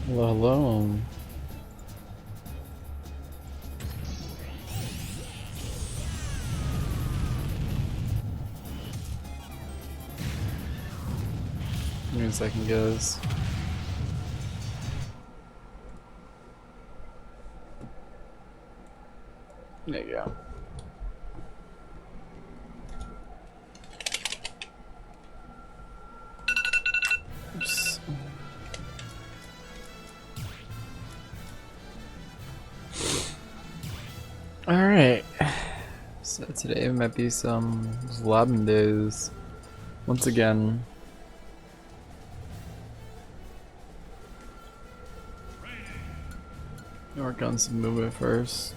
Hello, hello. Give me a second, guys. There you go. Oops. Alright. So today might be some labbing days. Once again. Work on some movement first.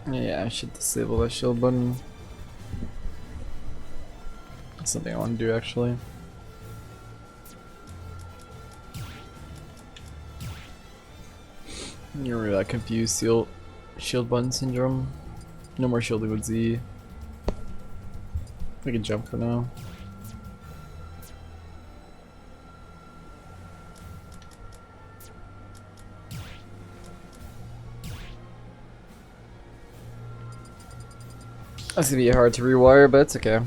Yeah, I should disable that shield button. That's something I want to do actually. You're really confused shield button syndrome. No more shielding with Z. We can jump for now. That's gonna be hard to rewire, but it's okay.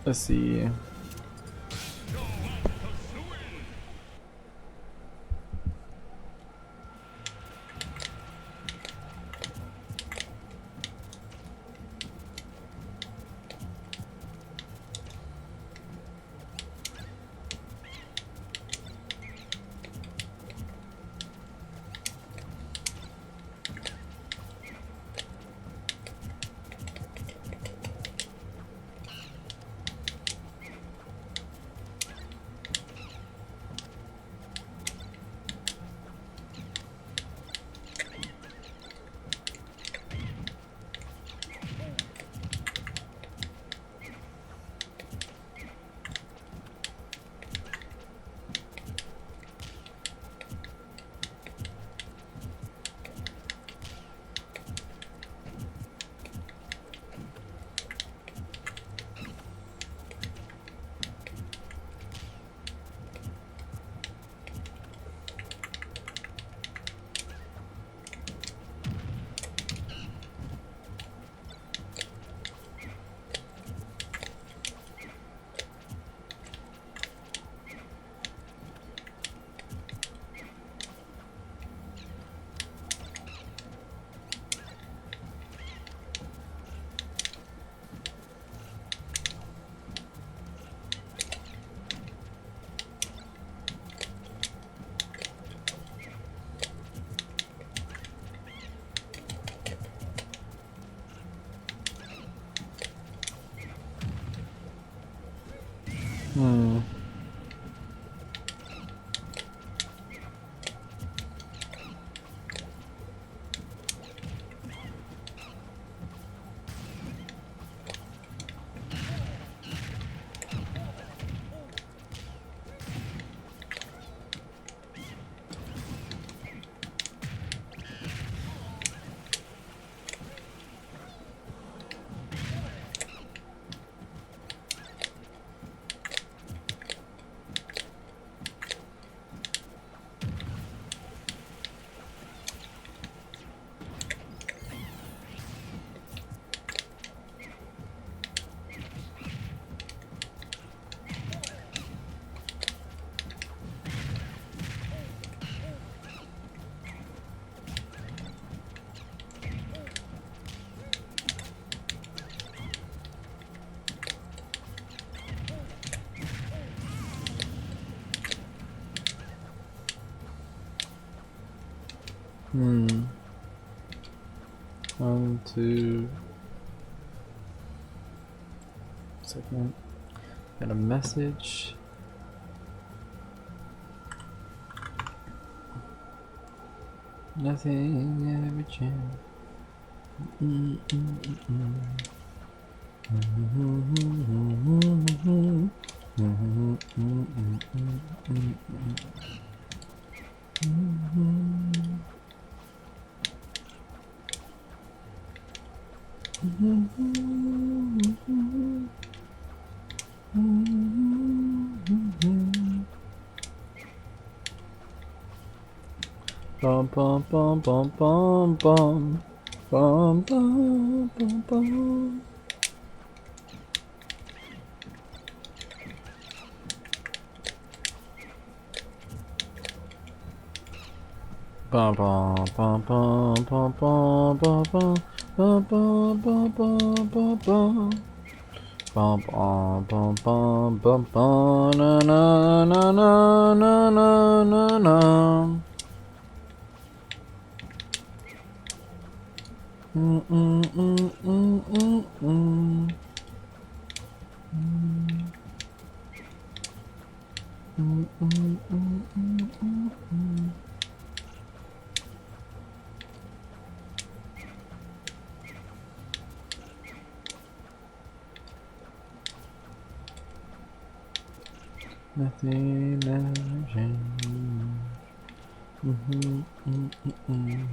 Let's see. One, two. Second. Got a message. Nothing ever changed. Bum bum bum bum bum bum bum bum bum bum. Bum bum bum bum bum bum bum bum bum bum bum bum bum. Bum bum bum bum bum bum na na na na na na na na. Mm mm mm mm mm mm. Mm mm mm mm mm mm. Nothing ever changed. Mm-hmm, mm-mm.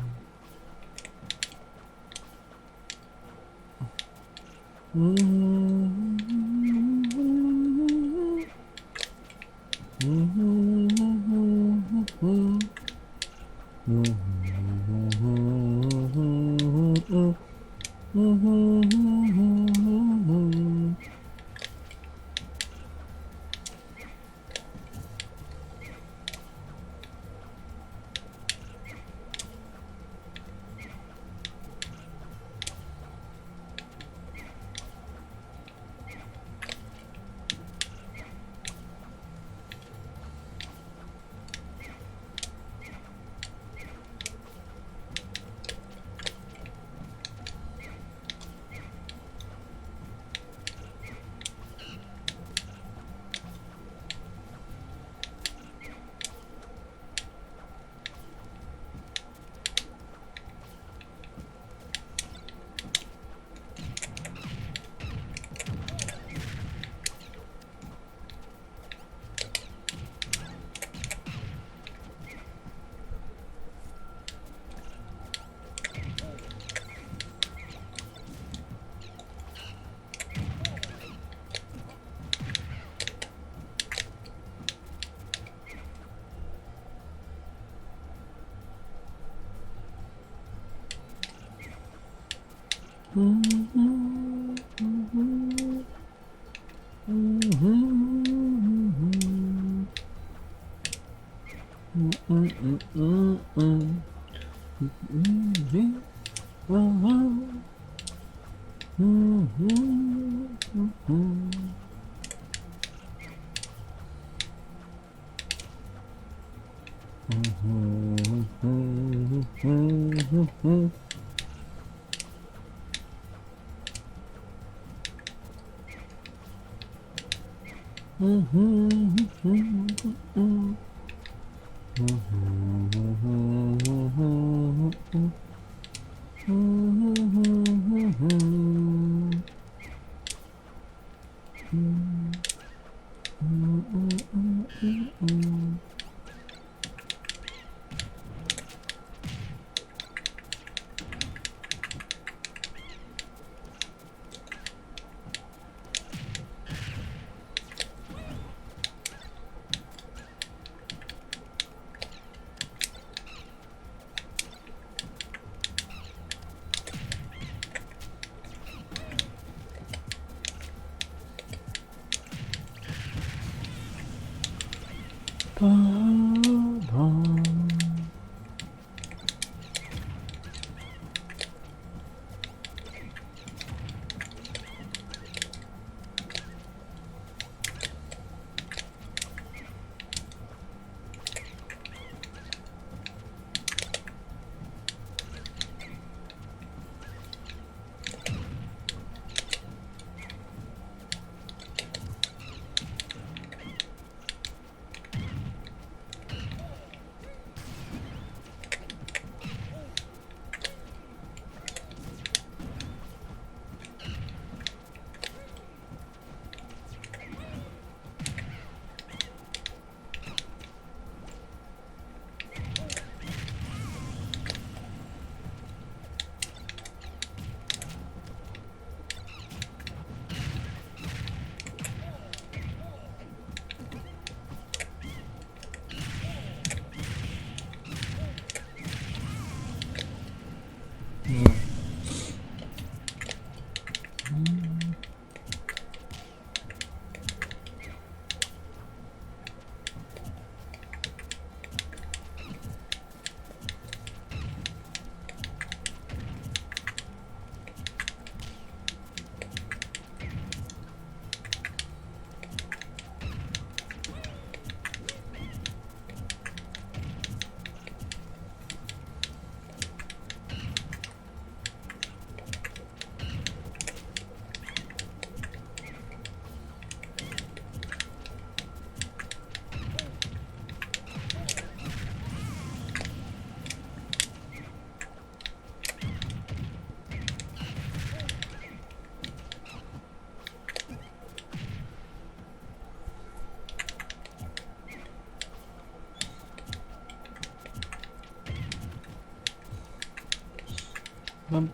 Let's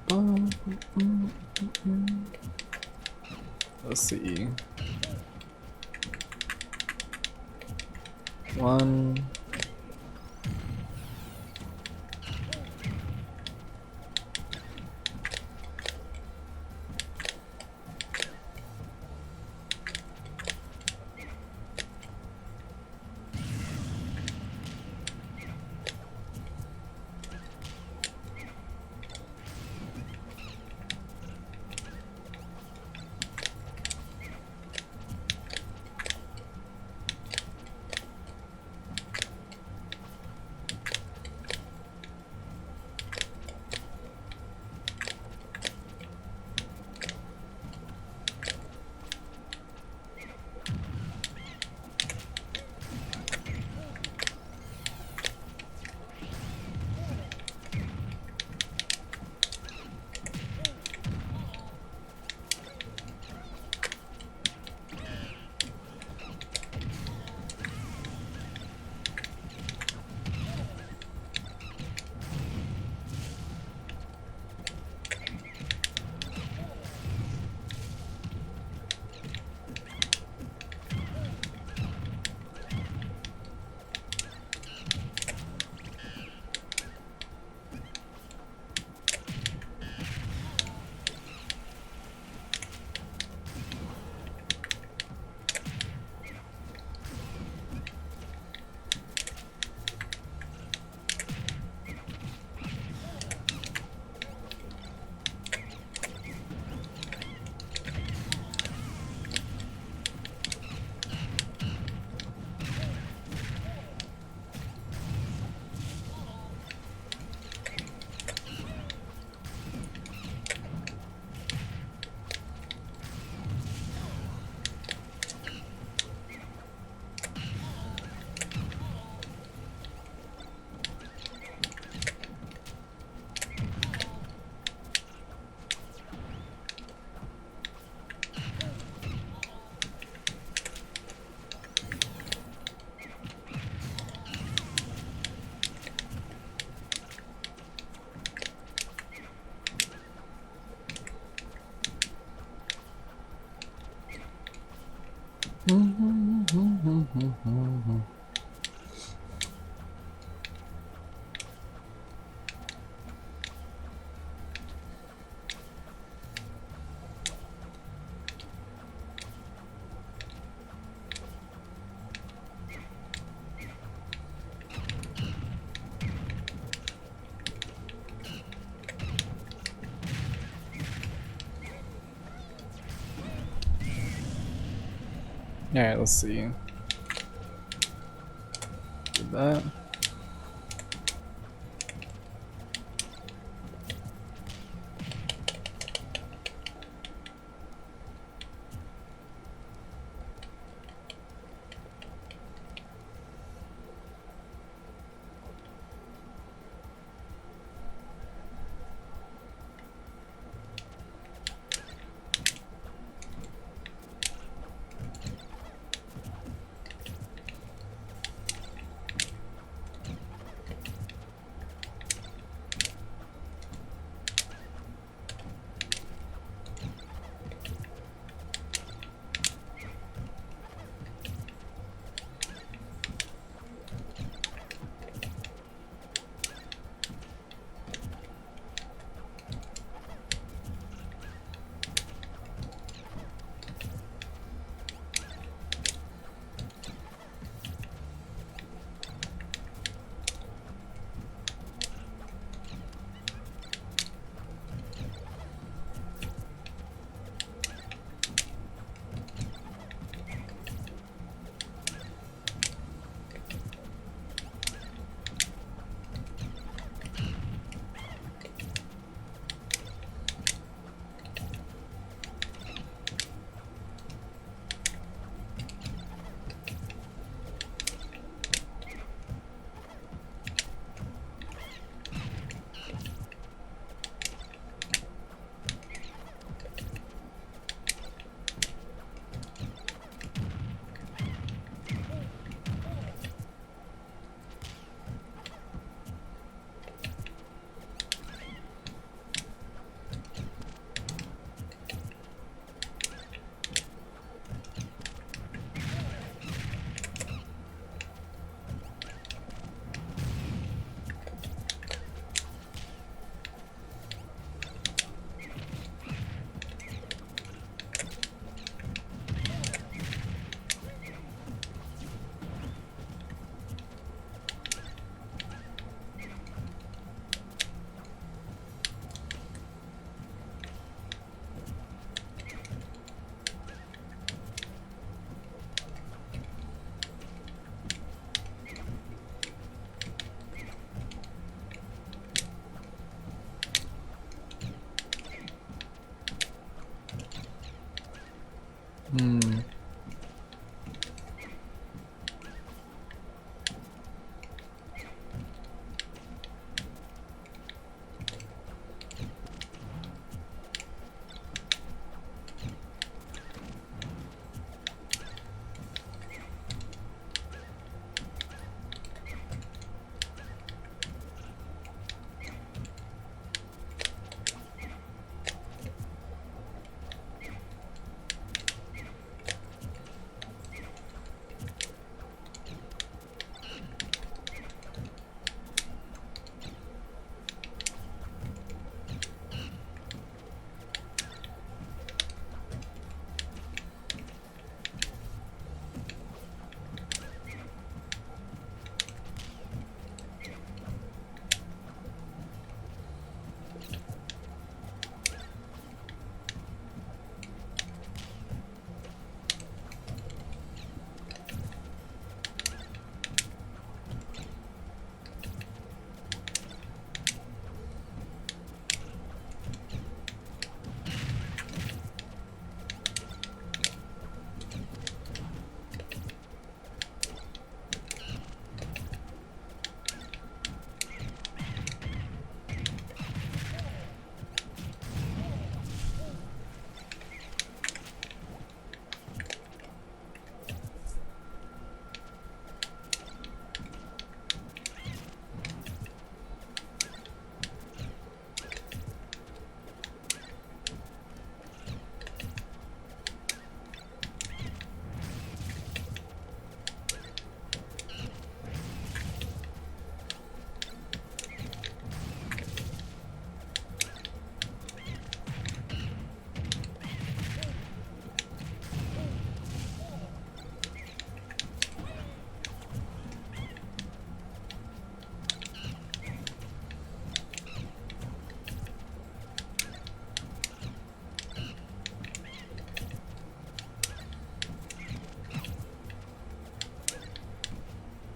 see. 1. Alright, let's see. Do that.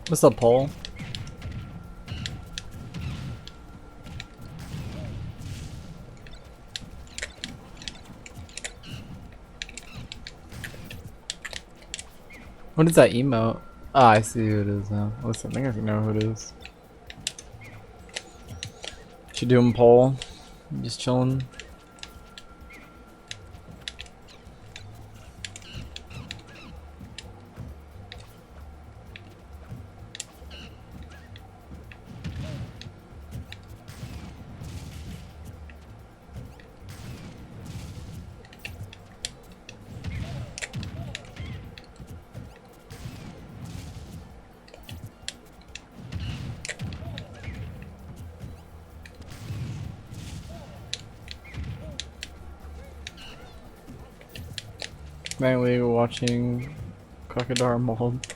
What's up, Paul? What is that emote? Ah, I see who it is now. Listen, I think I know who it is. What you doing, Paul? Just chilling. Mainly watching Crocodile Mold.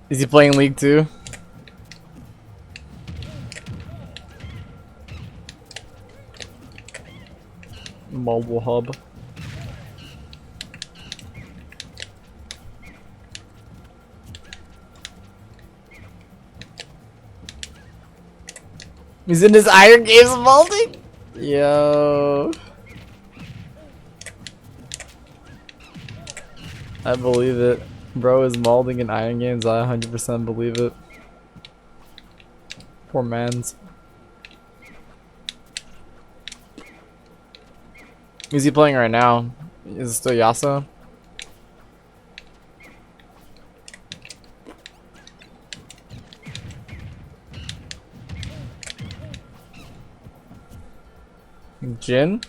Is he playing League 2? Mobile Hub. He's in his Iron Games molding? Yo. I believe it. Bro is molding in Iron Games. I 100% believe it. Poor man's. Is he playing right now? Is it still Yasuo? Jin?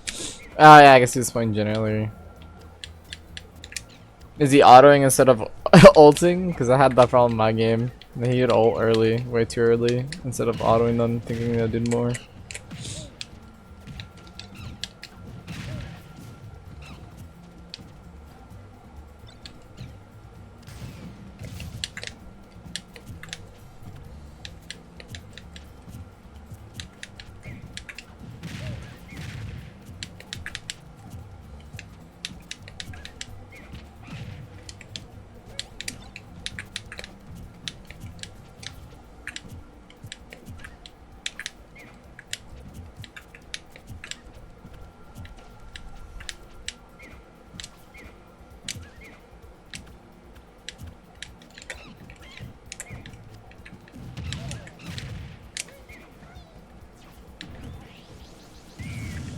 Oh yeah, I guess he was playing Jin earlier. Is he autoing instead of ulting? Because I had that problem in my game. He would ult early, way too early, instead of autoing them, thinking they did more.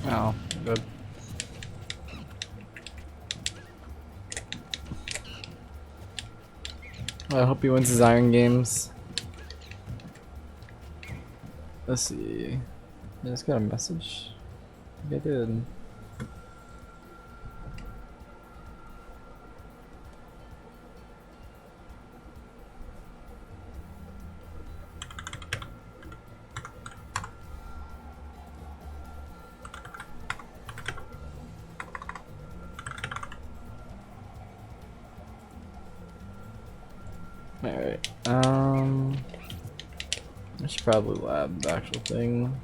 Oh, good. I hope he wins his Iron Games. Let's see. I just got a message. I think I did. Alright, I should probably lab the actual thing.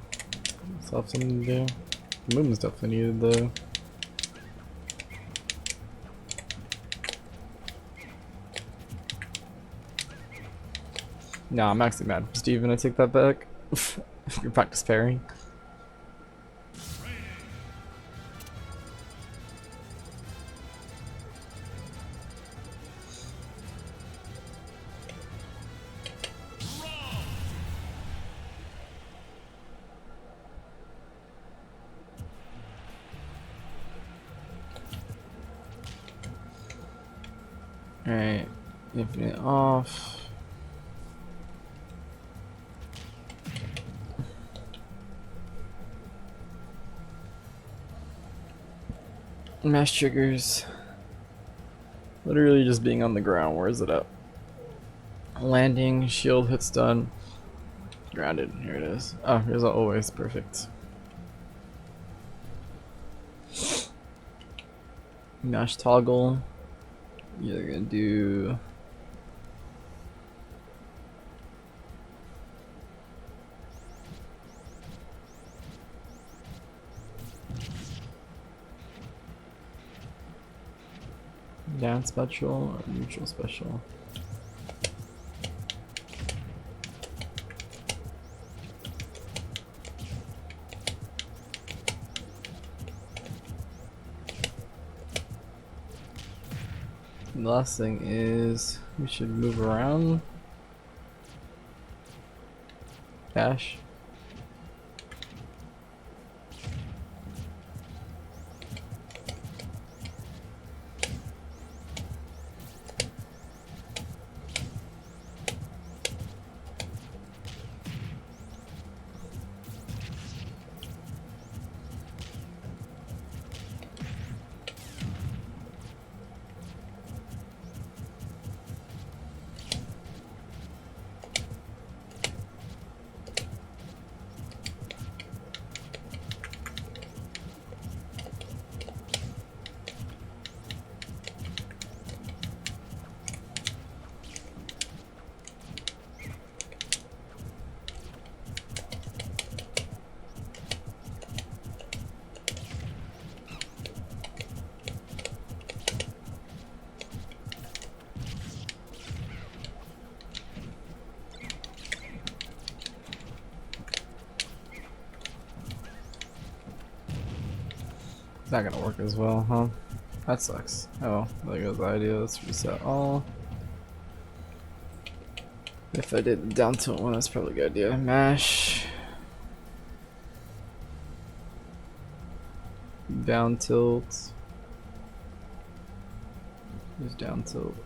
Still have something to do. The movement's definitely needed though. Nah, I'm actually mad. Steven, I take that back. You practice parrying. Alright, infinite off. Mash triggers. Literally just being on the ground. Where is it at? Landing, shield hit stun. Grounded. Here it is. Oh, here's always perfect. Mash toggle. You're gonna do. Down special or neutral special? The last thing is we should move around. Dash. It's not gonna work as well, huh? That sucks. Oh, there goes the idea. Let's reset all. If I did down tilt one, that's probably a good idea. Mash. Down tilt. There's down tilt.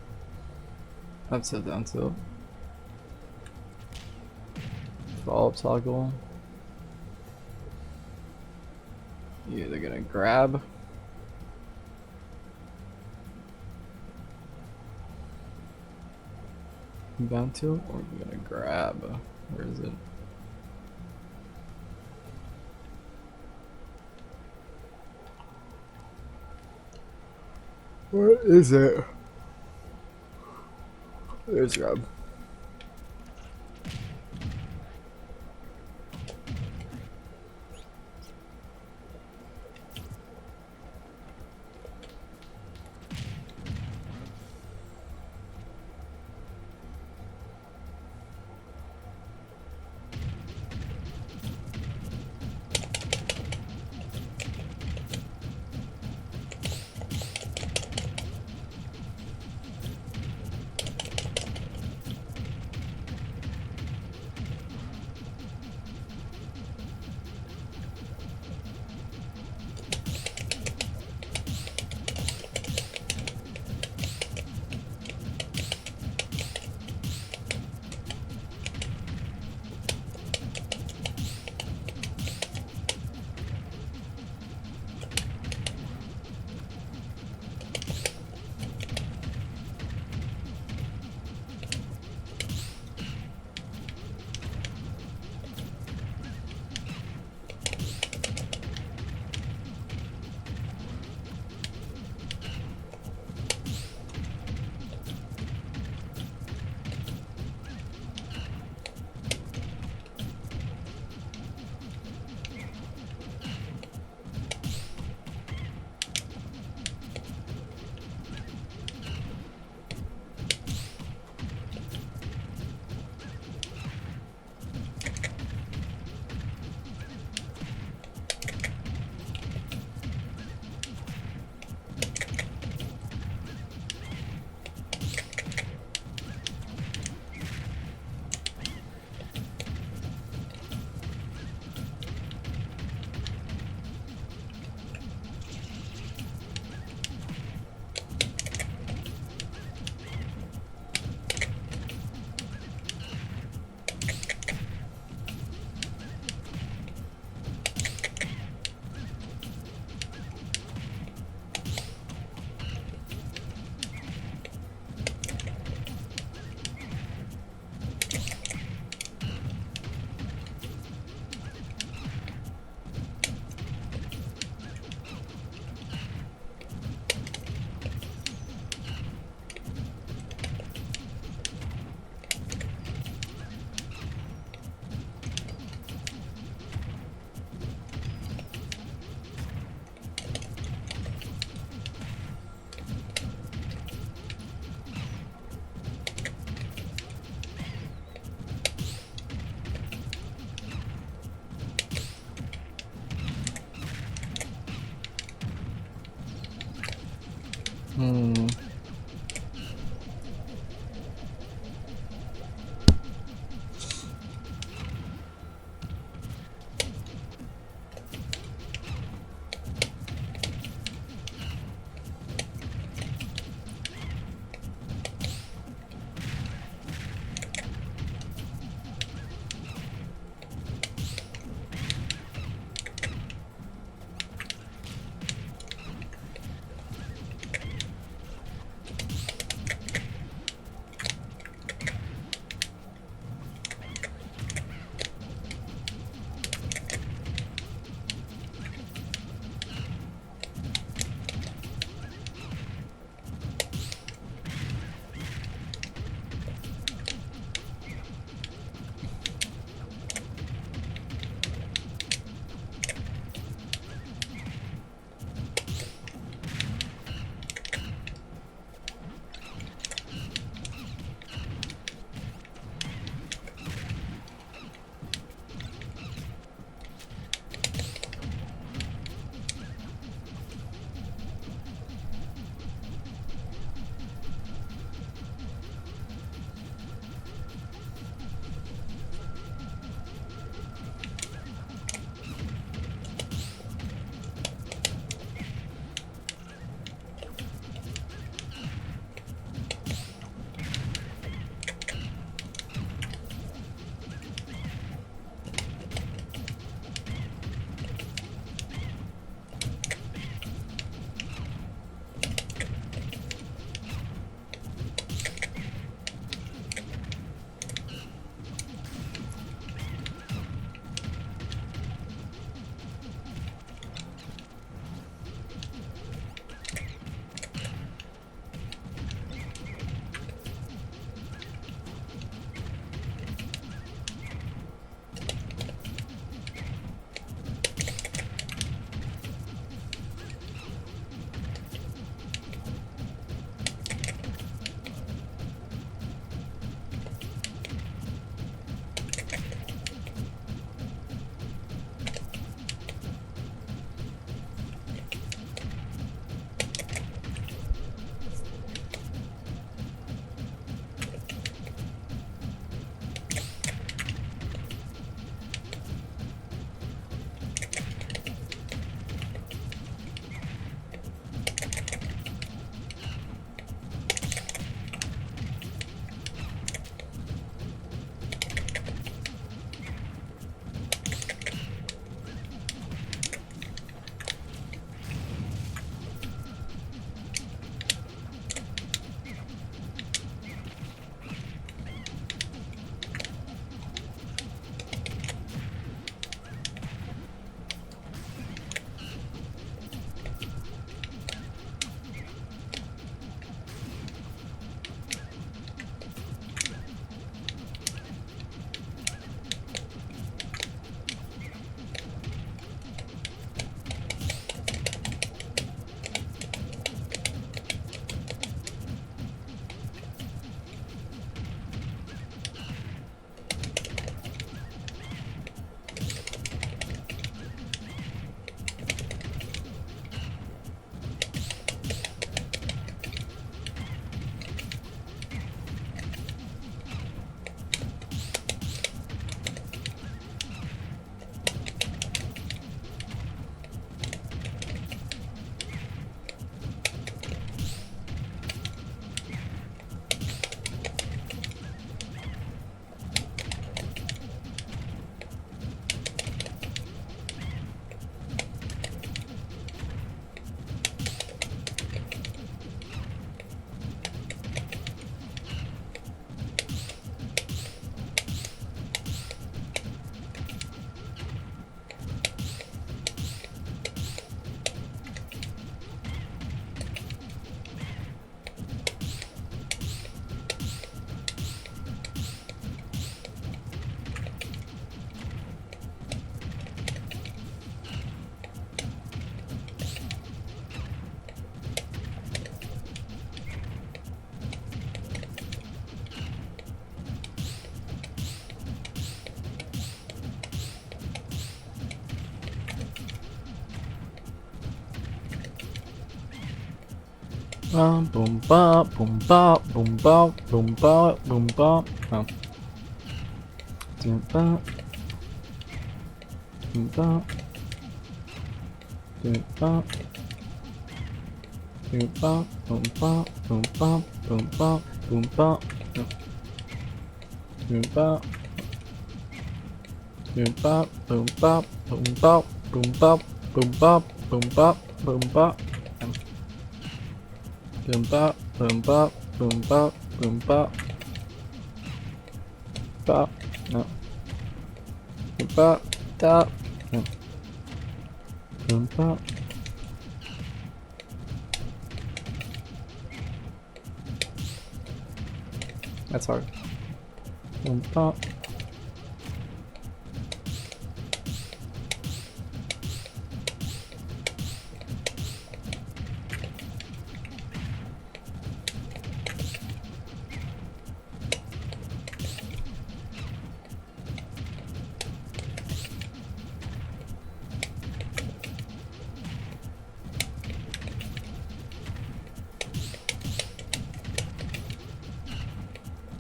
Up tilt, down tilt. Follow up toggle. You're either gonna grab. Down tilt, or you're gonna grab. Where is it? Where is it? There's grab. Boom bop, boom bop, boom bop, boom bop, boom bop. Oh. Boom bop. Boom bop. Boom bop. Boom bop, boom bop, boom bop, boom bop, boom bop. Boom bop. Boom bop, boom bop, boom bop, boom bop, boom bop, boom bop, boom bop. Boom bop, boom bop, boom bop, boom bop. Bop. No. Boom bop, bop. No. Boom bop. That's hard. Boom bop.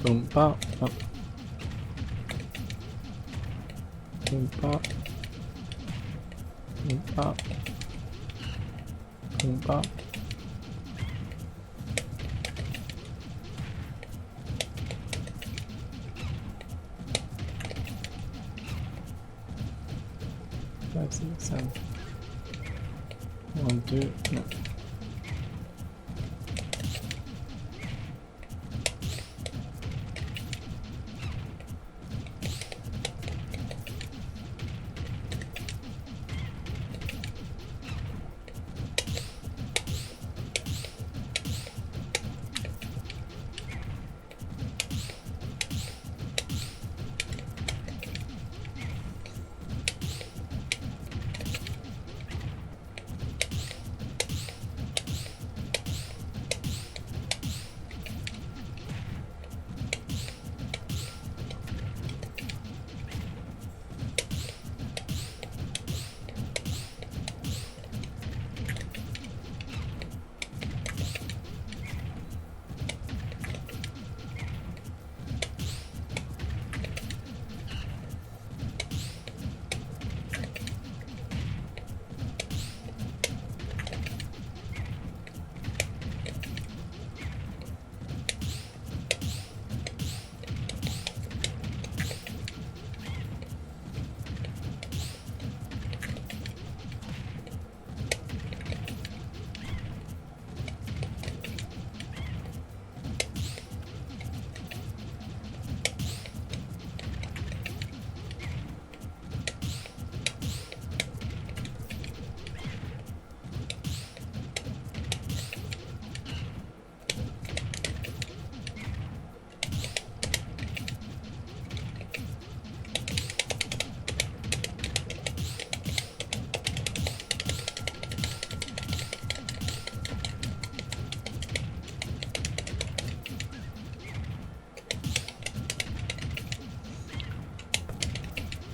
Boom bop. Oh. Boom bop. Boom bop. Boom bop. Five, six, seven. 1, 2, no.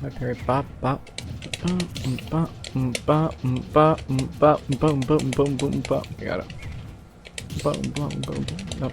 Okay, bop, bop. Bop, bop, bop, bop, boom, boom, boom, boom, bop. I got it. Boom, boom, boom, boom. Nope.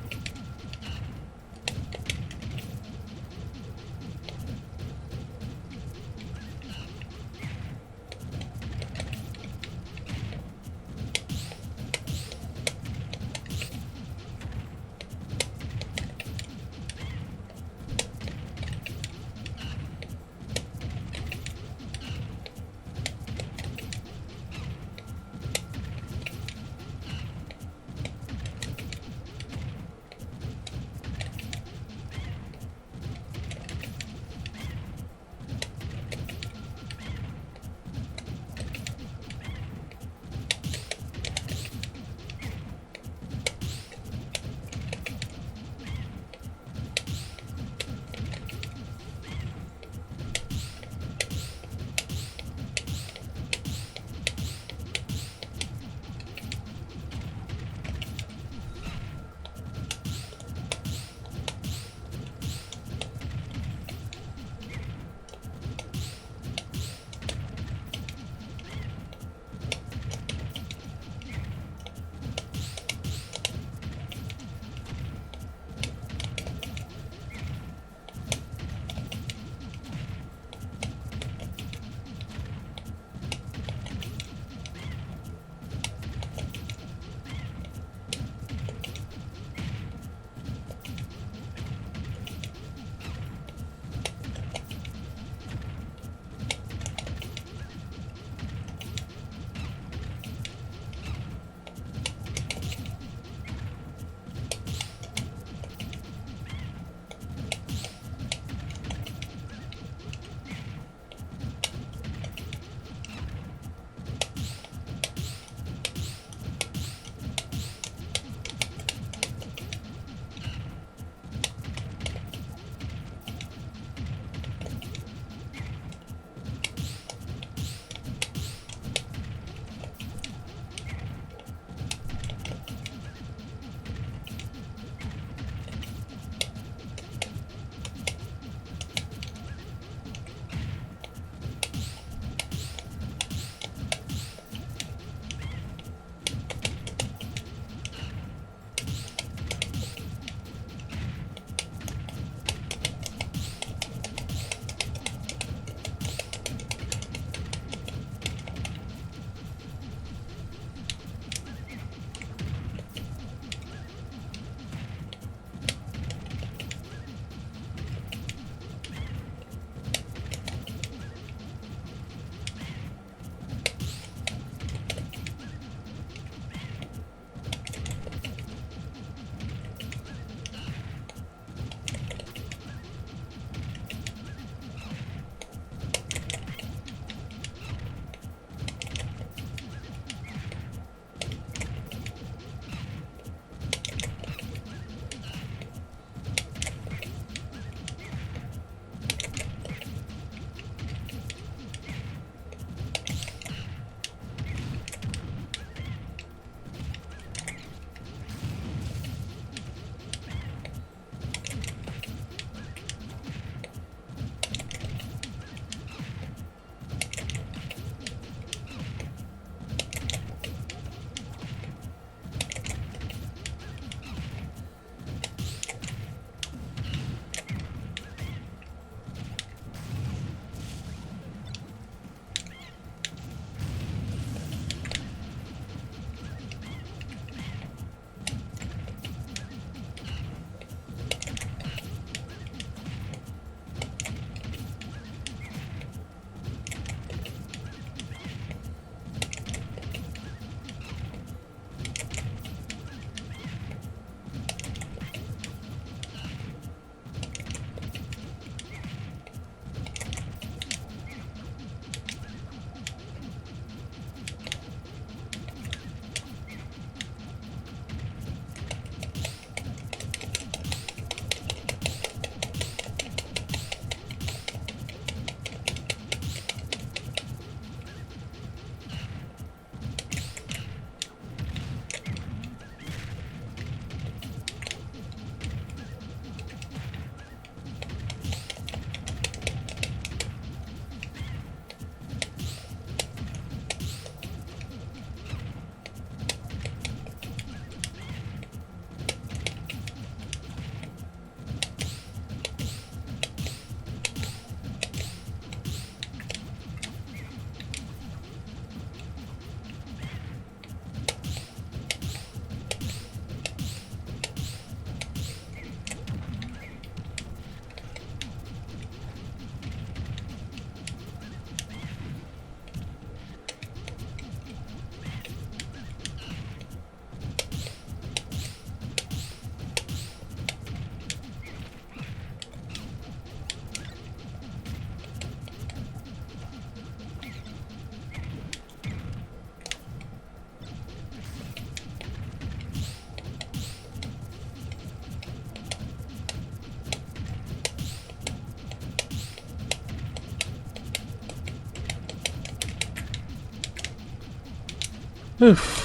Oof.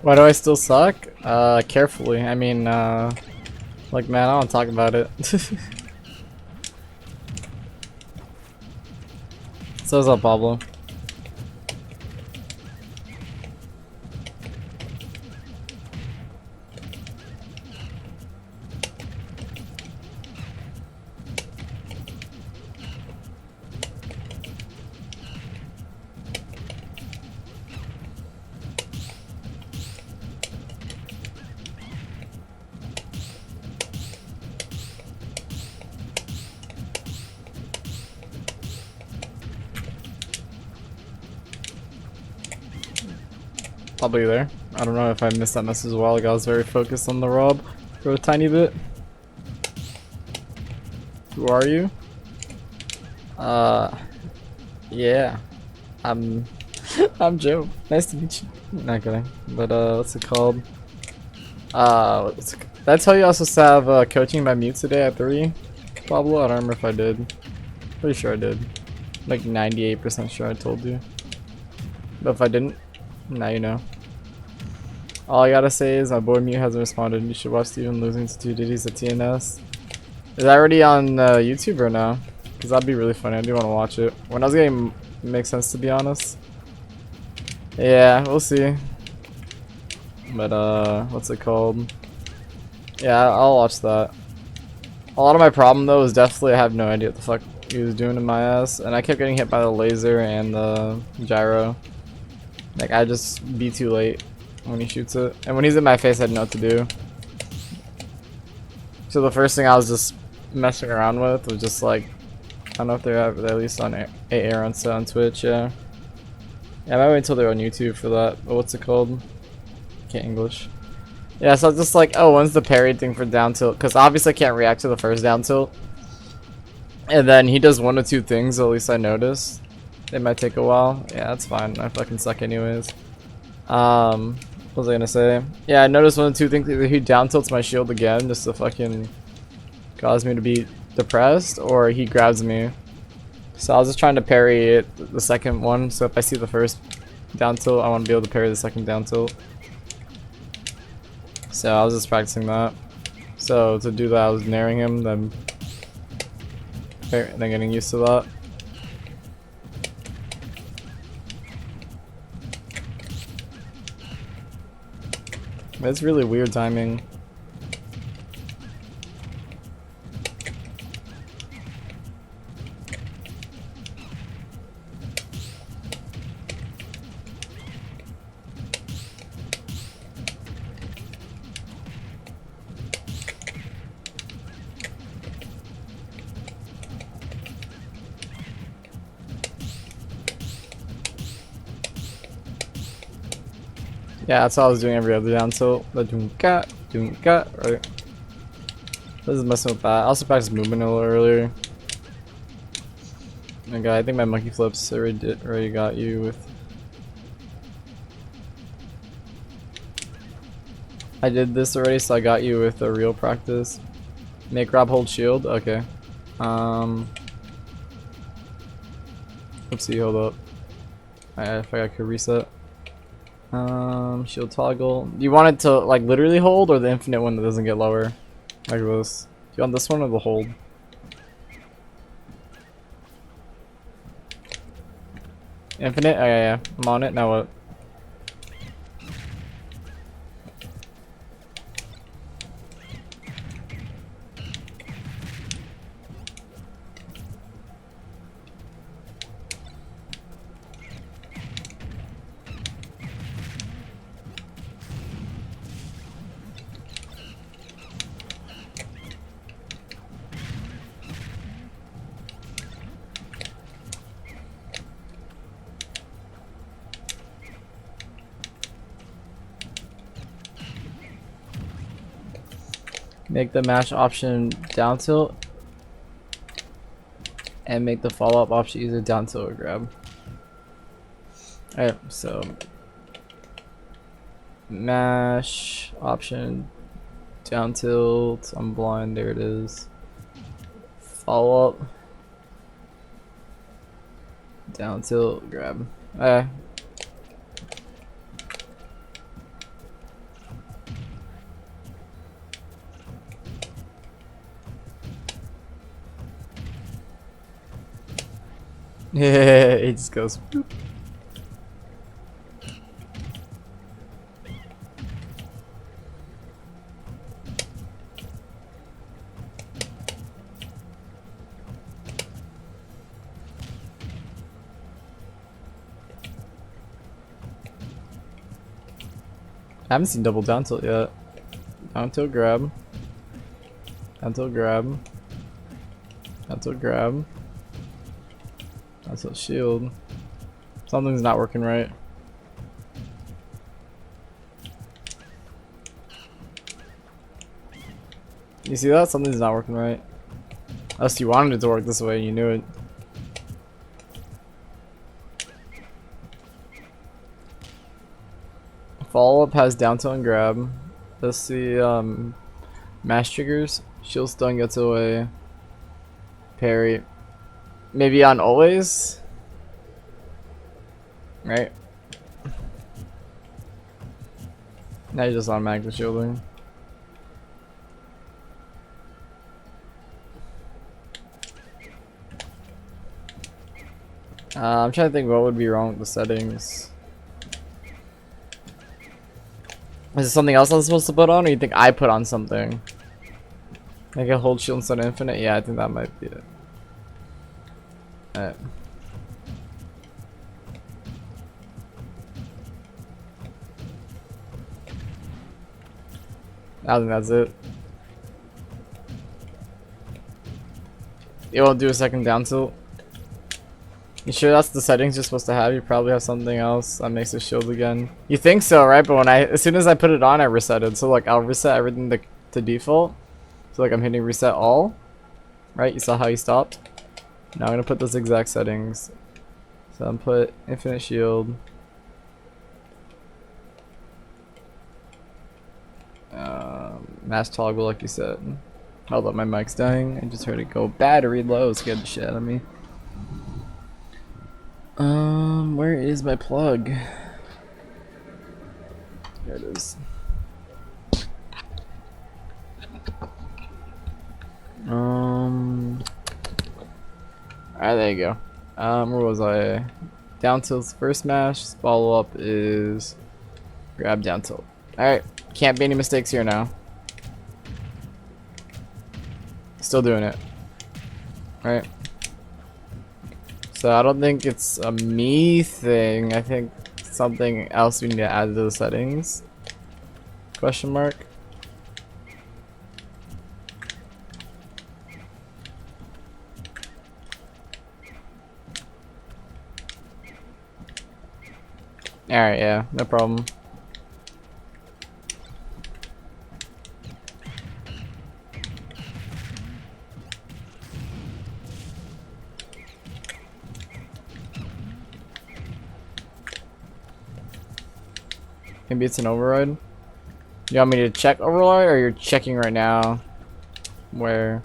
Why do I still suck? Carefully. I mean, like, man, I don't talk about it. So is that Pablo. Probably there. I don't know if I missed that message a while ago. I was very focused on the Rob for a tiny bit. Who are you? Yeah. I'm I'm Joe. Nice to meet you. Not kidding. But what's it called? Did I tell you I was supposed to have coaching by Mute today at 3? Pablo? I don't remember if I did. Pretty sure I did. Like 98% sure I told you. But if I didn't, now you know. All I gotta say is my boy Mute hasn't responded. You should watch Steven losing to 2 ditties at TNS. Is that already on YouTube or no? Because that'd be really funny. I do want to watch it. When I was getting makes sense, to be honest. Yeah, we'll see. But what's it called? Yeah, I'll watch that. A lot of my problem though is definitely I have no idea what the fuck he was doing to my ass, and I kept getting hit by the laser and the gyro. Like I just be too late when he shoots it, and when he's in my face, I didn't know what to do. So the first thing I was just messing around with was just like, I don't know if they're at least on AR on Twitch. Yeah, yeah. I might wait until they're on YouTube for that. But what's it called? Can't English. Yeah, so I was just like, oh, when's the parry thing for down tilt? Because obviously I can't react to the first down tilt. And then he does one of two things, at least I noticed. It might take a while. Yeah, that's fine. I fucking suck anyways. What was I gonna say? Yeah, I noticed one of two things. Either he down tilts my shield again just to fucking cause me to be depressed, or he grabs me. So I was just trying to parry it, the second one. So if I see the first down tilt, I want to be able to parry the second down tilt. So I was just practicing that. So to do that, I was naring him, then getting used to that. It's really weird timing. Yeah, that's how I was doing every other down tilt. The doom-cat, right? This is messing with that. I also practiced movement a little earlier. Okay, I think my monkey flips already got you with. I did this already, so I got you with a real practice. Make Rob hold shield? Okay. Let's see, hold up. If I could reset. Shield toggle. Do you want it to like literally hold or the infinite one that doesn't get lower? Like this. Do you want this one or the hold? Infinite? Oh yeah, I'm on it. Now what? Make the mash option down tilt and make the follow up option either down tilt or grab. Alright, so mash option down tilt. I'm blind. There it is. Follow up down tilt grab. Okay. Yeah, it just goes. Boop. I haven't seen double down tilt yet. Down tilt grab. Down tilt grab. Down tilt grab. Down tilt shield. Something's not working right. You see that? Something's not working right. Unless you wanted it to work this way and you knew it. Follow up has down tilt and grab. Let's see mash triggers. Shield stun gets away. Parry. Maybe on always? Right? Now you're just automatically shielding. I'm trying to think what would be wrong with the settings. Is it something else I'm supposed to put on, or you think I put on something? Make a hold shield instead of infinite? Yeah, I think that might be it. Alright. I think that's it. You won't do a second down tilt? You sure that's the settings you're supposed to have? You probably have something else that makes it shield again. You think so, right? But when as soon as I put it on, I resetted. So like I'll reset everything to default. So like I'm hitting reset all. Right? You saw how you stopped? Now I'm gonna put those exact settings. So I'm put infinite shield. Mass toggle like you said. Hold up, my mic's dying. I just heard it go battery low. Scared the shit out of me. Where is my plug? There it is. Alright, there you go. Where was I? Down tilt's first mash. Follow up is grab down tilt. Alright, can't be any mistakes here now. Still doing it. Alright. So I don't think it's a me thing. I think something else we need to add to the settings. Question mark. Alright, yeah, no problem. Maybe it's an override. You want me to check override, or you're checking right now? Where?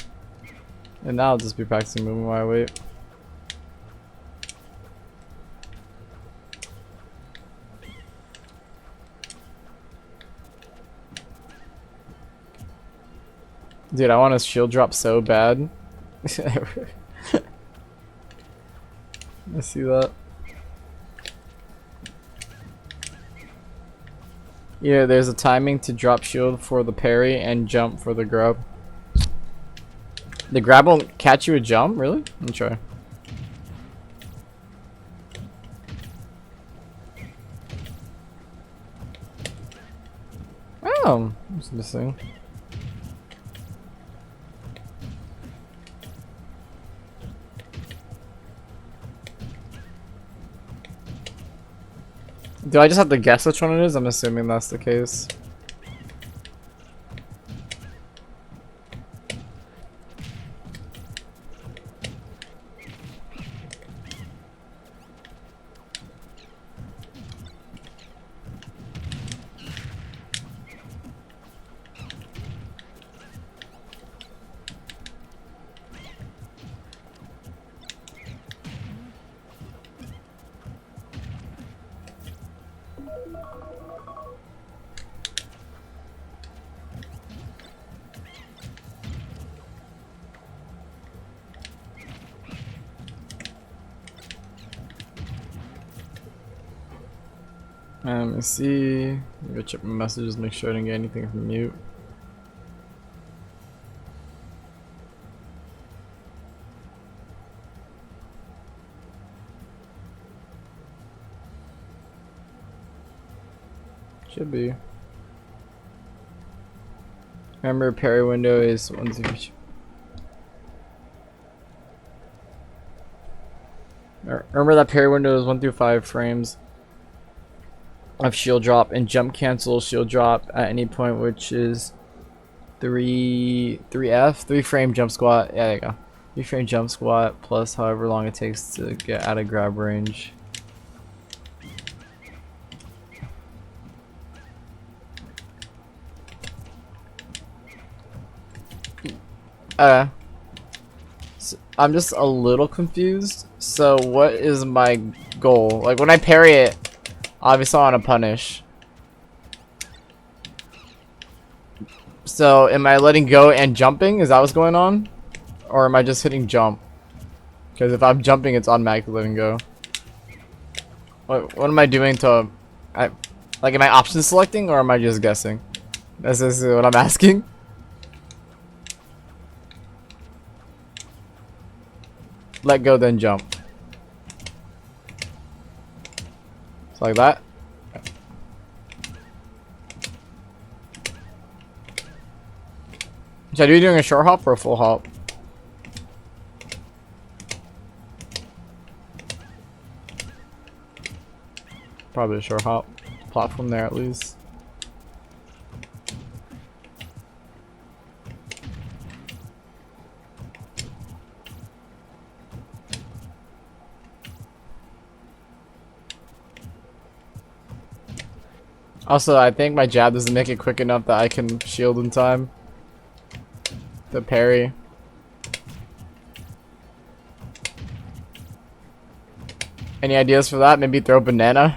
And now I'll just be practicing moving while I wait. Dude, I want a shield drop so bad. I see that. Yeah, there's a timing to drop shield for the parry and jump for the grab. The grab won't catch you a jump? Really? Let me try. Oh, what's missing? Do I just have to guess which one it is? I'm assuming that's the case. Let me see. Go check my messages, make sure I didn't get anything from mute. Should be. Remember, parry window is 1 2. Remember that parry window is 1 through 5 frames of shield drop, and jump cancel shield drop at any point, which is 3 frame jump squat. Yeah, there you go. 3 frame jump squat plus however long it takes to get out of grab range. So I'm just a little confused. So what is my goal? Like when I parry it, obviously I want to punish. So am I letting go and jumping? Is that what's going on? Or am I just hitting jump? Because if I'm jumping, it's automatically letting go. What am I doing to... like, am I option selecting or am I just guessing? This is what I'm asking. Let go, then jump. It's like that. Should I be doing a short hop or a full hop? Probably a short hop. Platform there at least. Also, I think my jab doesn't make it quick enough that I can shield in time. The parry. Any ideas for that? Maybe throw banana?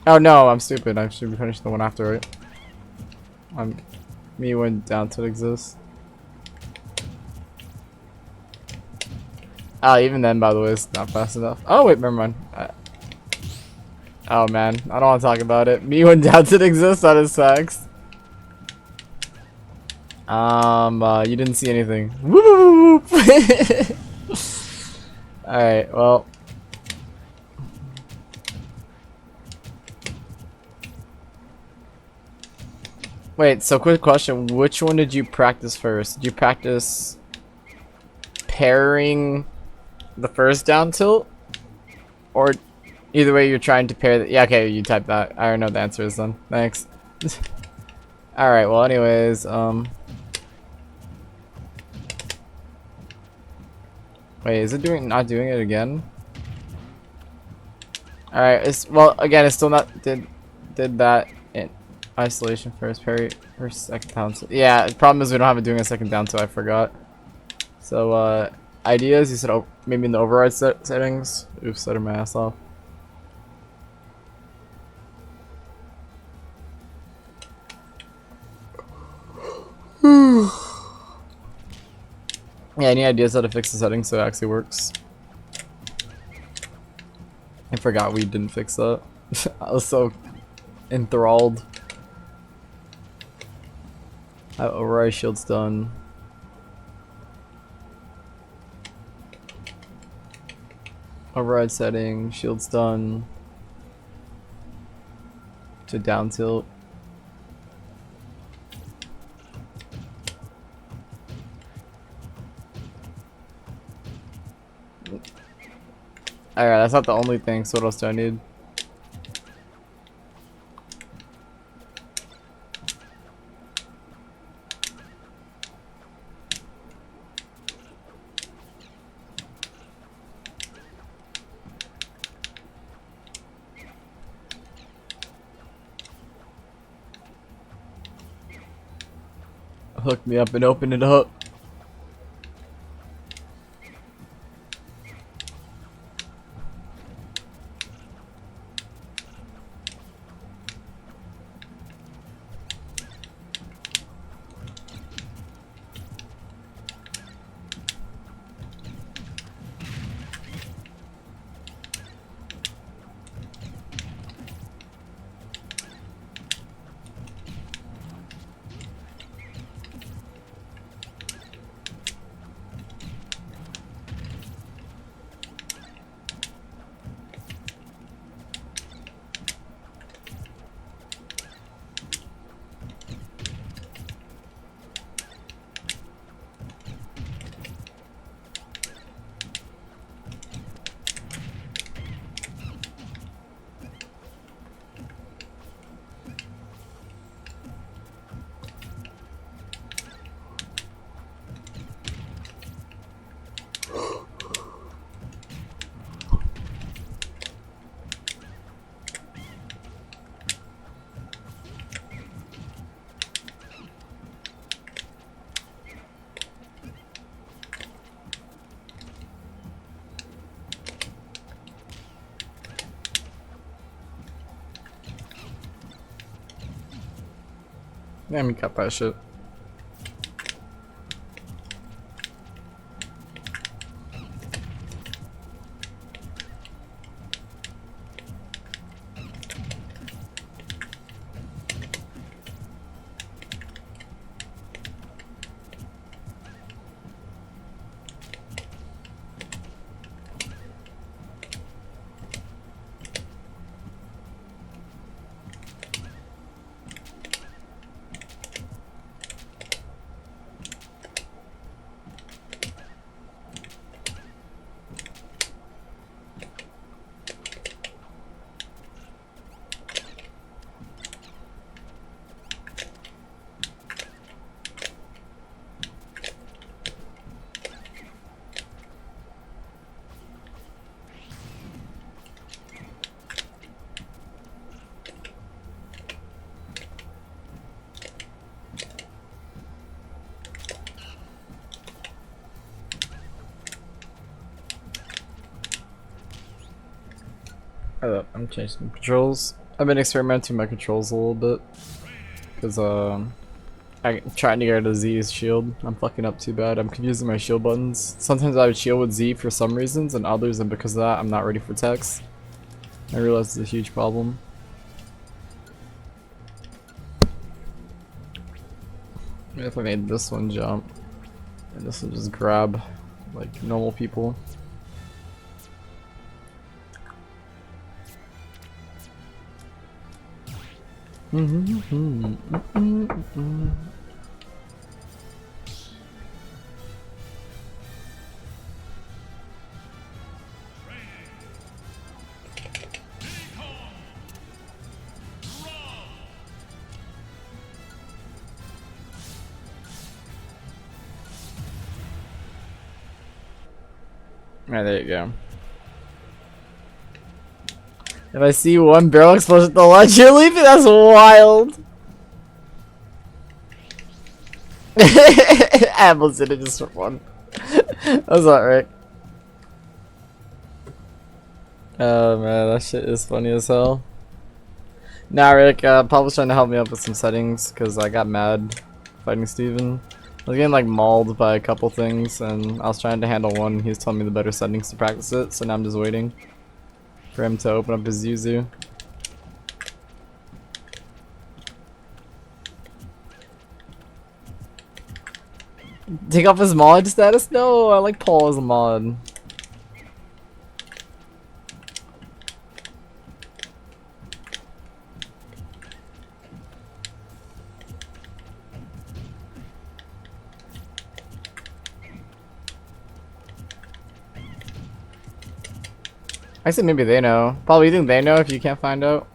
Oh no, I'm stupid. I should be finishing the one after it. Me went down to exist. Even then, by the way, it's not fast enough. Oh wait, never mind. Oh man, I don't want to talk about it. Me went down to exist. That is sucks. You didn't see anything. Whoop! Alright, well. Wait, so quick question. Which one did you practice first? Did you practice parrying the first down tilt? Or either way, you're trying to pair the... Yeah, okay, you typed that. I already know the answer is then. Thanks. Alright, well, anyways, wait, is it not doing it again? Alright, well, again, it's still not... Did that in isolation first, parry first, second down tilt. Yeah, the problem is we don't have it doing a second down tilt, I forgot. So, ideas, you said maybe in the override settings. Oops, setting my ass off. Yeah, any ideas how to fix the settings so it actually works? I forgot we didn't fix that. I was so enthralled. Override shield's done. Override setting, shield's done. To down tilt. Alright, that's not the only thing, so what else do I need? Hook me up and open it up. Let me cut that shit. Hold up, I'm changing controls. I've been experimenting with my controls a little bit. Because, I'm trying to get a Z's shield. I'm fucking up too bad. I'm confusing my shield buttons. Sometimes I would shield with Z for some reasons, and others, and because of that, I'm not ready for text. I realize it's a huge problem. Maybe if I made this one jump, and this would just grab, like normal people. Alright, there you go. If I see one barrel explosion at the lunch, you're leaving? That's wild! I almost did it just for fun. That's not right. Oh man, that shit is funny as hell. Nah, Rick, Paul was trying to help me up with some settings because I got mad fighting Steven. I was getting like mauled by a couple things, and I was trying to handle one. He was telling me the better settings to practice it, so now I'm just waiting for him to open up his Yuzu. Take off his mod status? No, I like Paul as a mod. I said maybe they know. Paul, you think they know if you can't find out?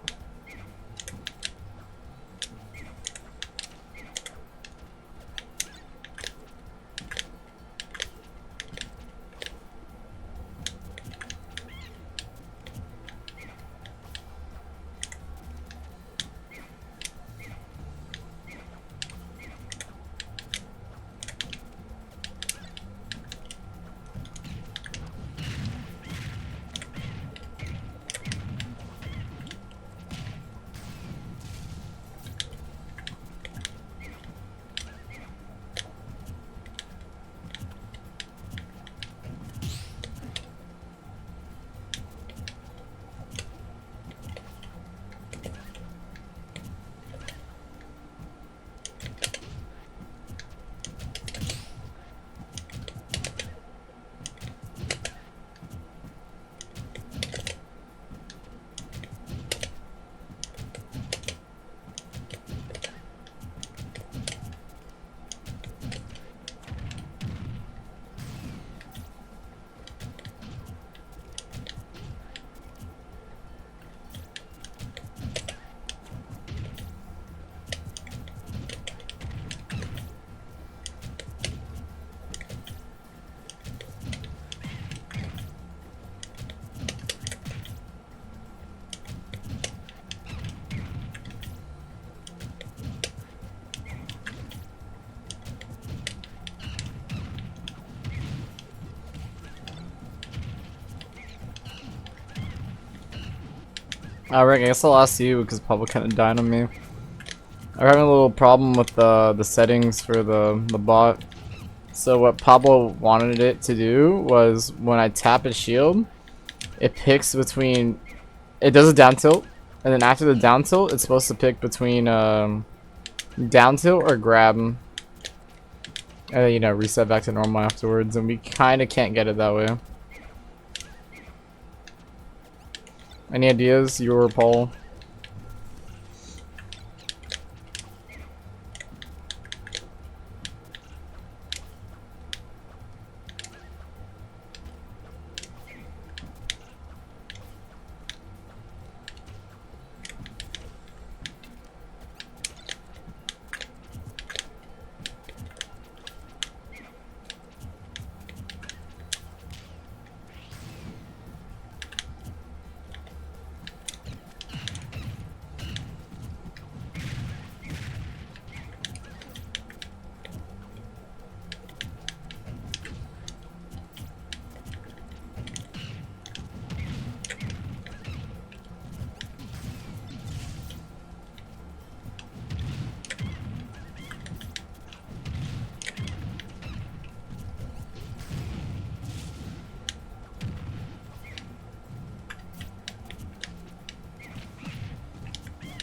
Rick, I guess I'll ask you because Pablo kind of died on me. I'm having a little problem with the settings for the bot. So what Pablo wanted it to do was when I tap his shield, it picks between, it does a down tilt, and then after the down tilt, it's supposed to pick between down tilt or grab, and then, you know, reset back to normal afterwards, and we kind of can't get it that way. Any ideas, you or Paul?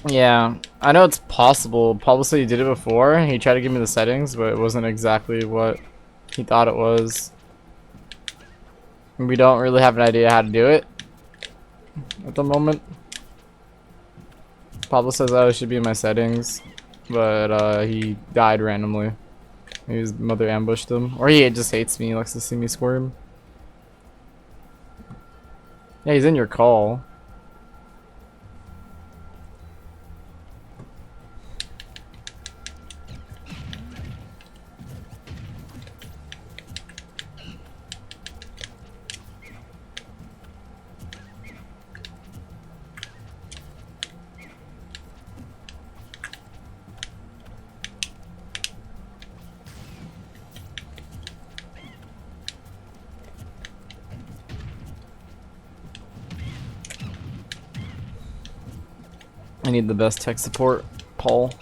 Yeah, I know it's possible. Pablo said he did it before. He tried to give me the settings, but it wasn't exactly what he thought it was. We don't really have an idea how to do it at the moment. Pablo says I should be in my settings, but he died randomly. Maybe his mother ambushed him, or he just hates me. He likes to see me squirm. Yeah, he's in your call. I need the best tech support, Paul.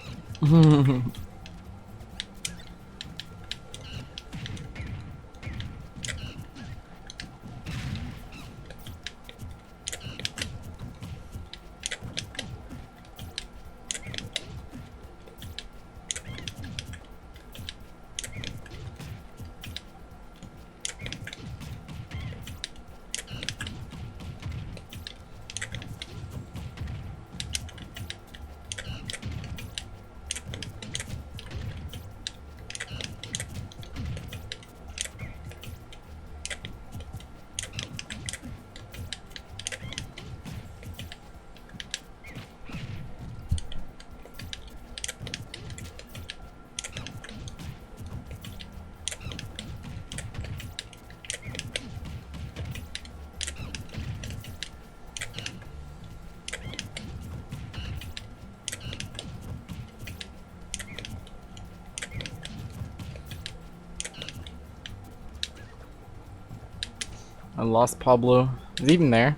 I lost Pablo. Is he even there?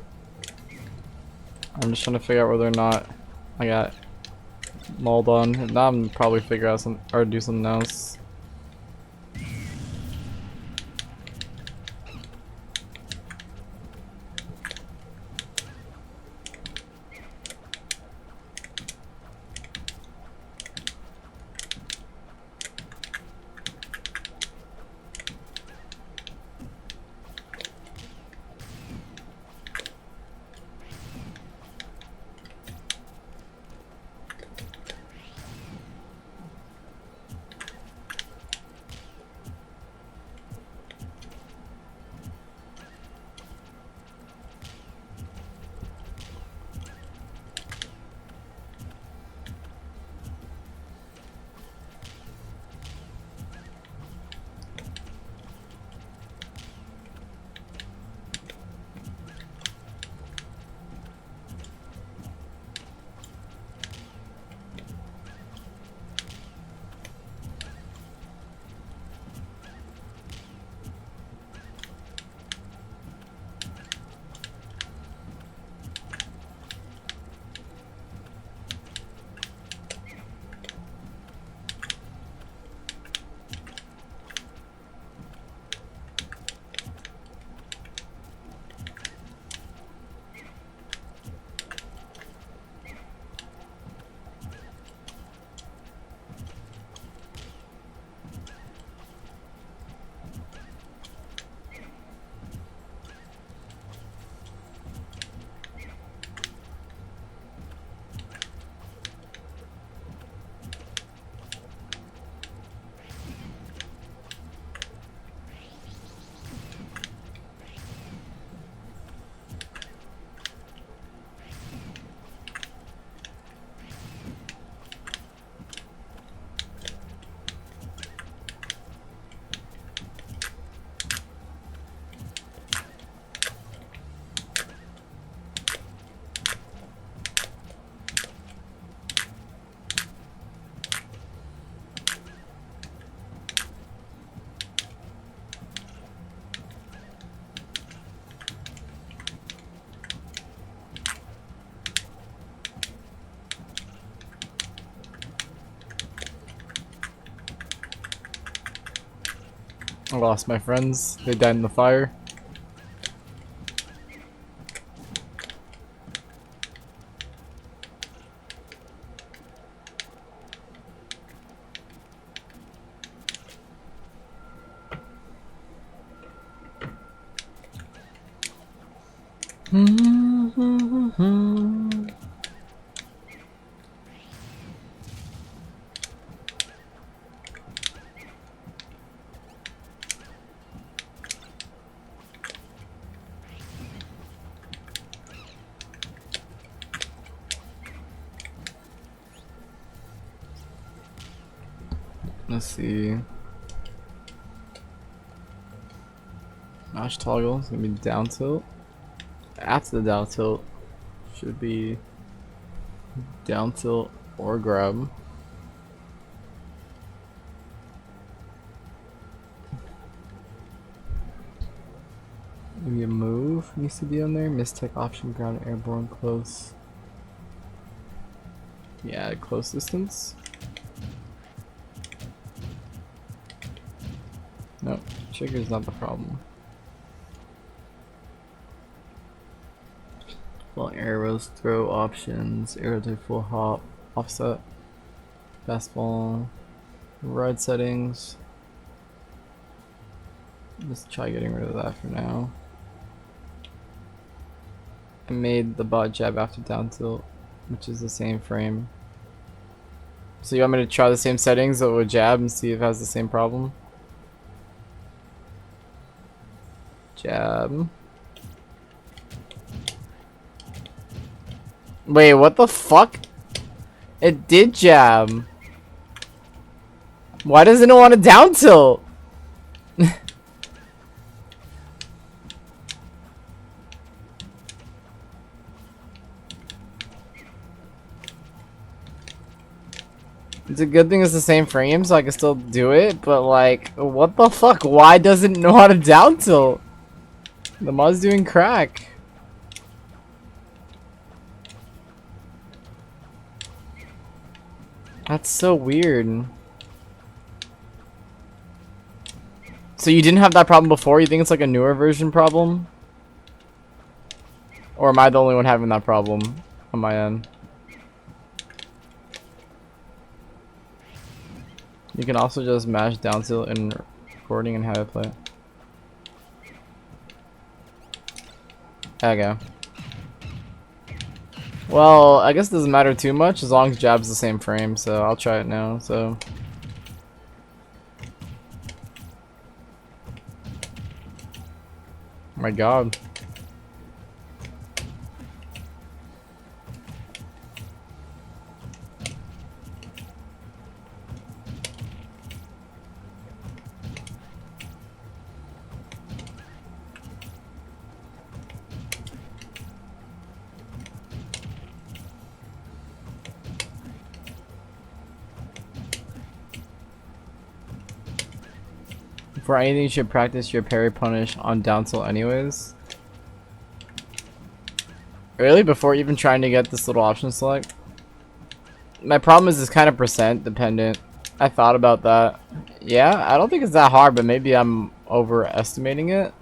I'm just trying to figure out whether or not I got mauled on. Now I'm probably figure out some or do something else. I lost my friends. They died in the fire. Let's see. Mash toggle is gonna be down tilt. After the down tilt, should be down tilt or grab. Maybe a move needs to be on there. Mistech option, ground, airborne, close. Yeah, close distance. Nope, trigger's not the problem. Well, arrows, throw options, arrow to full hop, offset, fastball, ride settings. Let's try getting rid of that for now. I made the bot jab after down tilt, which is the same frame. So you want me to try the same settings with jab and see if it has the same problem? Jab. Wait, what the fuck? It did jab. Why doesn't it want to down tilt? It's a good thing it's the same frame so I can still do it, but like, what the fuck? Why doesn't it know how to down tilt? The mod's doing crack. That's so weird. So you didn't have that problem before? You think it's like a newer version problem? Or am I the only one having that problem on my end? You can also just mash down tilt in recording and have it play. Okay. Well, I guess it doesn't matter too much as long as jab's the same frame, so I'll try it now, so. Oh my god. For anything, you should practice your parry punish on down tilt anyways. Really? Before even trying to get this little option select? My problem is it's kind of percent dependent. I thought about that. Yeah, I don't think it's that hard, but maybe I'm overestimating it.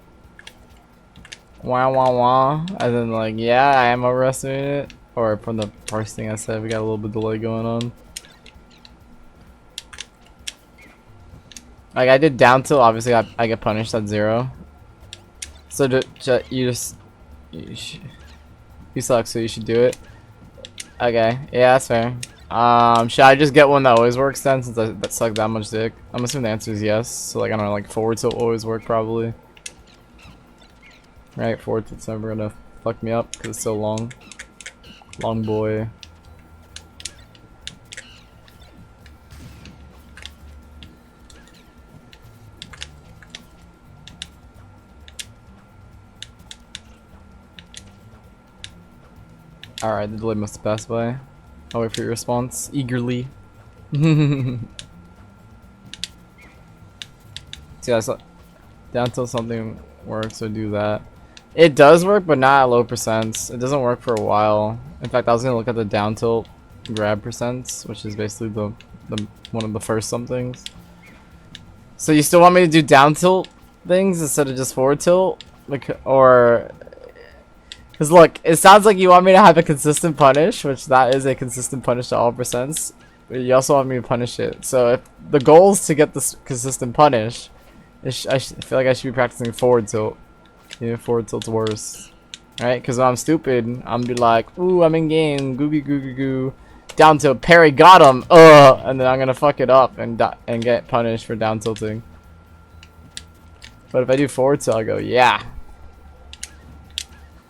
Wah wah wah. As in like, yeah, I am overestimating it. Or from the first thing I said, we got a little bit of delay going on. Like I did down tilt, obviously I get punished at 0. So you suck, so you should do it. Okay, yeah, that's fair. Should I just get one that always works then, since I suck that much dick? I'm assuming the answer is yes. So like I don't know, like forward tilt will always work probably. Right, forward tilt's never gonna fuck me up because it's so long. Long boy. Alright, the delay must pass by. I'll wait for your response eagerly. See, I saw down till something works, so do that. It does work, but not at low percents. It doesn't work for a while. In fact, I was gonna look at the down tilt grab percents, which is basically the one of the first somethings. So you still want me to do down tilt things instead of just forward tilt, like, or? Because look, it sounds like you want me to have a consistent punish, which that is a consistent punish to all percents. But you also want me to punish it. So if the goal is to get this consistent punish, I feel like I should be practicing forward tilt. Even forward tilt's worse. Right? Because when I'm stupid, I'm be like, ooh, I'm in game, goo goo goo goo goo. Down tilt, parry, got him, and then I'm gonna fuck it up and get punished for down tilting. But if I do forward tilt, I go, yeah.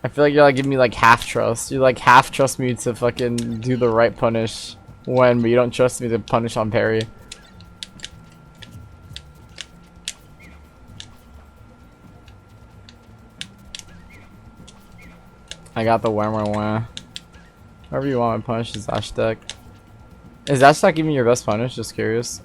I feel like you're like giving me like half trust. You like half trust me to fucking do the right punish when, but you don't trust me to punish on parry. I got the wah wah wah. Whatever you want my punish is dash deck. Is dash deck even your best punish? Just curious.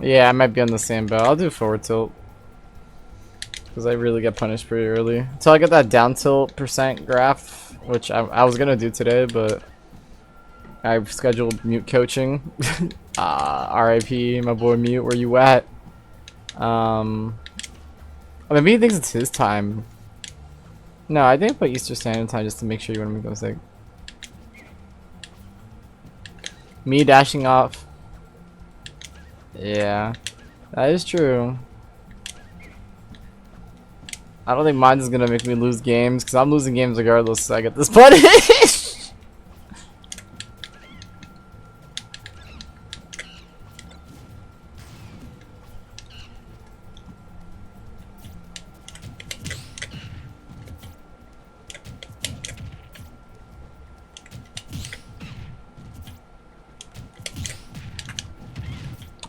Yeah, I might be on the same boat. I'll do forward tilt. Because I really get punished pretty early. Until I get that down tilt percent graph, which I was going to do today, but I've scheduled Mute Coaching. RIP, my boy Mute, where you at? Maybe he thinks it's his time. No, I think I put Easter Standard Time just to make sure you want to make a mistake. Me dashing off. Yeah, that is true. I don't think mine is gonna make me lose games because I'm losing games regardless. So I get this punish.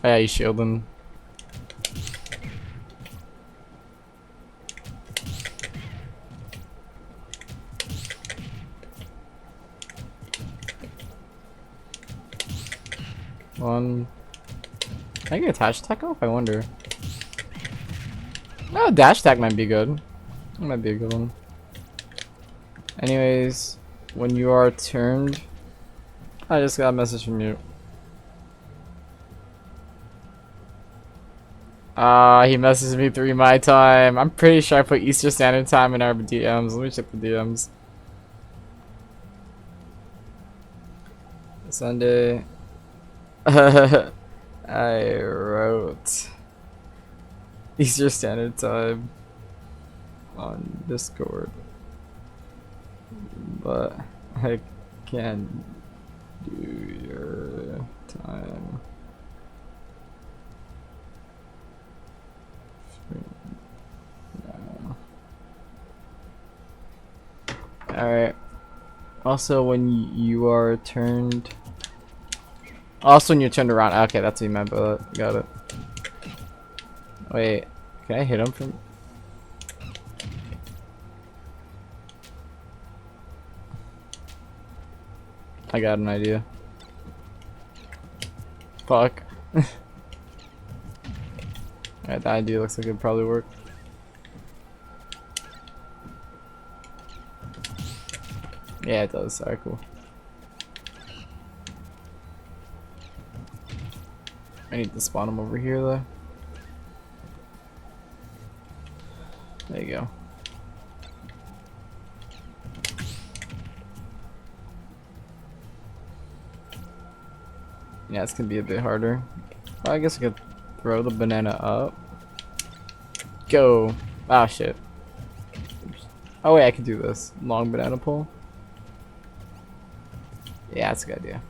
Oh, yeah, he's shielding. One. Can I get a dash attack off? I wonder. No, dash attack might be good. That might be a good one. Anyways, when you are turned, I just got a message from you. He messaged me 3 my time. I'm pretty sure I put Eastern Standard Time in our DMs. Let me check the DMs. Sunday. I wrote Eastern Standard Time on Discord, but I can't do your time. No. Alright. Also, when you are turned. Also, when you're turned around. Okay, that's what you meant by that. Got it. Wait, can I hit him from? I got an idea. Fuck. Alright, that idea looks like it'd probably work. Yeah, it does. Alright, cool. I need to spawn him over here, though. There you go. Yeah, it's gonna be a bit harder. Well, I guess I could throw the banana up. Go. Ah, shit. Oh, wait, I can do this. Long banana pull. Yeah, that's a good idea.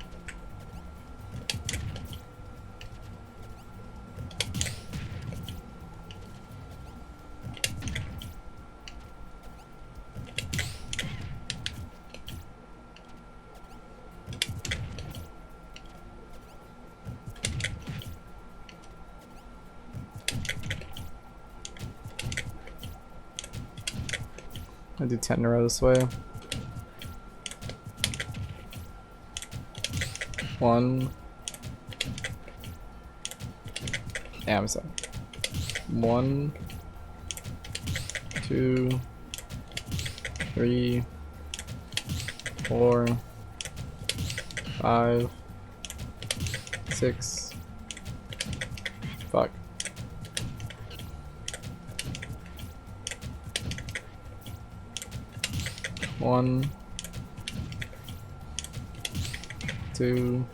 I'll do 10 in a row this way. 1. Yeah, I'm sorry. 1, 2, 3, 4, 5, 6. Fuck. 1, 2,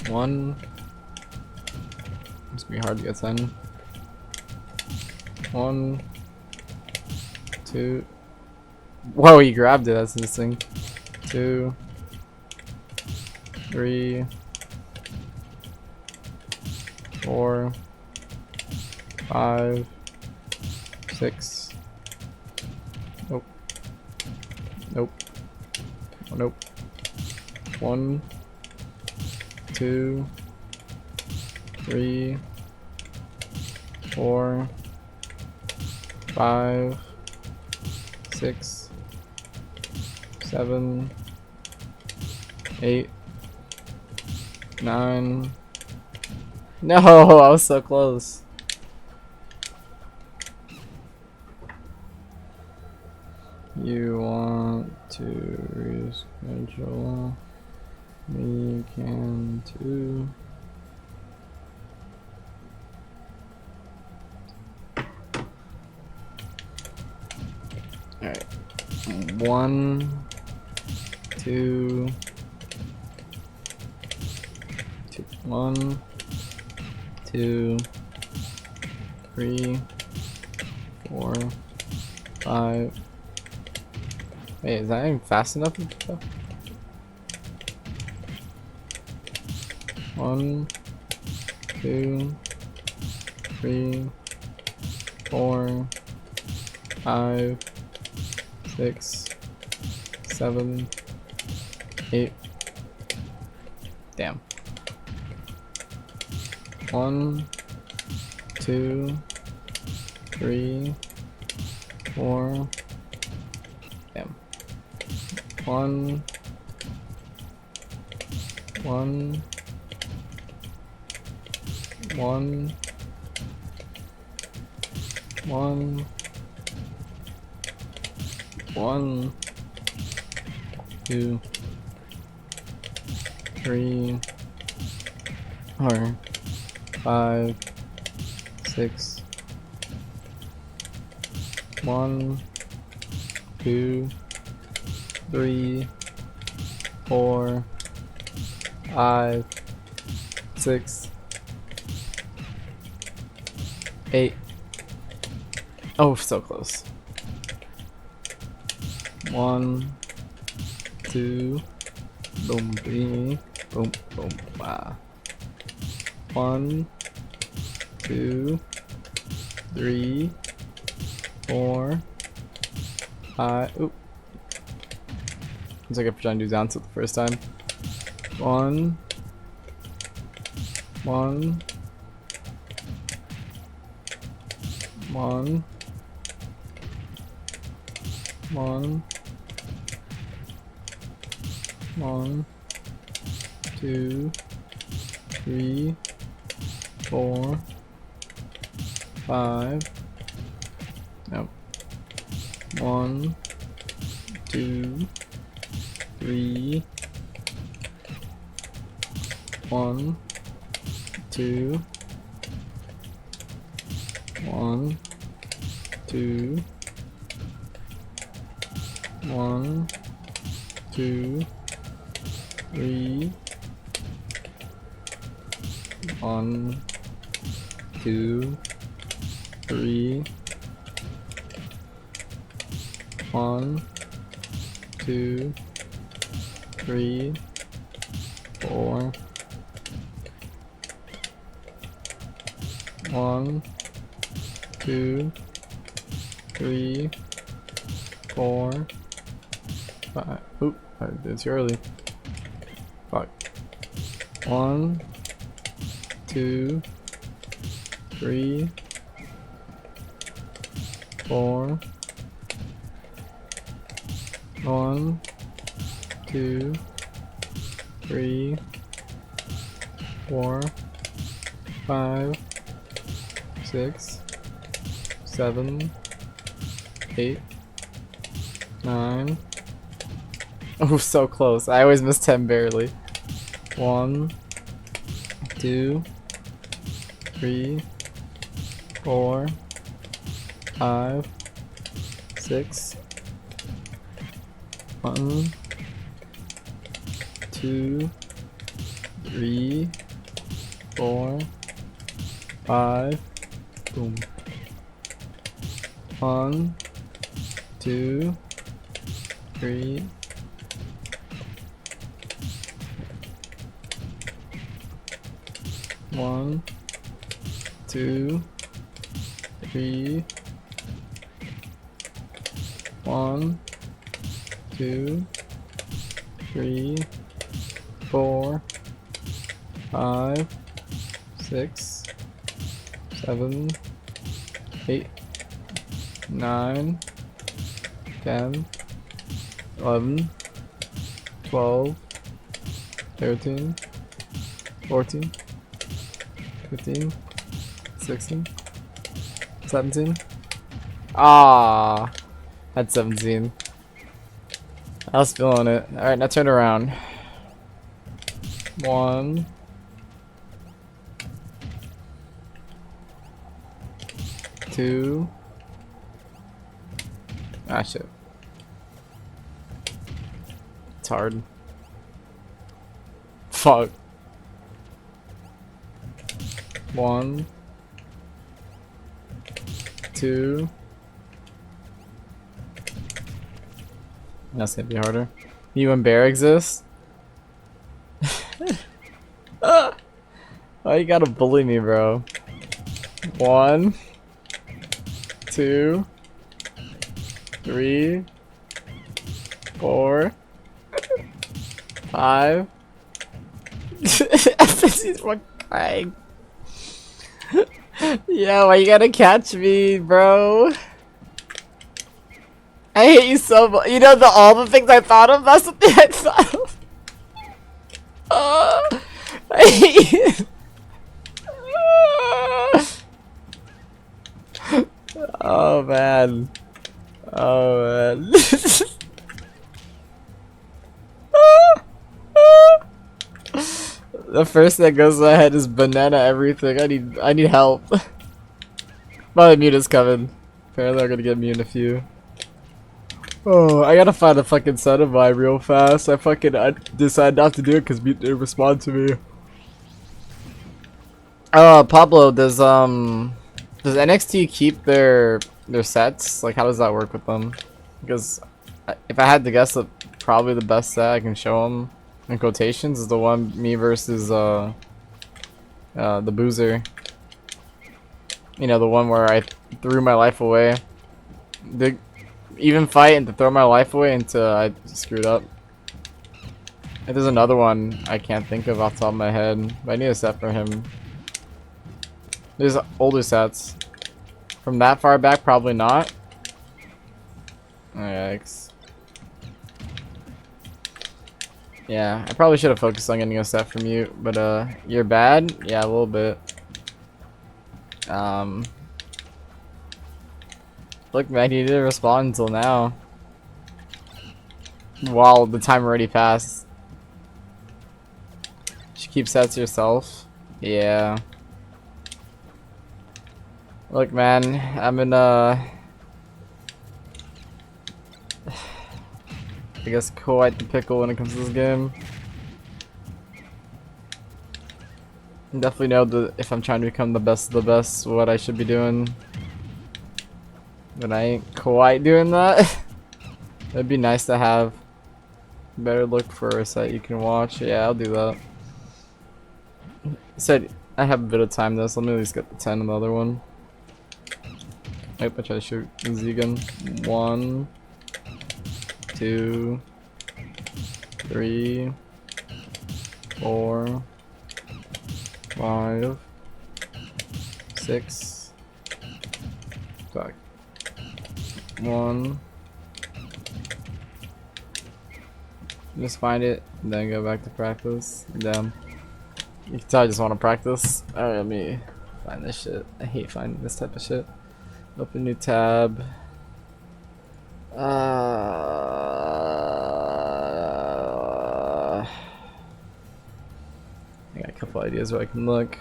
1. It's gonna be hard to get 10. 1, 2. Whoa, he grabbed it. That's interesting. 2, 3, 4, 5, 6. Nope. Nope. Oh, nope. 1, 2, 3, 4, 5, 6, 7, 8, 9. No, I was so close. You want to reschedule? We can too. Alright. 1, 2, 1, 2, 3, 4, 5. Wait, is that even fast enough? 1, 2, 3, 4, 5, 6, 7, 8, Damn. 1, 2, 3, 4. Damn. 1, 1, 1, 1, 1, 2, 3, 4, 5, 6. 1, 2, 3, 4, 5, 6, 8. Oh, so close. 1, 2, boom, boom, boom, boom, wow. 1, 2, 3, 4, 5. Oop. Looks like I'm trying to do down tilt the first time. 1, 1, 1, 1, 1, 2, 3, 4, 5. Nope. 1, 2, 3. 1, 2. 1, 2. 1, 2, 3. 1, 2, 3. 1, 2, 3, 4. 1, 2, 3, 4, 5. Oop, I did it too early. Fuck. 1, 2, 3, 4. 1, 2, 3, 4, 5, 6, 7, 8, 9. Oh, so close. I always miss 10 barely. 1, 2, 3, 4, 5, 6. 1, 2, 3, 4, 5. Boom. 1, 2, 3. 1, 2, 3. 1, 2, 3, 4, 5, 6, 7, 8, 9, 10, 11, 12, 13, 14, 15, 16, 17. Ah, had 17. I was feeling it. Alright, now turn around. 1, 2. Ah, shit. It's hard. Fuck. 1, 2. That's gonna be harder. You and Bear exist? Why you gotta bully me, bro? 1, 2, 3, 4, 5, He's fucking crying. Yeah, why you gotta catch me, bro? I hate you so much. You know all the things I thought of. That's the thing I thought of. I hate you. Oh man. Oh man. The first thing that goes to my head is banana everything. I need help. My mute is coming. Apparently I'm gonna get me in a few. Oh, I gotta find a fucking set of mine real fast. I decided not to do it because mute didn't respond to me. Pablo, does NXT keep their sets? Like, how does that work with them? Because if I had to guess, probably the best set I can show them in quotations is the one me versus the Boozer. You know, the one where I threw my life away. The even fight and to throw my life away until I screwed up. If there's another one I can't think of off the top of my head, but I need a set for him. There's older sets. From that far back, probably not. Oh, yikes. Yeah, I probably should have focused on getting a set from you, but you're bad? Yeah, a little bit. Look, man, you didn't respond until now. While the time already passed. You keep sets yourself. Yeah. Look, man, I'm in I guess quite the pickle when it comes to this game. I definitely know that if I'm trying to become the best of the best, what I should be doing. But I ain't quite doing that. It'd be nice to have. Better look for a set you can watch. Yeah, I'll do that. I said I have a bit of time though, so let me at least get the 10 on the other one. I hope I try to shoot Z gun. 1, 2, 3, 4, 5, 6. Fuck. 1. Just find it, and then go back to practice. Damn. You can tell I just want to practice. Alright, let me find this shit. I hate finding this type of shit. Open new tab. I got a couple ideas where I can look.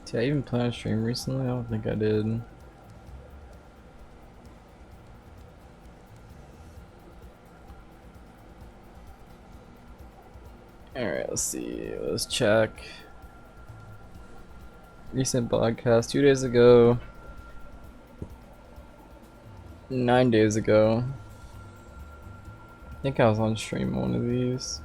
Did I even plan a stream recently? I don't think I did. Alright, let's see. Let's check. Recent podcast 2 days ago. 9 days ago. I think I was on stream one of these.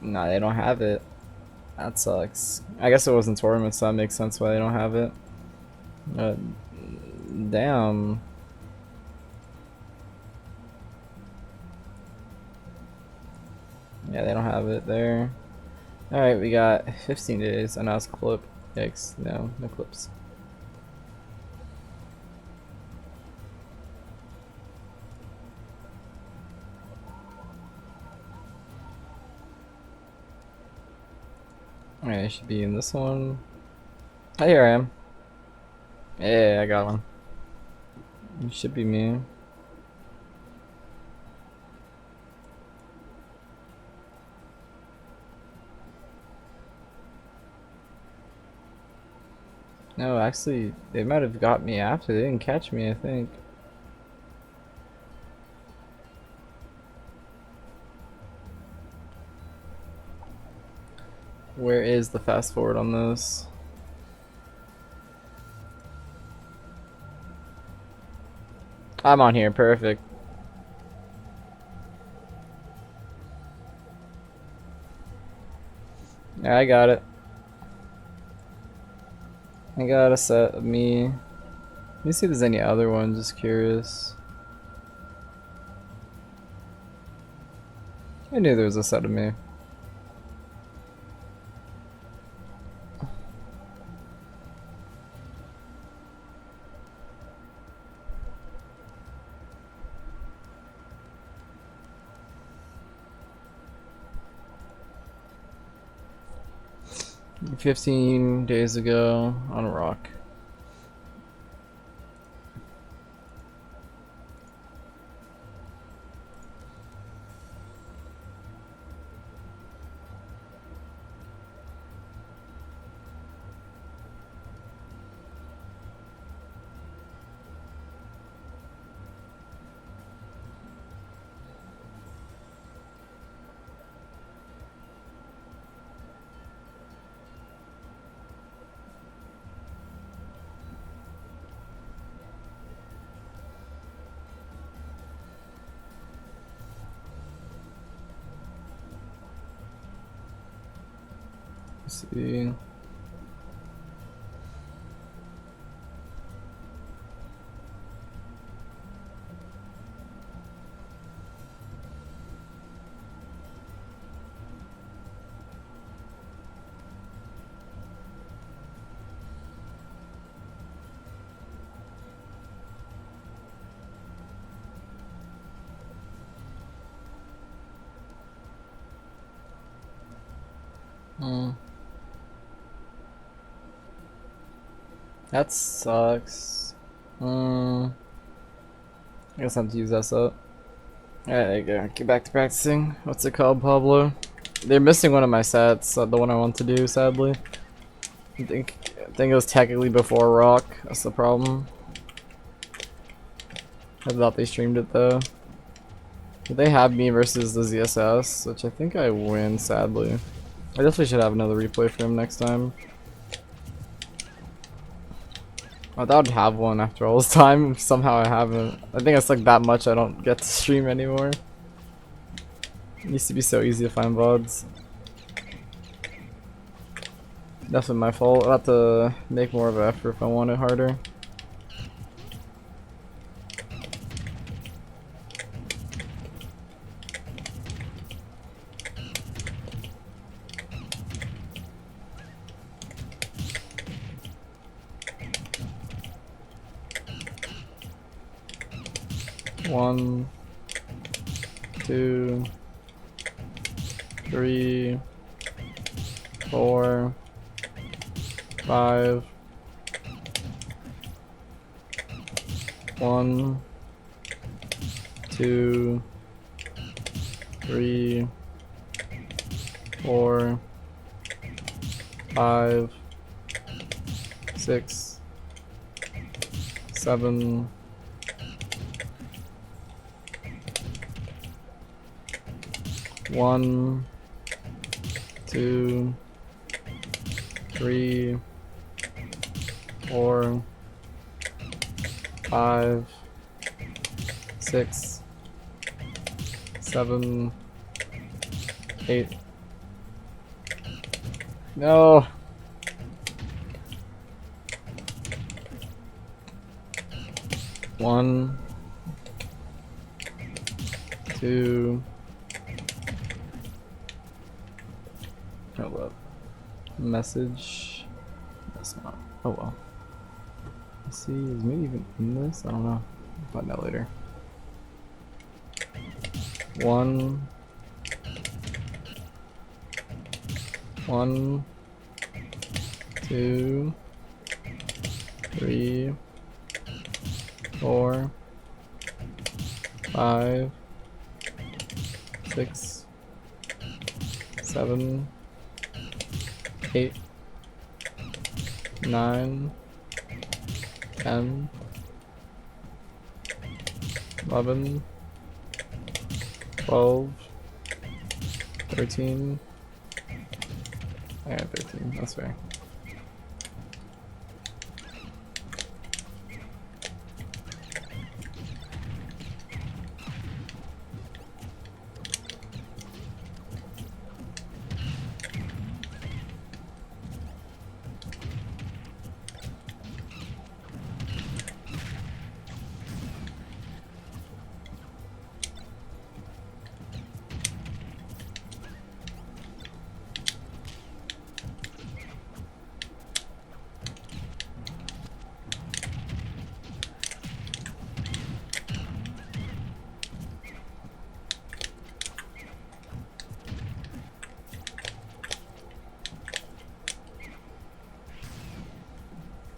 Nah, they don't have it. That sucks. I guess it wasn't tournaments, so that makes sense why they don't have it. Damn. Yeah, they don't have it there. Alright, we got 15 days. And now it's clip. Yikes. No clips. Alright, I should be in this one. Oh, here I am. Yeah, I got one. It should be me. No, actually, they might have got me after. They didn't catch me, I think. Where is the fast forward on this? I'm on here, perfect. Yeah, I got it. I got a set of me. Let me see if there's any other ones, just curious. I knew there was a set of me. $15 days ago on a rock. Let's see. That sucks. I guess I have to use that up. Alright, there you go. Get back to practicing. What's it called, Pablo? They're missing one of my sets, the one I want to do, sadly. I think it was technically before Rock. That's the problem. I thought they streamed it though. They have me versus the ZSS, which I think I win, sadly. I definitely should have another replay for him next time. I thought I'd have one after all this time. Somehow I haven't. I think it's like that much I don't get to stream anymore. It used to be so easy to find VODs. Definitely my fault. I'll have to make more of an effort if I want it harder. One, 2, 3, 4, 5. 1, 2, 3, 4, 5, 6, 7. 1, 2, 3, 4, 5, 6, 7, 8. No. One, 2. Hold up. Message. That's not. Oh well. Let's see. Is maybe even in this? I don't know. I'll find out later. 1, 1, 2, 3, 4, 5, 6, 7, 8, 9, 10, 11, 12, 13. I got 13, that's fair.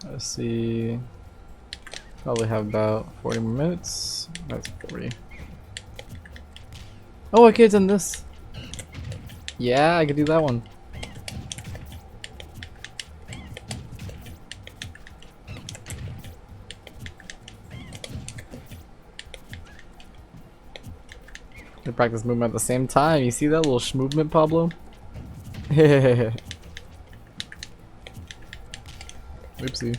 Let's see. Probably have about 40 more minutes. That's 40. Oh, I could have done this. Yeah, I could do that one. We practice movement at the same time. You see that little movement, Pablo? Oopsie.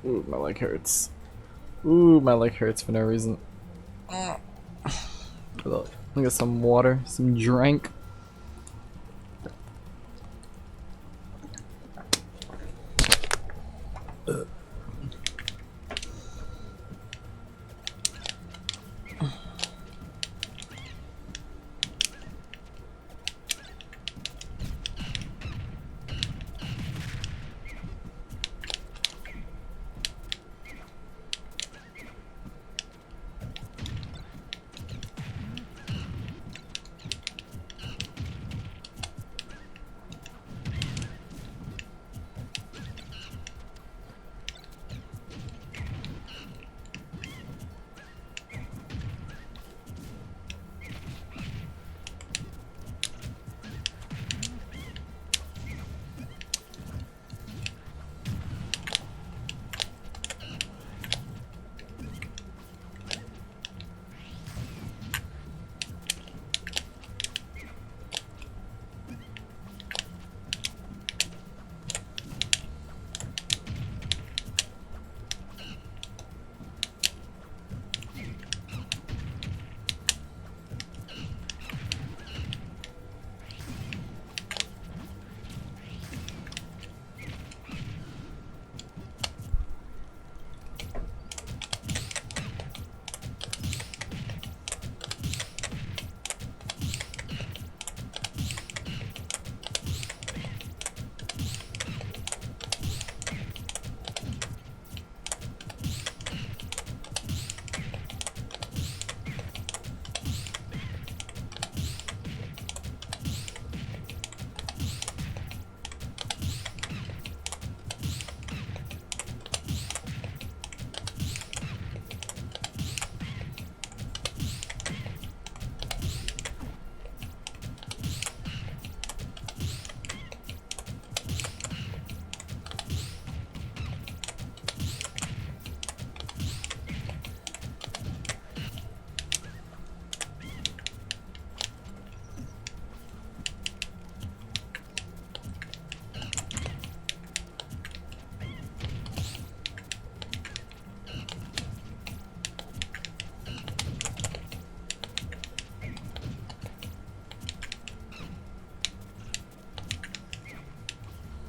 Ooh, my leg hurts. Ooh, my leg hurts for no reason. Let me get some water, some drink.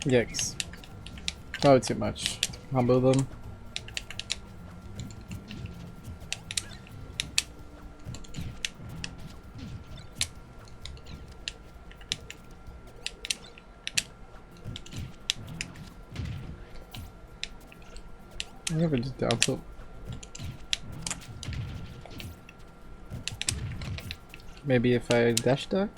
Yikes. Oh, too much. Combo them. I never just down tilt. Maybe if I dash duck?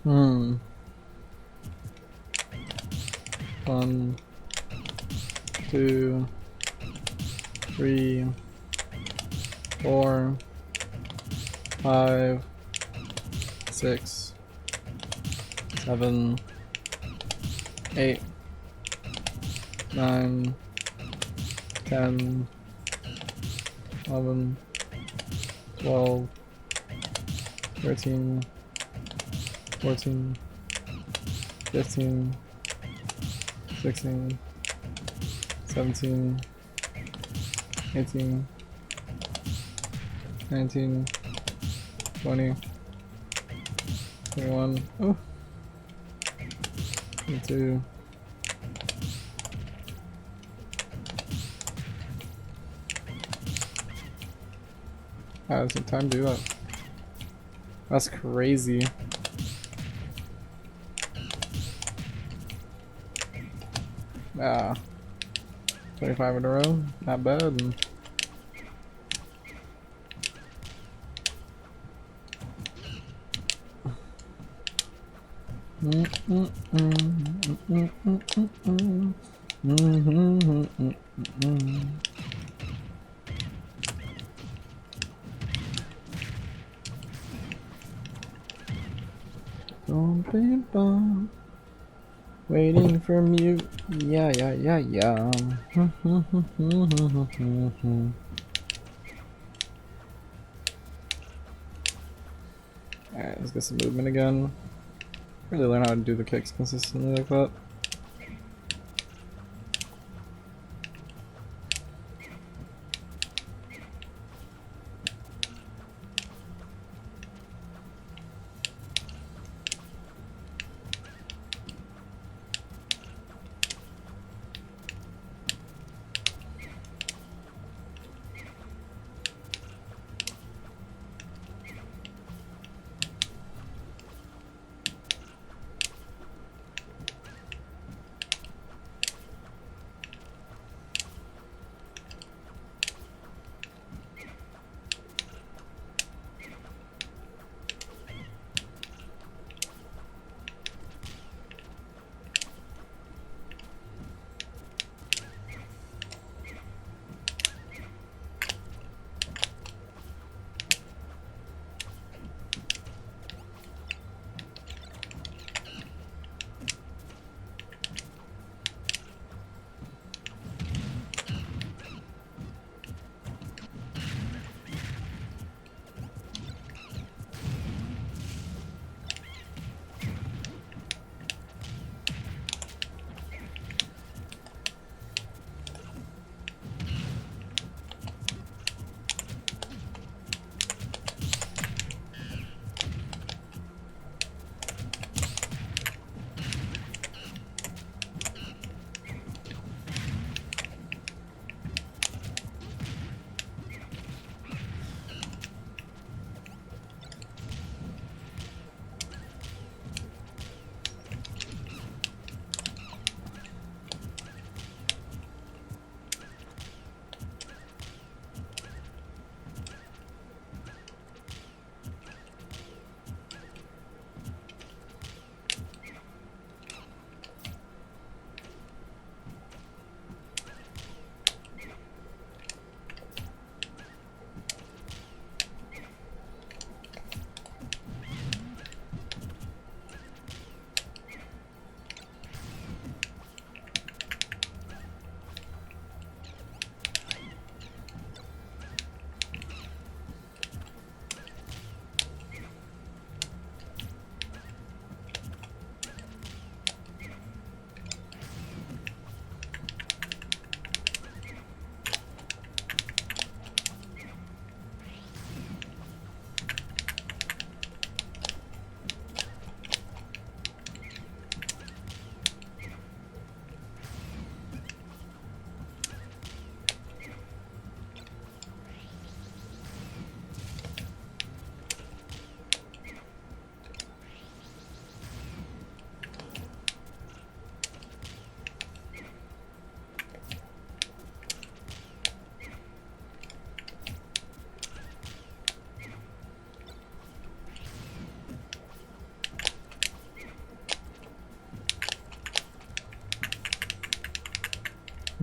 1, 2, 3, 4, 5, 6, 7, 8, 9, 10, 11, 12, 13, 14, 15, 16, 17, 18, 19, 20, 21, oh, 22, wow, there's some time to do that. That's crazy. Ah, 25 in a row, not bad. Waiting for mute. Yeah. Alright, let's get some movement again. Really learn how to do the kicks consistently like that.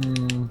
Hmm.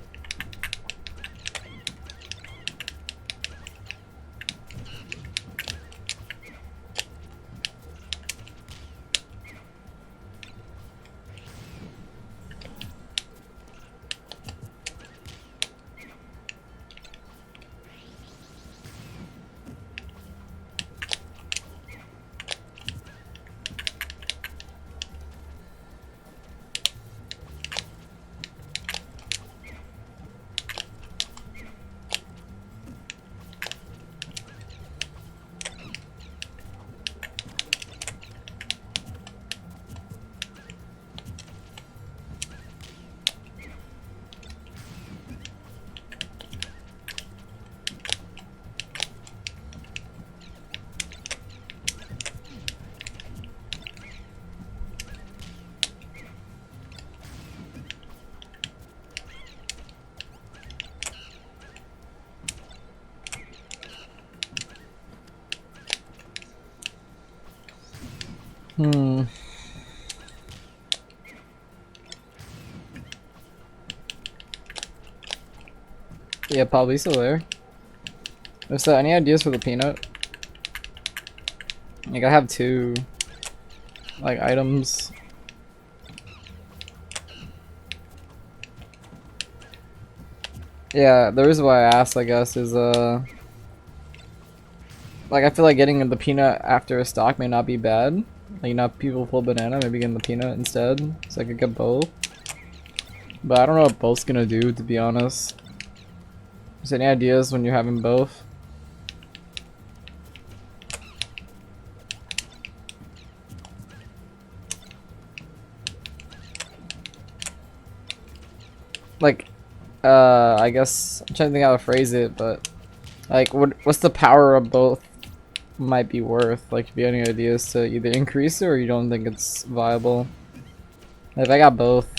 Hmm. Yeah, probably still there. So, any ideas for the peanut? Like, I have 2, like, items. Yeah, the reason why I asked, I guess, is, like, I feel like getting the peanut after a stock may not be bad. Like, not people pull banana, maybe getting the peanut instead, so I could get both. But I don't know what both's gonna do, to be honest. Is any ideas when you're having both? Like, I guess I'm trying to think how to phrase it, but like, what's the power of both might be worth? Like, if you have any ideas to either increase it or you don't think it's viable. If I got both,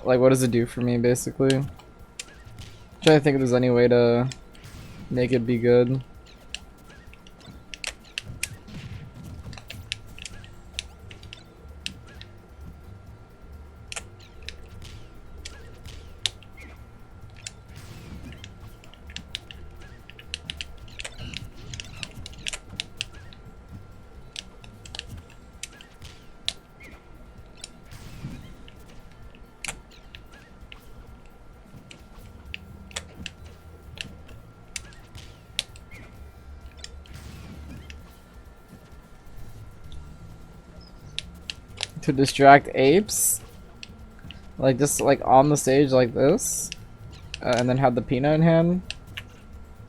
like, what does it do for me, basically? I'm trying to think if there's any way to make it be good. To distract apes? Like, just, like, on the stage like this? And then have the peanut in hand?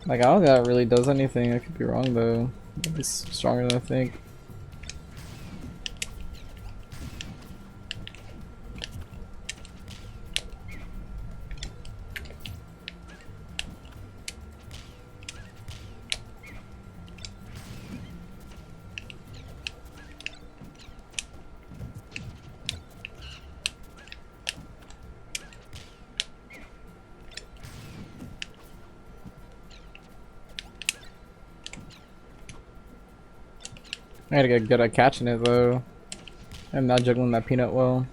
Like, I don't think that really does anything. I could be wrong, though. It's stronger than I think. I gotta get good at catching it, though. I'm not juggling that peanut well.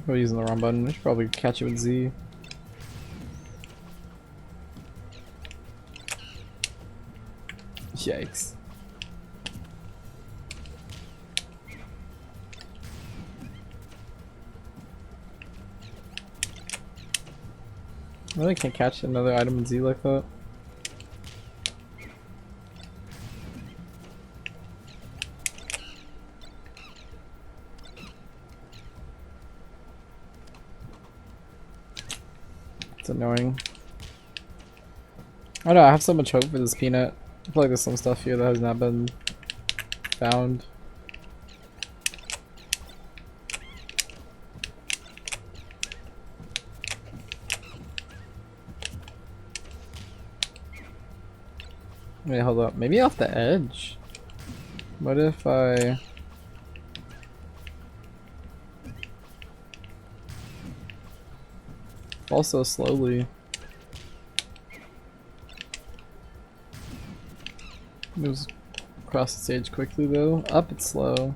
We're using the wrong button. We should probably catch it with Z. Yikes. I really can't catch another item in Z like that. It's annoying. I don't know, I have so much hope for this peanut. I feel like there's some stuff here that has not been found. Wait, hold up. Maybe off the edge. What if I... fall so slowly? Moves across the stage quickly though. Up it's slow.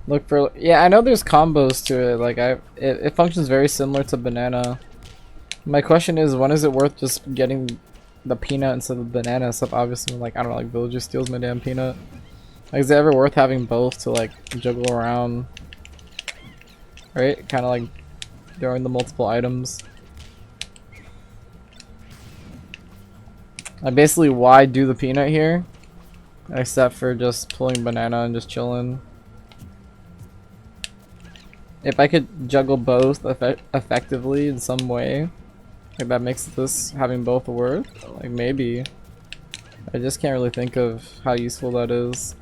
Look for, yeah, I know there's combos to it. Like it functions very similar to banana. My question is, when is it worth just getting the peanut instead of the banana stuff? Obviously, like I don't know, like villager steals my damn peanut. Like, is it ever worth having both to like juggle around? Right, kind of like throwing the multiple items. Like basically, why do the peanut here, except for just pulling banana and just chilling? If I could juggle both effectively in some way, like that makes this having both worth, like maybe. I just can't really think of how useful that is.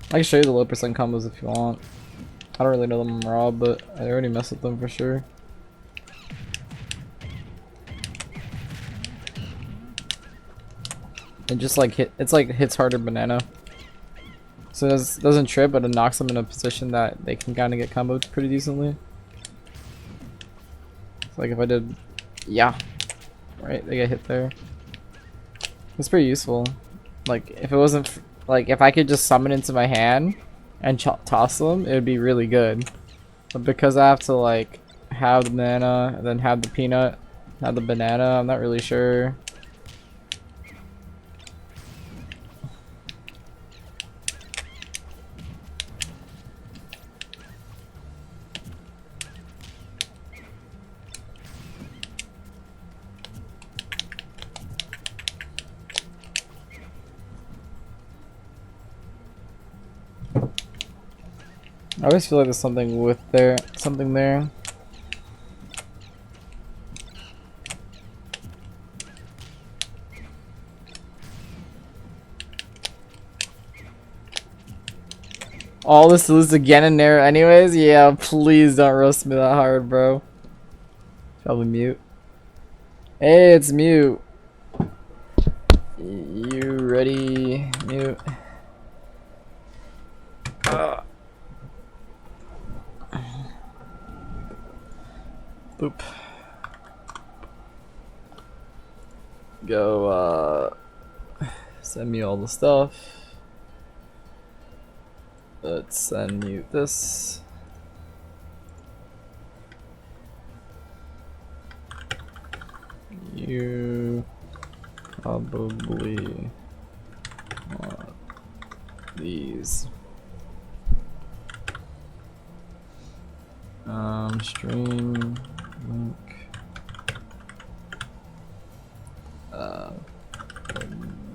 I can show you the low percent combos if you want. I don't really know them raw, but I already messed with them for sure. It just like it's like hits harder banana. So it doesn't trip, but it knocks them in a position that they can kind of get comboed pretty decently. So like if I did, yeah, right, they get hit there. It's pretty useful. Like if it wasn't like if I could just summon into my hand and toss them, it would be really good. But because I have to like have the banana and then have the peanut, have the banana, I'm not really sure. I always feel like there's something there. All this to lose again in there anyways? Yeah, please don't roast me that hard, bro. Probably mute. Hey, it's mute. You ready? Mute. Boop. Go, send me all the stuff. Let's unmute this. You probably want these. Stream link.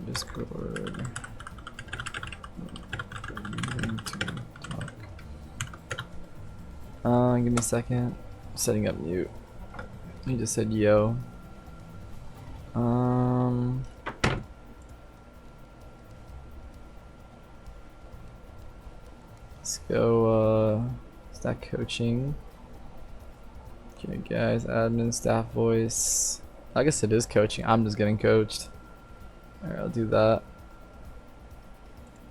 Discord. Give me a second. Setting up mute. He just said yo. Let's go, stack coaching. Okay, guys, admin, staff voice. I guess it is coaching. I'm just getting coached. Alright, I'll do that.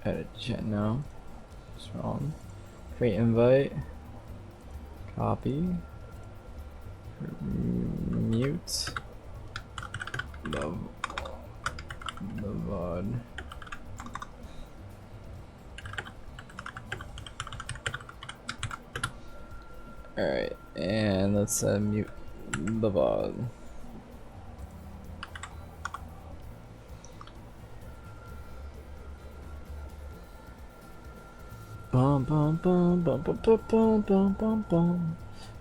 Edit chat now. What's wrong? Create invite. Copy. Mute. Love. the VOD. Alright, and let's mute the VOD. Bum bum bum bum bum bum bum bum bum bum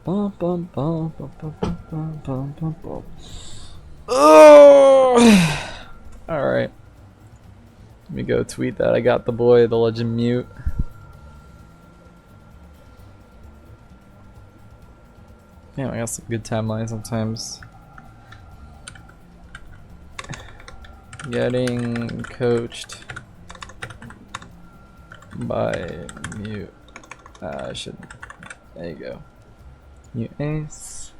bum bum bum bum bum bum bum bum. Oh! Alright. Let me go tweet that I got the boy, the legend mute. Yeah, I got some good timelines sometimes. Getting coached by mute. I should. There you go. Muteace.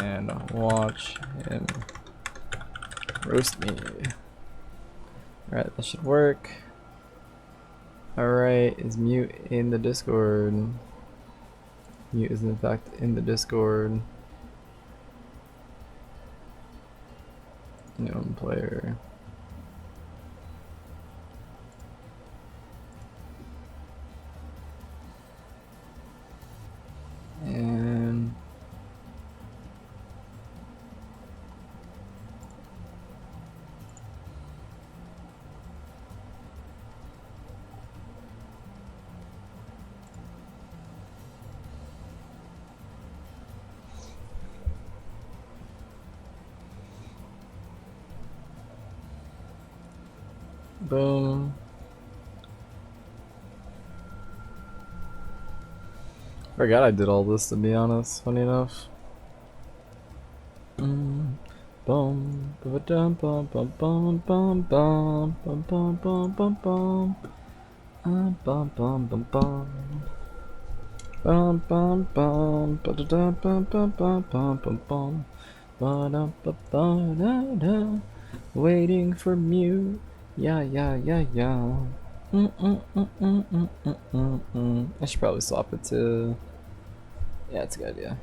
And watch him roast me. Alright, that should work. Alright, is mute in the Discord? Mute is in fact in the Discord. Known player. And boom. Forgot I did all this, to be honest, funny enough. Boom, bum bum bum bum bum bum bum bum bum bum bum bum bum bum bum bum bum bum bum ba da da bum bum bum bum bum bum ba da ba da da. Waiting for mute. Yeah. I should probably swap it to. Yeah, it's a good idea.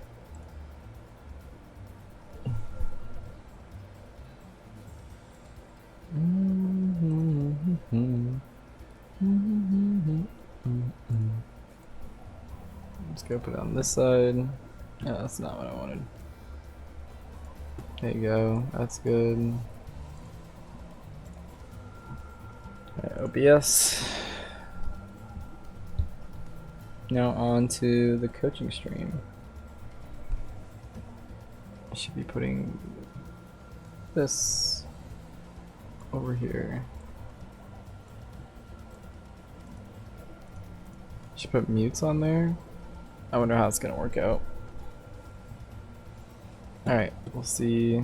Let's go put it on this side. No, that's not what I wanted. There you go. That's good. Alright, OBS. Now on to the coaching stream. I should be putting this over here. Should put mutes on there. I wonder how it's gonna work out. Alright, we'll see.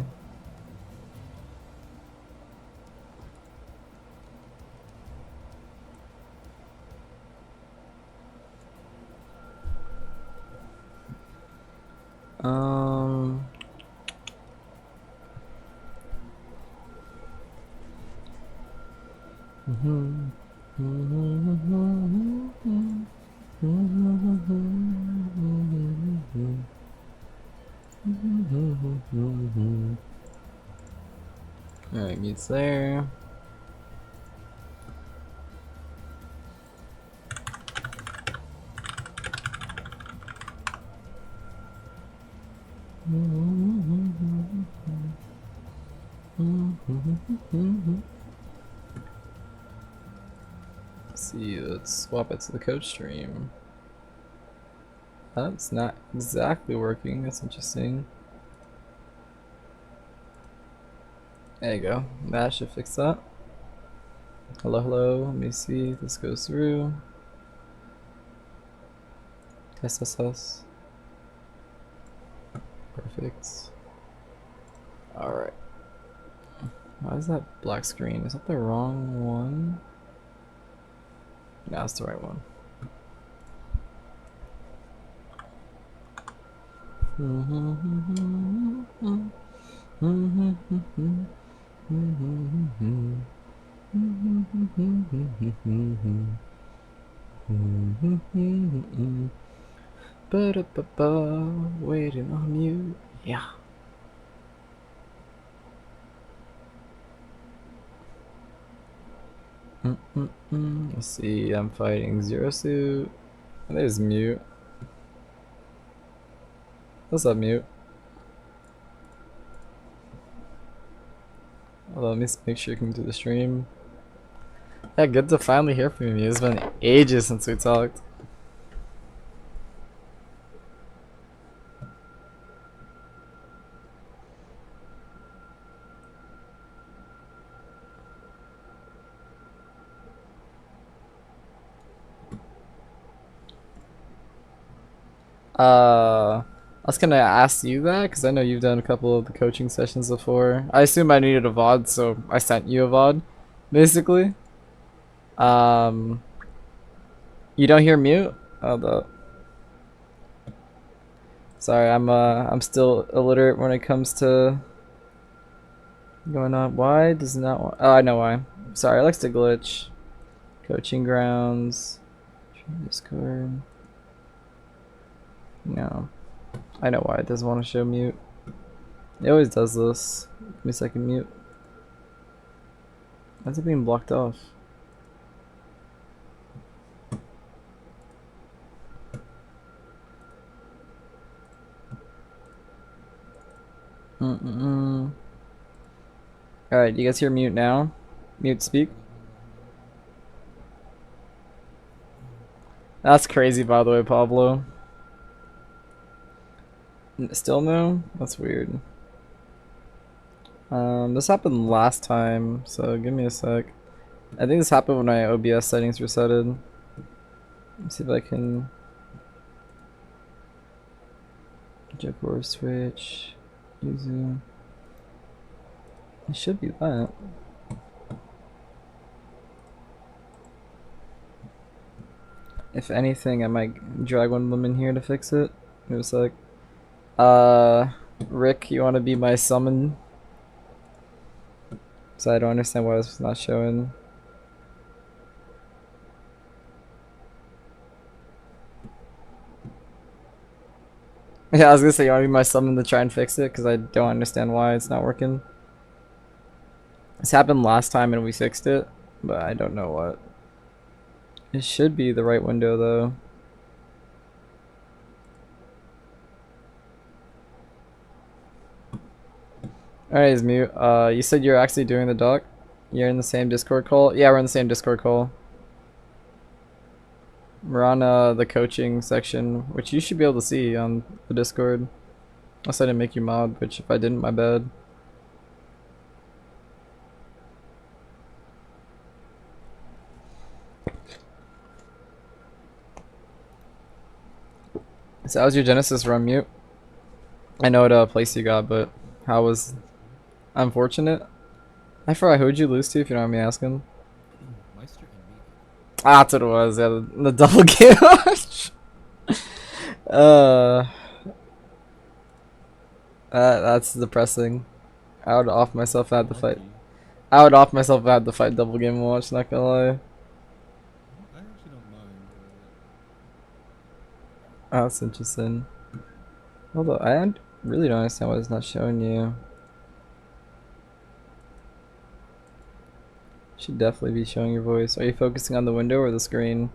Alright, mutes there. Let's see, let's swap it to the coach stream. That's not exactly working, that's interesting. There you go, that should fix that. Hello, let me see if this goes through. SSS. Perfect. Alright. Why is that black screen? Is that the wrong one? No, that's the right one. Ba-da-ba-ba, waiting on you. Yeah. Let's see, I'm fighting Zero Suit. There's Mute. What's up, Mute? Hold on, let me make sure you can do the stream. Yeah, good to finally hear from you. It's been ages since we talked. I was gonna ask you that because I know you've done a couple of the coaching sessions before. I assume I needed a VOD, so I sent you a VOD, basically. Um, you don't hear Mute? Oh, sorry, I'm still illiterate when it comes to going on. Why does not want? Oh, I know why. Sorry, it likes to glitch. Coaching grounds. Discord. No, I know why it doesn't want to show Mute. It always does this. Give me a second, Mute. Why is it being blocked off? Alright, you guys hear Mute now? Mute speak? That's crazy, by the way, Pablo. Still no? That's weird. This happened last time, so give me a sec. I think this happened when my OBS settings resetted. Let's see if I can... Jaguar switch. Yuzu. It should be that. If anything, I might drag one of them in here to fix it. Give me a sec. Rick, you want to be my summon? So I don't understand why it's not showing. Yeah, I was gonna say, you want to be my summon to try and fix it? Because I don't understand why it's not working. This happened last time and we fixed it, but I don't know what. It should be the right window though. Alright, it's Mute. You said you're actually doing the doc? You're in the same Discord call? Yeah, we're in the same Discord call. We're on the coaching section, which you should be able to see on the Discord. Unless I didn't make you mod, which if I didn't, my bad. So how's your Genesis run, Mute? I know what place you got, but how was unfortunate? I forgot, who'd you lose to, if you don't mind me asking? Ah, that's what it was, yeah, the double game watch. That's depressing. I would off myself if I had to fight. I would off myself if I had to fight double game watch, not gonna lie. Oh, that's interesting. Although, I really don't understand why it's not showing you. Should definitely be showing your voice. Are you focusing on the window or the screen?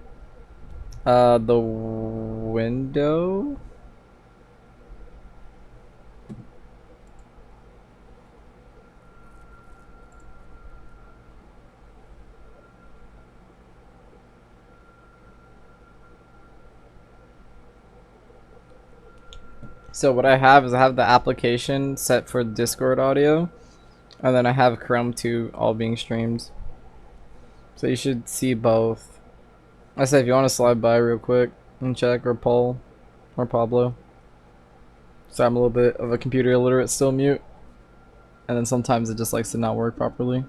The window? So what I have is I have the application set for Discord audio, and then I have Chrome 2 all being streamed. So you should see both. I say if you want to slide by real quick and check, or Paul, or Pablo. So I'm a little bit of a computer illiterate still, Mute. And then sometimes it just likes to not work properly.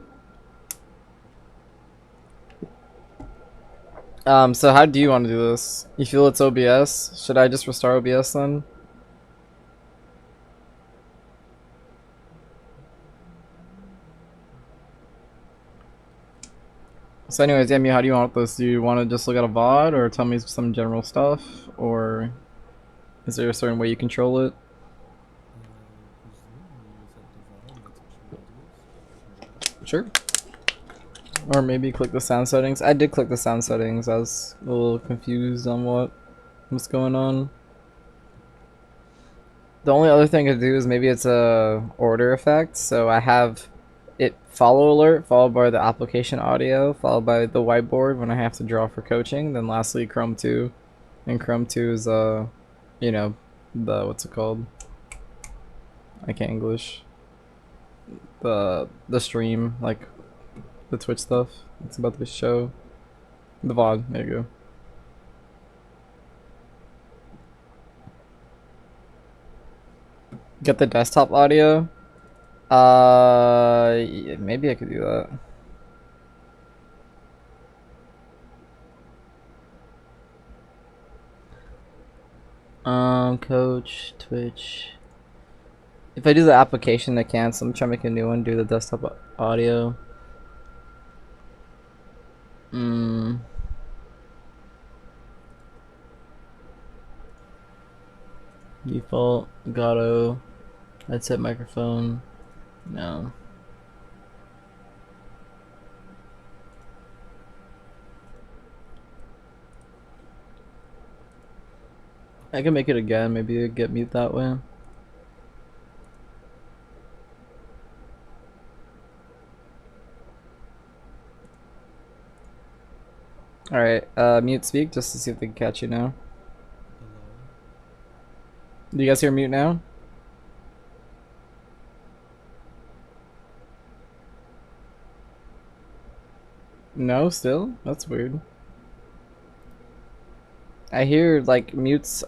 So how do you want to do this? You feel it's OBS? Should I just restart OBS then? So anyways, yeah, how do you want this? Do you want to just look at a VOD or tell me some general stuff? Or is there a certain way you control it? Sure. Or maybe click the sound settings. I did click the sound settings. I was a little confused on what's going on. The only other thing I could do is maybe it's a order effect. So I have it follow alert followed by the application audio followed by the whiteboard when I have to draw for coaching. Then lastly Chrome 2, and Chrome 2 is you know, the what's it called? I can't English. The stream, like the Twitch stuff. It's about the show. The VOD. There you go. Get the desktop audio. Yeah, maybe I could do that. Coach, Twitch. If I do the application, I can. So I'm trying to make a new one. Do the desktop audio. Default, Gato, headset microphone. No. I can make it again. Maybe it'd get mute that way. Alright, mute speak just to see if they can catch you now. Do you guys hear mute now? No, still? That's weird. I hear like mute's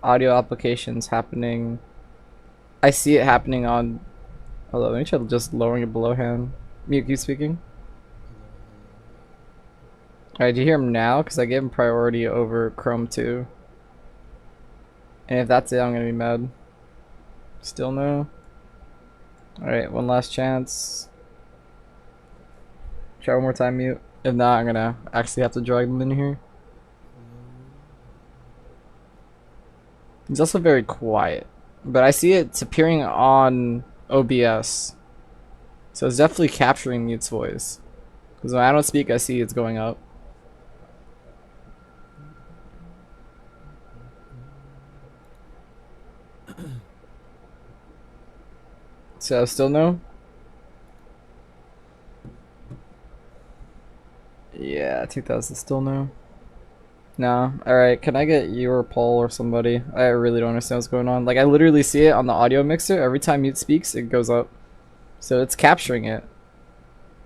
audio applications happening. I see it happening on. Hold on, let me try just lowering it below hand. Mute, keep speaking. Alright, do you hear him now? Because I gave him priority over Chrome 2. And if that's it, I'm gonna be mad. Still no? Alright, one last chance. Try one more time, mute. If not, I'm gonna actually have to drag them in here. He's also very quiet. But I see it's appearing on OBS. So it's definitely capturing mute's voice. Because when I don't speak, I see it's going up. So still no? Yeah, 2000 still no. No. Alright, can I get you or Paul or somebody? I really don't understand what's going on. Like, I literally see it on the audio mixer. Every time mute speaks, it goes up. So it's capturing it.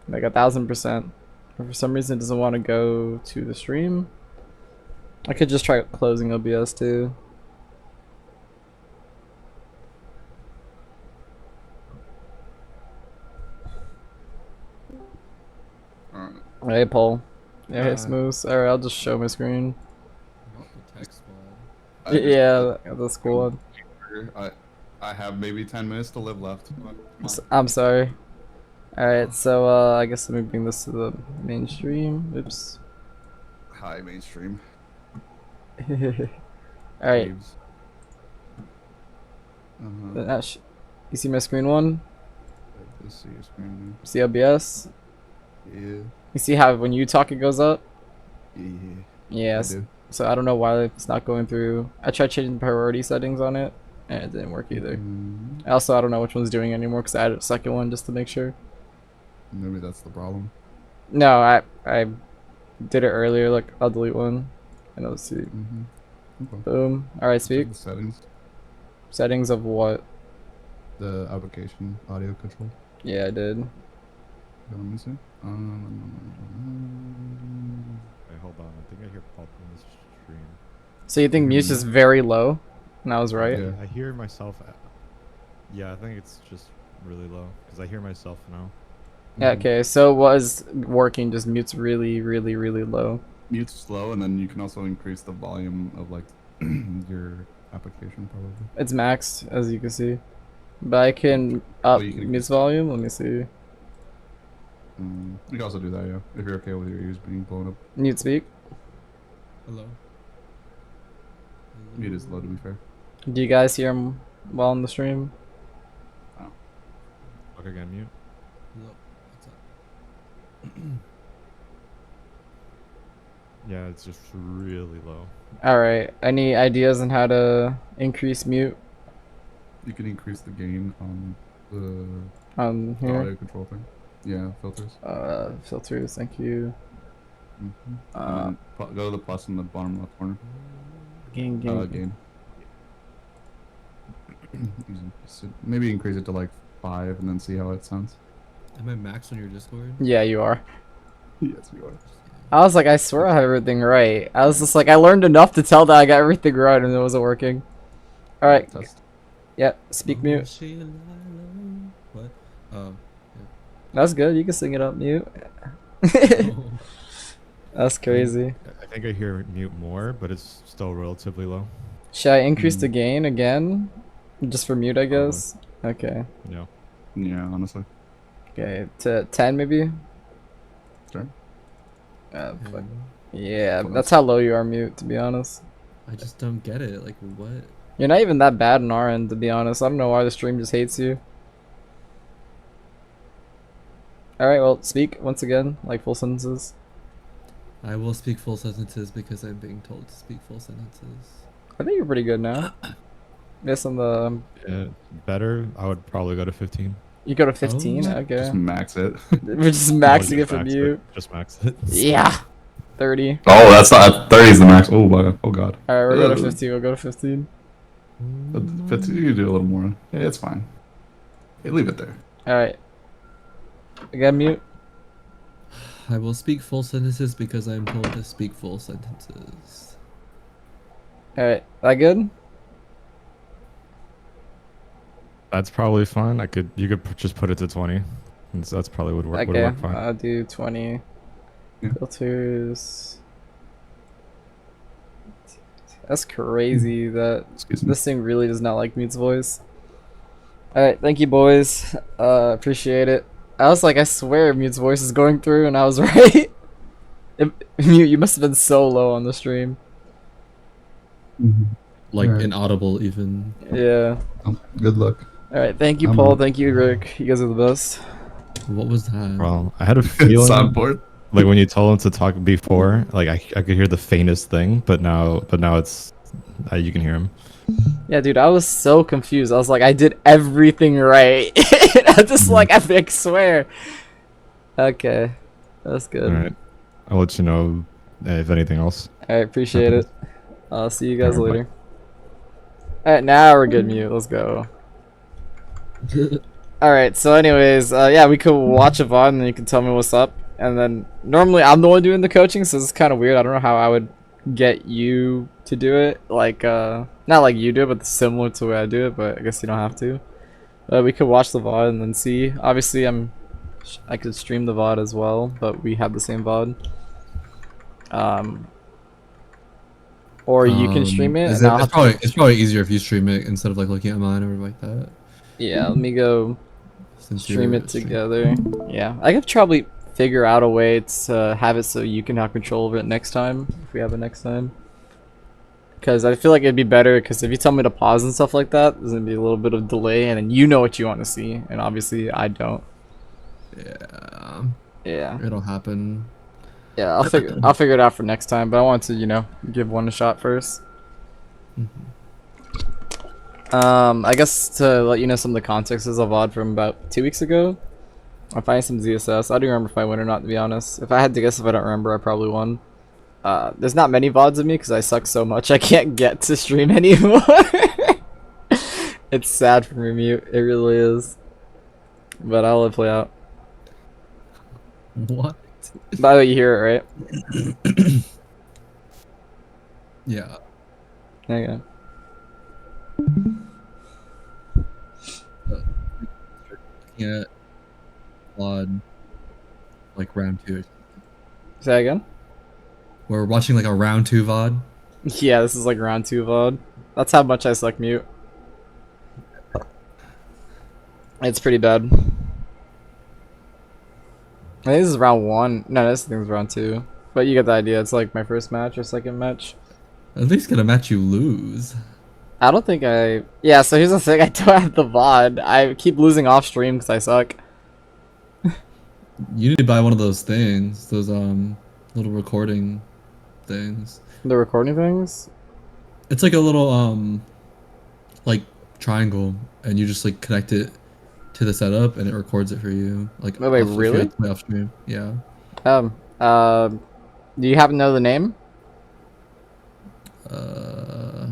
Like 1000%. But for some reason, it doesn't want to go to the stream. I could just try closing OBS too. Hey, Paul. Yeah, hey, Smooth. Alright, I'll just show my screen. Yeah, that's cool. I have maybe 10 minutes to live left. I'm sorry. Alright, so I guess let me bring this to the mainstream. Oops. Hi, mainstream. Alright. You see my screen one? Let's see your screen. See OBS? Yeah. You see how when you talk it goes up? Yeah. Yes. So I don't know why it's not going through. I tried changing the priority settings on it, and it didn't work either. Also, I don't know which one's doing anymore because I added a second one just to make sure. Maybe that's the problem. No, I did it earlier. Look, I'll delete one, and let's see. Okay. Boom. All right, speak. Settings. Settings of what? The application audio control. Yeah, I did. Let me see. Wait, hold on. I think I hear pop in this stream. So you think mute is very low? And I was right. Yeah, I hear myself. Yeah, I think it's just really low because I hear myself now. Yeah. Okay. So what is working? Just mute's really, really, really low. Mute's slow, and then you can also increase the volume of like your application probably. It's maxed, as you can see. But I can up mute's volume. Let me see. You can also do that, yeah. If you're okay with your ears being blown up. Mute speak. Hello. Mute is low, to be fair. Do you guys hear him while on the stream? Okay, again, mute. Hello. What's up? Yeah, it's just really low. Alright, any ideas on how to increase mute You can increase the gain on on the here? audio control thing. Yeah, filters. Filters, thank you. And then go to the plus in the bottom left corner. Gain. Gain. Easy. So maybe increase it to like 5 and then see how it sounds. Am I maxed on your Discord? Yeah, you are. Yes, you are. I was like, I swear I have everything right. I was just like, I learned enough to tell that I got everything right and it wasn't working. Alright. Test. Yep, speak mute. What? Oh. That's good, you can sing it up mute. Oh. That's crazy. I think I hear mute more, but it's still relatively low. Should I increase the gain again? Just for mute, I Probably. guess? Okay. No. Yeah, honestly. Okay, to 10 maybe? Sure. Fuck. Yeah, Close. that's how low you are mute, to be honest. I just don't get it. Like, what? You're not even that bad on our end, to be honest. I don't know why the stream just hates you. Alright, well, speak once again, like full sentences. I will speak full sentences because I'm being told to speak full sentences. I think you're pretty good now. Yes, on the... Better, I would probably go to 15. You go to 15? Oh. Okay. Just max it. We're just maxing it Just for max mute. Just max it. Yeah! 30. Oh, that's not 30 is the max. Oh my god. Oh god. Alright, we'll go to 15. We'll go to 15. 15, you can do a little more. Yeah, it's fine. Hey, leave it there. Alright. Again, mute. I will speak full sentences because I'm told to speak full sentences. Alright, that good? That's probably fine. You could just put it to 20. And so that's probably would work Okay, fine. I'll do 20. Yeah. Filters. That's crazy that Excuse me. this thing really does not like Mute's voice. Alright, thank you boys. Appreciate it. I was like, I swear Mute's voice is going through and I was right. Mute, you must have been so low on the stream. Like, Alright. inaudible, even. Yeah. Good luck. Alright, thank you I'm Paul, on. thank you Rick. You guys are the best. What was that? Well, I had a feeling Soundboard. like when you told him to talk before, like I could hear the faintest thing, but now it's you can hear him. Yeah, dude, I was so confused. I was like, I did everything right. I'm just like, I swear. Okay, that's good. All right, I'll let you know if anything else. Alright, appreciate it. happens. I'll see you guys Alright, later. Alright, now we're good mute. Let's go. Alright, so anyways, yeah, we could watch a VOD and then you can tell me what's up. And then normally I'm the one doing the coaching, so it's kind of weird. I don't know how I would get you to do it. Like, not like you do it, but similar to the way I do it, but I guess you don't have to. We could watch the VOD and then see. Obviously, I could stream the VOD as well, but we have the same VOD. Or you can stream it. And I'll have to... It's probably easier if you stream it instead of like looking at mine or like that. Yeah, let me go Since stream you're it together. Yeah, I could probably figure out a way to have it so you can have control over it next time, if we have it next time. Because I feel like it'd be better, because if you tell me to pause and stuff like that, there's going to be a little bit of delay, and then you know what you want to see, and obviously I don't. Yeah. Yeah. It'll happen. Yeah, I'll figure it out for next time, but I want to, you know, give one a shot first. I guess to let you know some of the context is a VOD from about 2 weeks ago. I'm finding some ZSS. I don't remember if I win or not, to be honest. If I had to guess, if I don't remember, I probably won. There's not many VODs of me because I suck so much I can't get to stream anymore. It's sad for me, mute. It really is. But I'll let it play out. What? By the way, you hear it, right? Yeah. There you go. Looking at VOD, like round 2. Say that again? We're watching like a round 2 VOD. Yeah, this is like round 2 VOD. That's how much I suck mute. It's pretty bad. I think this is round 1. No, this thing's round 2. But you get the idea. It's like my first match or second match. At least get a match you lose. I don't think I... Yeah, so here's the thing. I don't have the VOD. I keep losing off stream because I suck. You need to buy one of those things. Those little recording things. The recording things? It's like a little like triangle, and you just like connect it to the setup, and it records it for you. Like Wait, if you really? had to play off stream. Yeah. Um, uh, do you happen to know the name? Uh,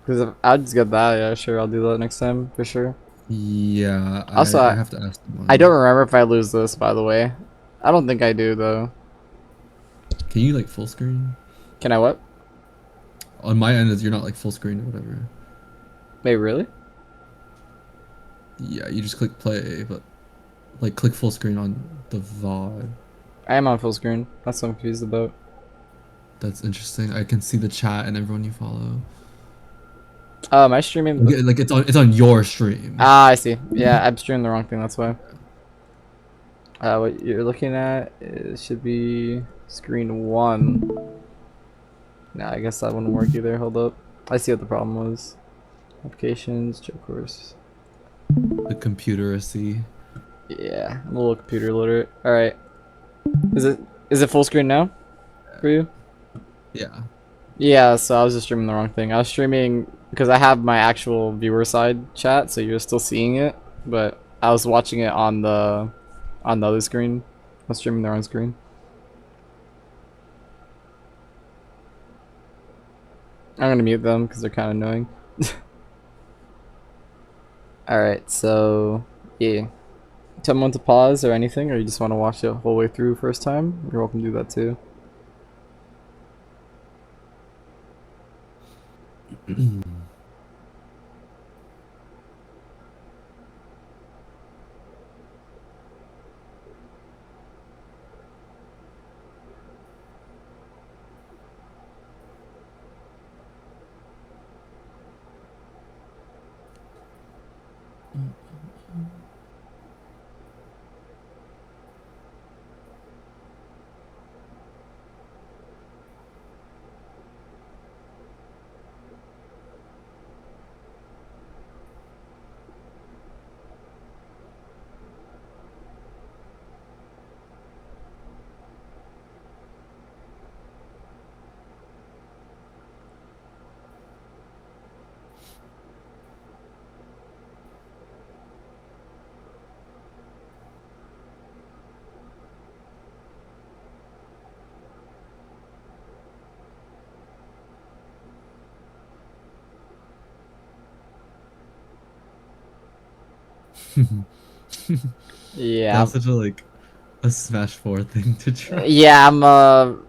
Because I'll just get that. Yeah, sure. I'll do that next time for sure. yeah. Also, I have to ask I don't someone. remember if I lose this, by the way. I don't think I do, though. Can you like full screen? Can I what? On my end, is you're not like full screen or whatever. Wait, really? Yeah, you just click play, but like click full screen on the VOD. I am on full screen. That's what I'm confused about. That's interesting. I can see the chat and everyone you follow. Am I streaming? Like it's on your stream. Ah, I see. Yeah, I'm streaming the wrong thing. That's why. What you're looking at should be screen 1. Nah, I guess that wouldn't work either. Hold up. I see what the problem was. Applications, joke course. The computer see. Yeah, I'm a little computer literate. All right. Is it full screen now for you? Yeah. Yeah, so I was just streaming the wrong thing. I was streaming because I have my actual viewer side chat, so you're still seeing it, but I was watching it on the other screen. I was streaming the wrong screen. I'm gonna mute them because they're kind of annoying. Alright, so yeah. Tell me when to pause or anything, or you just want to watch it the whole way through first time, you're welcome to do that too. Yeah. That's such a like a Smash 4 thing to try. Yeah, I'm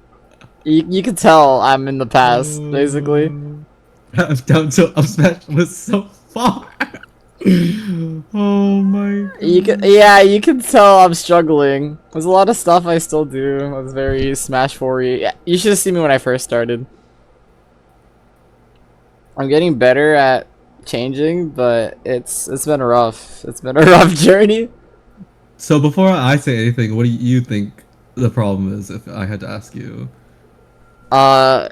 you can tell I'm in the past, basically. I'm down to up Smash was so far. Oh my god. You can tell I'm struggling. There's a lot of stuff I still do. That's very Smash 4-y. Yeah, you should have seen me when I first started. I'm getting better at changing, but it's been rough. It's been a rough journey. So before I say anything, what do you think the problem is if I had to ask you? Uh,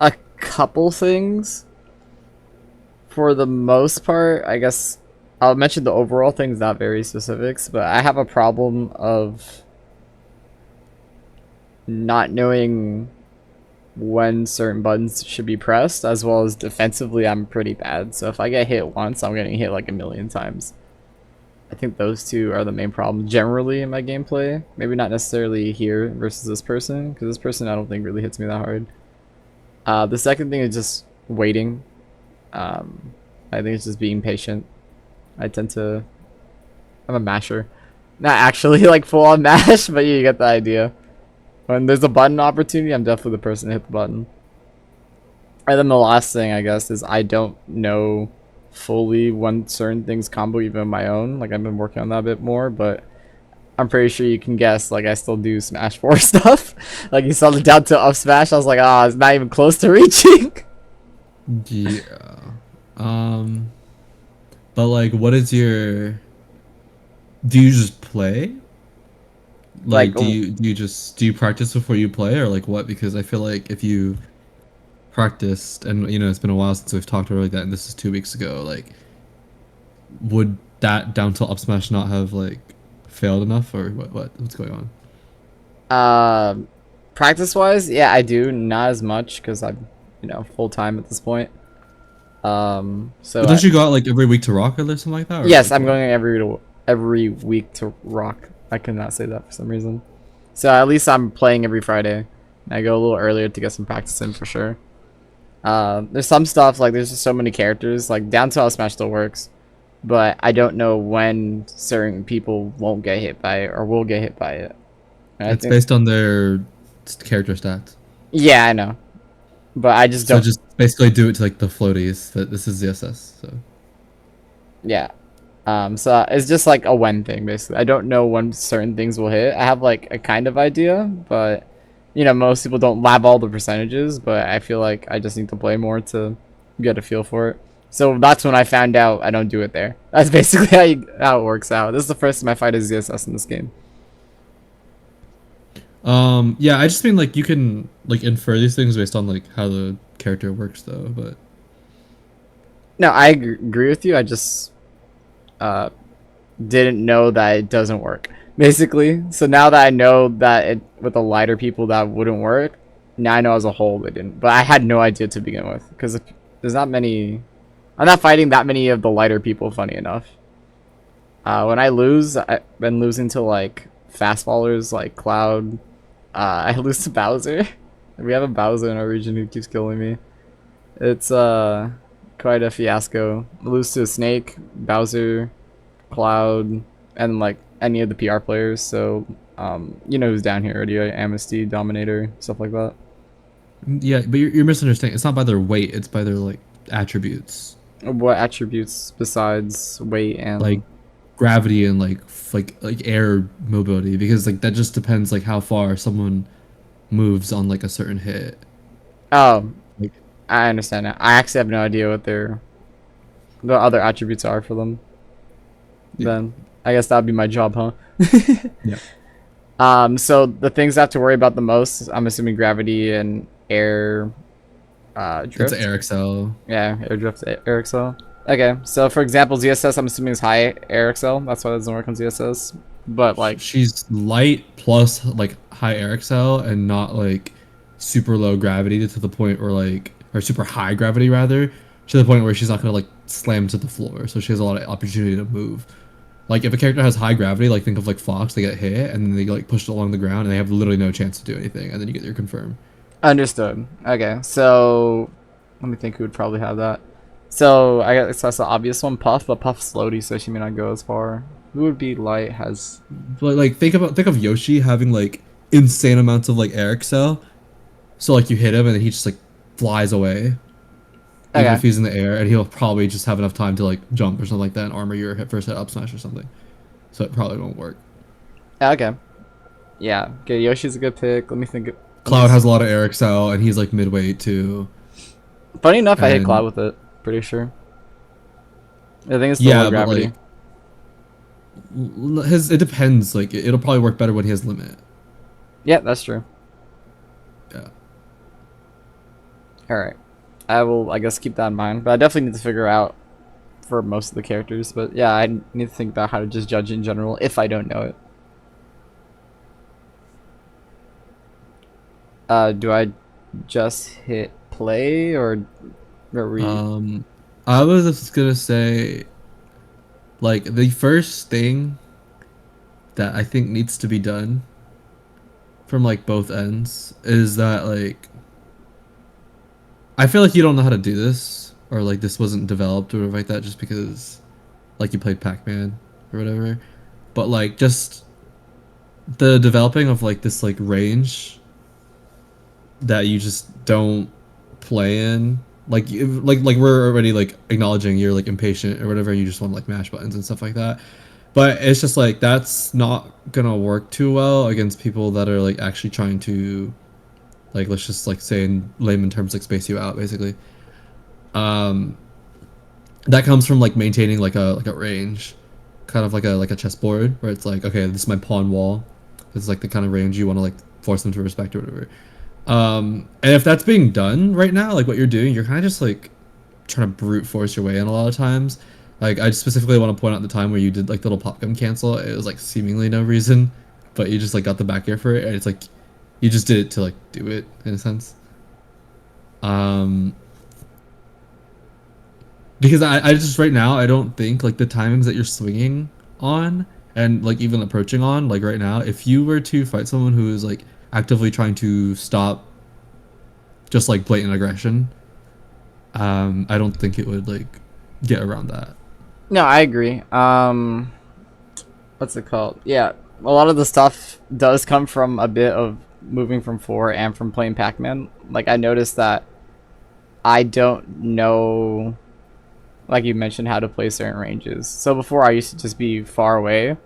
a couple things. For the most part, I guess I'll mention the overall things, not very specifics, but I have a problem of not knowing when certain buttons should be pressed, as well as defensively I'm pretty bad. So if I get hit once, I'm getting hit like a million times. I think those two are the main problems generally in my gameplay. Maybe not necessarily here versus this person, because this person I don't think really hits me that hard. The second thing is just waiting. I think it's just being patient. I'm a masher. Not actually like full on mash, but you get the idea. When there's a button opportunity, I'm definitely the person to hit the button. And then the last thing, I guess, is I don't know fully when certain things combo even on my own. Like, I've been working on that a bit more, but I'm pretty sure you can guess, like, I still do Smash 4 stuff. Like, you saw the down to up smash, I was like, ah, it's not even close to reaching. Yeah. But like, what is your? Do you just play? Like, Like, do you practice before you play, or like what? Because I feel like if you practiced, and you know it's been a while since we've talked about like that, and this is 2 weeks ago, like, would that down till up smash not have like failed enough, or what's going on? Practice wise, yeah, I do not as much because I'm, full time at this point. So But don't you go out like every week to rock or something like that? Or yes, like I'm what? going every week to rock. I could not say that for some reason. So at least I'm playing every Friday. And I go a little earlier to get some practice in for sure. There's some stuff like there's just so many characters. Like down to Smash still works, but I don't know when certain people won't get hit by it or will get hit by it. And I It's think, based on their character stats. yeah, I know, but I just So don't. just basically do it to like the floaties. That this is ZSS. So Yeah. So it's just like a when thing basically. I don't know when certain things will hit. I have like a kind of idea, but most people don't lab all the percentages, but I feel like I just need to play more to get a feel for it. So that's when I found out I don't do it there. That's basically how it works out. This is the first time I fight a ZSS in this game. yeah, I just mean like you can like infer these things based on like how the character works though, but No, I agree with you. I just uh, didn't know that it doesn't work, basically. So now that I know that it with the lighter people that wouldn't work, now I know as a whole it didn't. But I had no idea to begin with because there's not many. I'm not fighting that many of the lighter people. Funny enough, when I lose, I've been losing to like fast fallers like Cloud. I lose to Bowser. We have a Bowser in our region who keeps killing me. It's quite a fiasco. I lose to a Snake, Bowser, Cloud, and like any of the PR players. So who's down here already? Amnesty, Dominator, stuff like that. yeah, but you're misunderstanding. It's not by their weight; it's by their like attributes, What attributes besides weight and like gravity and like air mobility, because like that just depends like how far someone moves on like a certain hit. oh, Like, I understand now. I actually have no idea what the other attributes are for them. Yeah. Then I guess that'd be my job, huh? Yeah. So the things I have to worry about the most, I'm assuming gravity and air drift. It's AirXL. Yeah, air drift, air excel. Okay, so for example, ZSS, I'm assuming is high air excel. That's why it doesn't work on ZSS. But like, She's light plus like high AirXL and not like super low gravity to the point where like or super high gravity rather to the point where she's not gonna like slam to the floor. So she has a lot of opportunity to move. Like if a character has high gravity, like think of like Fox, they get hit and then they get like pushed along the ground and they have literally no chance to do anything, and then you get your confirm. understood. Okay, so let me think who would probably have that. So I guess that's the obvious one, Puff, but Puff's floaty, so she may not go as far. Who would be light has But like think of Yoshi having like insane amounts of like AirXL. So like you hit him and then he just like flies away. Even okay. if he's in the air, and he'll probably just have enough time to like jump or something like that and armor your first hit up smash or something. So it probably won't work. Okay. Yeah. Okay, Yoshi's a good pick. Let me think. Cloud has a lot of air excel and he's like midweight too. Funny enough, I hit and- Cloud with it. Pretty sure. I think it's the Yeah, low but gravity. like it depends. Like it'll probably work better when he has limit. Yeah, that's true. Yeah. All right. I will, I guess, keep that in mind. But I definitely need to figure out for most of the characters. But yeah, I need to think about how to just judge in general if I don't know it. Do I just hit play or are we? I was just gonna say, like the first thing that I think needs to be done from like both ends is that like I feel like you don't know how to do this or like this wasn't developed or whatever like that just because like you played Pac-Man or whatever. But like just the developing of like this like range that you just don't play in like we're already like acknowledging you're like impatient or whatever, you just want to like mash buttons and stuff like that, but it's just like that's not gonna work too well against people that are like actually trying to like let's just like say in layman terms like space you out basically. That comes from like maintaining like a range, kind of like a chessboard where it's like okay, this is my pawn wall, this is like the kind of range you want to like force them to respect or whatever. And if that's being done right now, like what you're doing, you're kind of just like trying to brute force your way in a lot of times. Like I specifically want to point out the time where you did like the little pop gun cancel. It was like seemingly no reason, but you just like got the back air for it, and it's like you just did it to like do it in a sense. Um, because I just right now I don't think like the timings that you're swinging on and like even approaching on like right now, if you were to fight someone who is like actively trying to stop just like blatant aggression, I don't think it would like get around that. No, I agree. What's it called? Yeah, a lot of the stuff does come from a bit of moving from 4 and from playing Pac-Man. Like, I noticed that I don't know, like you mentioned, how to play certain ranges. So before I used to just be far away,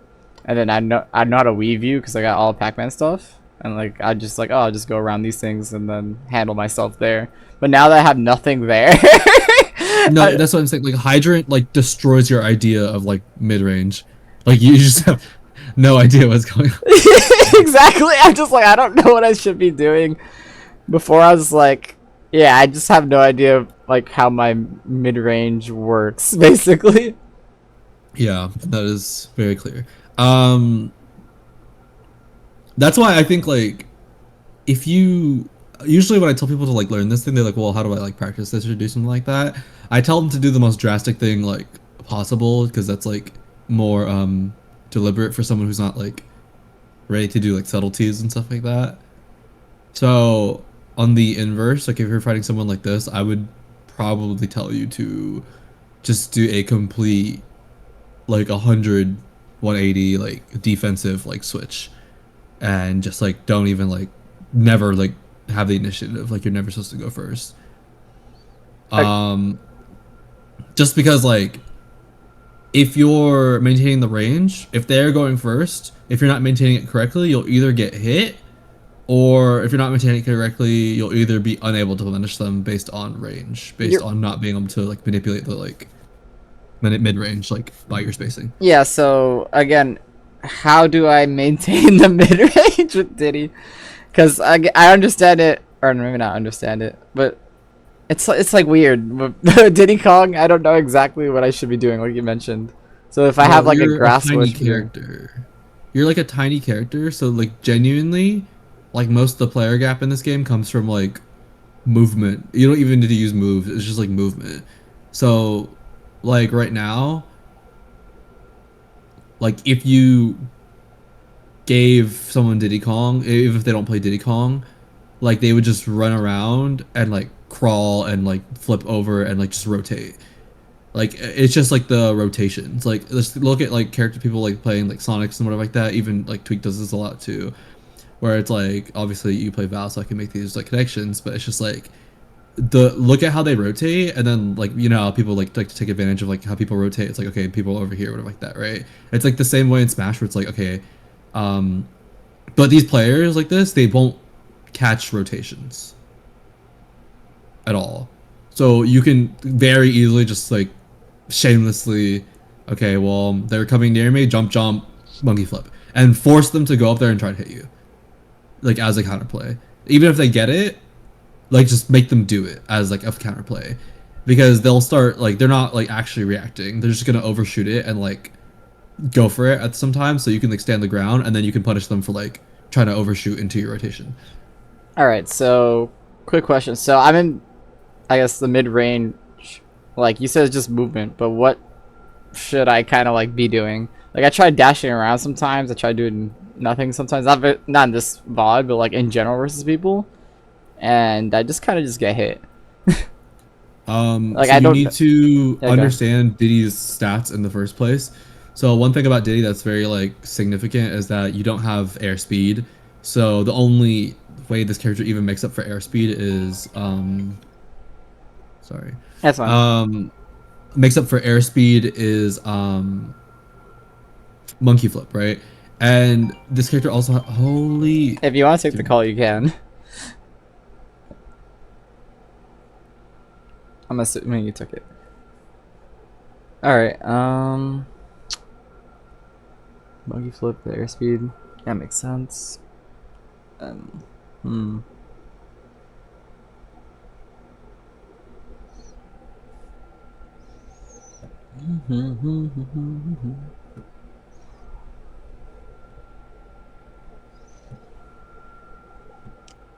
and then I know how to weave you because I got all Pac-Man stuff, and like I just like, oh, I'll just go around these things and then handle myself there. But now that I have nothing there, No, that's what I'm saying. Like Hydrant like destroys your idea of like mid range. Like you just have no idea what's going on. exactly. I'm just like, I don't know what I should be doing. Before I was like, yeah, I just have no idea like how my mid range works, basically. Yeah, that is very clear. Um, that's why I think like if you usually when I tell people to like learn this thing, they're like, well, how do I like practice this or do something like that? I tell them to do the most drastic thing like possible because that's like more deliberate for someone who's not like ready to do like subtleties and stuff like that. So on the inverse, like if you're fighting someone like this, I would probably tell you to just do a complete like 100 180 like defensive like switch and just like don't even like never like have the initiative, like you're never supposed to go first. Like, um just because like if you're maintaining the range, if they're going first, if you're not maintaining it correctly, you'll either get hit, or if you're not maintaining it correctly, you'll either be unable to punish them based on range, based you're, on not being able to like manipulate the like mid range like by your spacing. yeah. So again, how do I maintain the mid range with Diddy? Because I understand it, or maybe not understand it, but it's like weird. But Diddy Kong, I don't know exactly what I should be doing, like you mentioned. So if I have Well, like a you're a grasp of tiny what you're doing. character. You're like a tiny character, so like genuinely, like most of the player gap in this game comes from like movement. You don't even need to use moves. It's just like movement. So, like right now, like if you gave someone Diddy Kong, even if they don't play Diddy Kong, like they would just run around and like crawl and like flip over and like just rotate. Like it's just like the rotations. Like let's look at like character people like playing like Sonics and whatever like that. Even like Tweak does this a lot too, where it's like obviously you play Val, so I can make these like connections, but it's just like the look at how they rotate, and then like you know how people like to take advantage of like how people rotate. It's like okay, people over here, whatever like that, right? It's like the same way in Smash where it's like okay, um, but these players like this, they won't catch rotations at all. So you can very easily just like shamelessly, okay, well, they're coming near me, jump, jump, monkey flip, and force them to go up there and try to hit you, like as a counterplay. Even if they get it, like just make them do it as like a counterplay, because they'll start like they're not like actually reacting. They're just gonna overshoot it and like go for it at some time, so you can like stand the ground, and then you can punish them for like trying to overshoot into your rotation. All right. So quick question. So I'm in, I guess, the mid range. Like you said, it's just movement, but what should I kind of like be doing? Like I tried dashing around sometimes. I tried doing nothing sometimes. Not in this VOD, but like in general versus people, and I just kind of just get hit. Like So I you don't. need to Yeah, go. understand Diddy's stats in the first place. So one thing about Diddy that's very like significant is that you don't have airspeed. So the only way this character even makes up for airspeed is sorry. That's fine. Um makes up for airspeed is monkey flip, right? And this character also holy If you want to take the dude. call, you can. I'm assuming you took it. All right. Buggy flip, the airspeed. That makes sense. Hmm.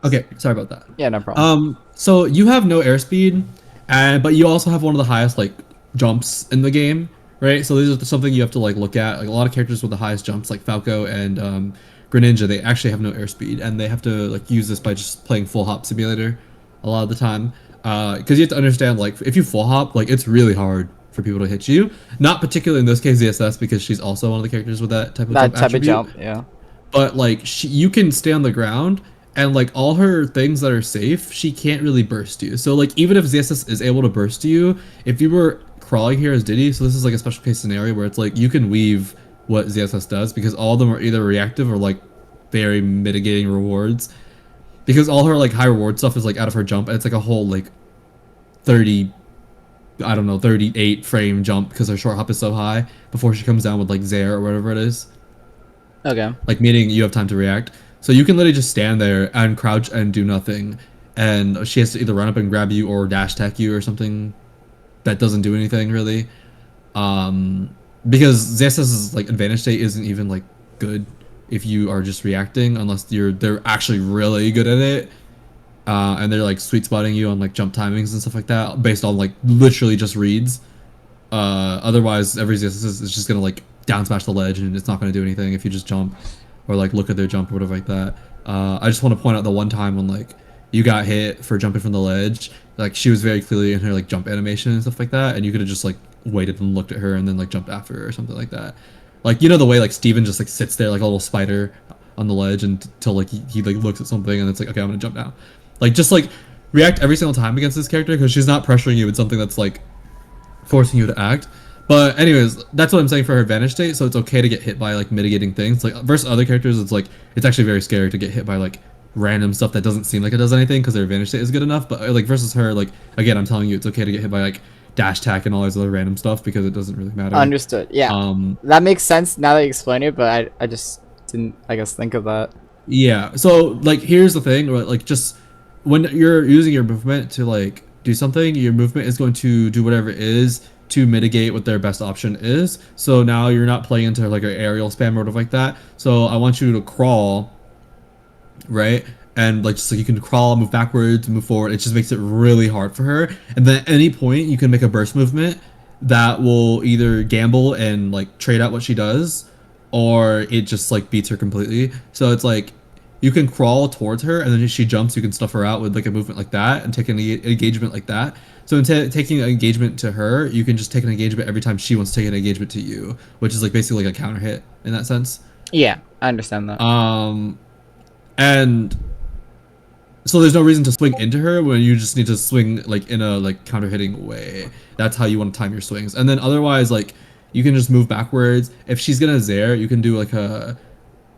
Okay, sorry about that. Yeah, no problem. So you have no airspeed, and but you also have one of the highest like jumps in the game, right? So these are something you have to like look at. Like a lot of characters with the highest jumps, like Falco and Greninja, they actually have no airspeed, and they have to like use this by just playing full hop simulator a lot of the time. Because you have to understand, like if you full hop, like it's really hard for people to hit you. Not particularly in this case ZSS because she's also one of the characters with that type of That jump type of attribute, jump, yeah. but like you can stay on the ground and like all her things that are safe she can't really burst you. So like even if ZSS is able to burst you, if you were crawling here as Diddy, so this is like a special case scenario where it's like you can weave what ZSS does because all of them are either reactive or like very mitigating rewards, because all her like high reward stuff is like out of her jump, and it's like a whole like 30, I don't know, 38 frame jump because her short hop is so high before she comes down with like Zaire or whatever it is, Okay. like meaning you have time to react. So you can literally just stand there and crouch and do nothing, and she has to either run up and grab you or dash attack you or something that doesn't do anything really. Um, because ZSS's like advantage state isn't even like good if you are just reacting, unless they're actually really good at it. And they're like sweet spotting you on like jump timings and stuff like that based on like literally just reads. Otherwise, every ZSS is just gonna like down smash the ledge, and it's not gonna do anything if you just jump or like look at their jump or whatever like that. I just want to point out the one time when like you got hit for jumping from the ledge, like she was very clearly in her like jump animation and stuff like that, and you could have just like waited and looked at her and then like jumped after her or something like that. Like the way like Steven just like sits there like a little spider on the ledge until like he like looks at something and it's like, okay, I'm gonna jump now. Like just like react every single time against this character because she's not pressuring you with something that's like forcing you to act. But anyways, that's what I'm saying for her advantage state. So it's okay to get hit by like mitigating things. Like versus other characters, it's like it's actually very scary to get hit by like random stuff that doesn't seem like it does anything because their advantage state is good enough. But like versus her, like again, I'm telling you, it's okay to get hit by like dash tack and all this other random stuff because it doesn't really matter. Understood. Yeah. That makes sense now that you explain it, but I just didn't, I guess, think of that. Yeah. So like here's the thing, right? Like just when you're using your movement to like do something, your movement is going to do whatever it is to mitigate what their best option is. So now you're not playing into like an aerial spam or whatever like that. So I want you to crawl, right? And like just like you can crawl, move backwards, move forward. It just makes it really hard for her. And then at any point you can make a burst movement that will either gamble and like trade out what she does, or it just like beats her completely. So it's like you can crawl towards her, and then if she jumps, you can stuff her out with like a movement like that and take an engagement like that. So instead of taking an engagement to her, you can just take an engagement every time she wants to take an engagement to you, which is like basically like a counter hit in that sense. Yeah, I understand that. And so there's no reason to swing into her when you just need to swing like in a like counter hitting way. That's how you want to time your swings. And then otherwise, like you can just move backwards. If she's gonna Zaire, you can do like a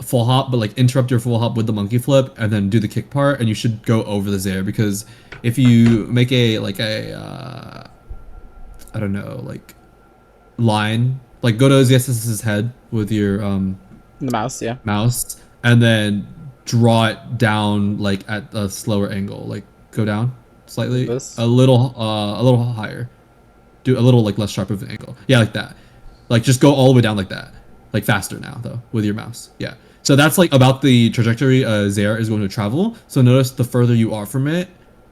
full hop, but like interrupt your full hop with the monkey flip and then do the kick part, and you should go over the Zaire, because if you make a like a I don't know, like line, like go to ZSS's head with your The mouse, yeah. mouse and then draw it down like at a slower angle, like go down slightly, This? a little higher, do a little like less sharp of an angle, yeah, like that, like just go all the way down like that, like faster now though with your mouse, yeah. So that's like about the trajectory Zaire is going to travel. So notice the further you are from it,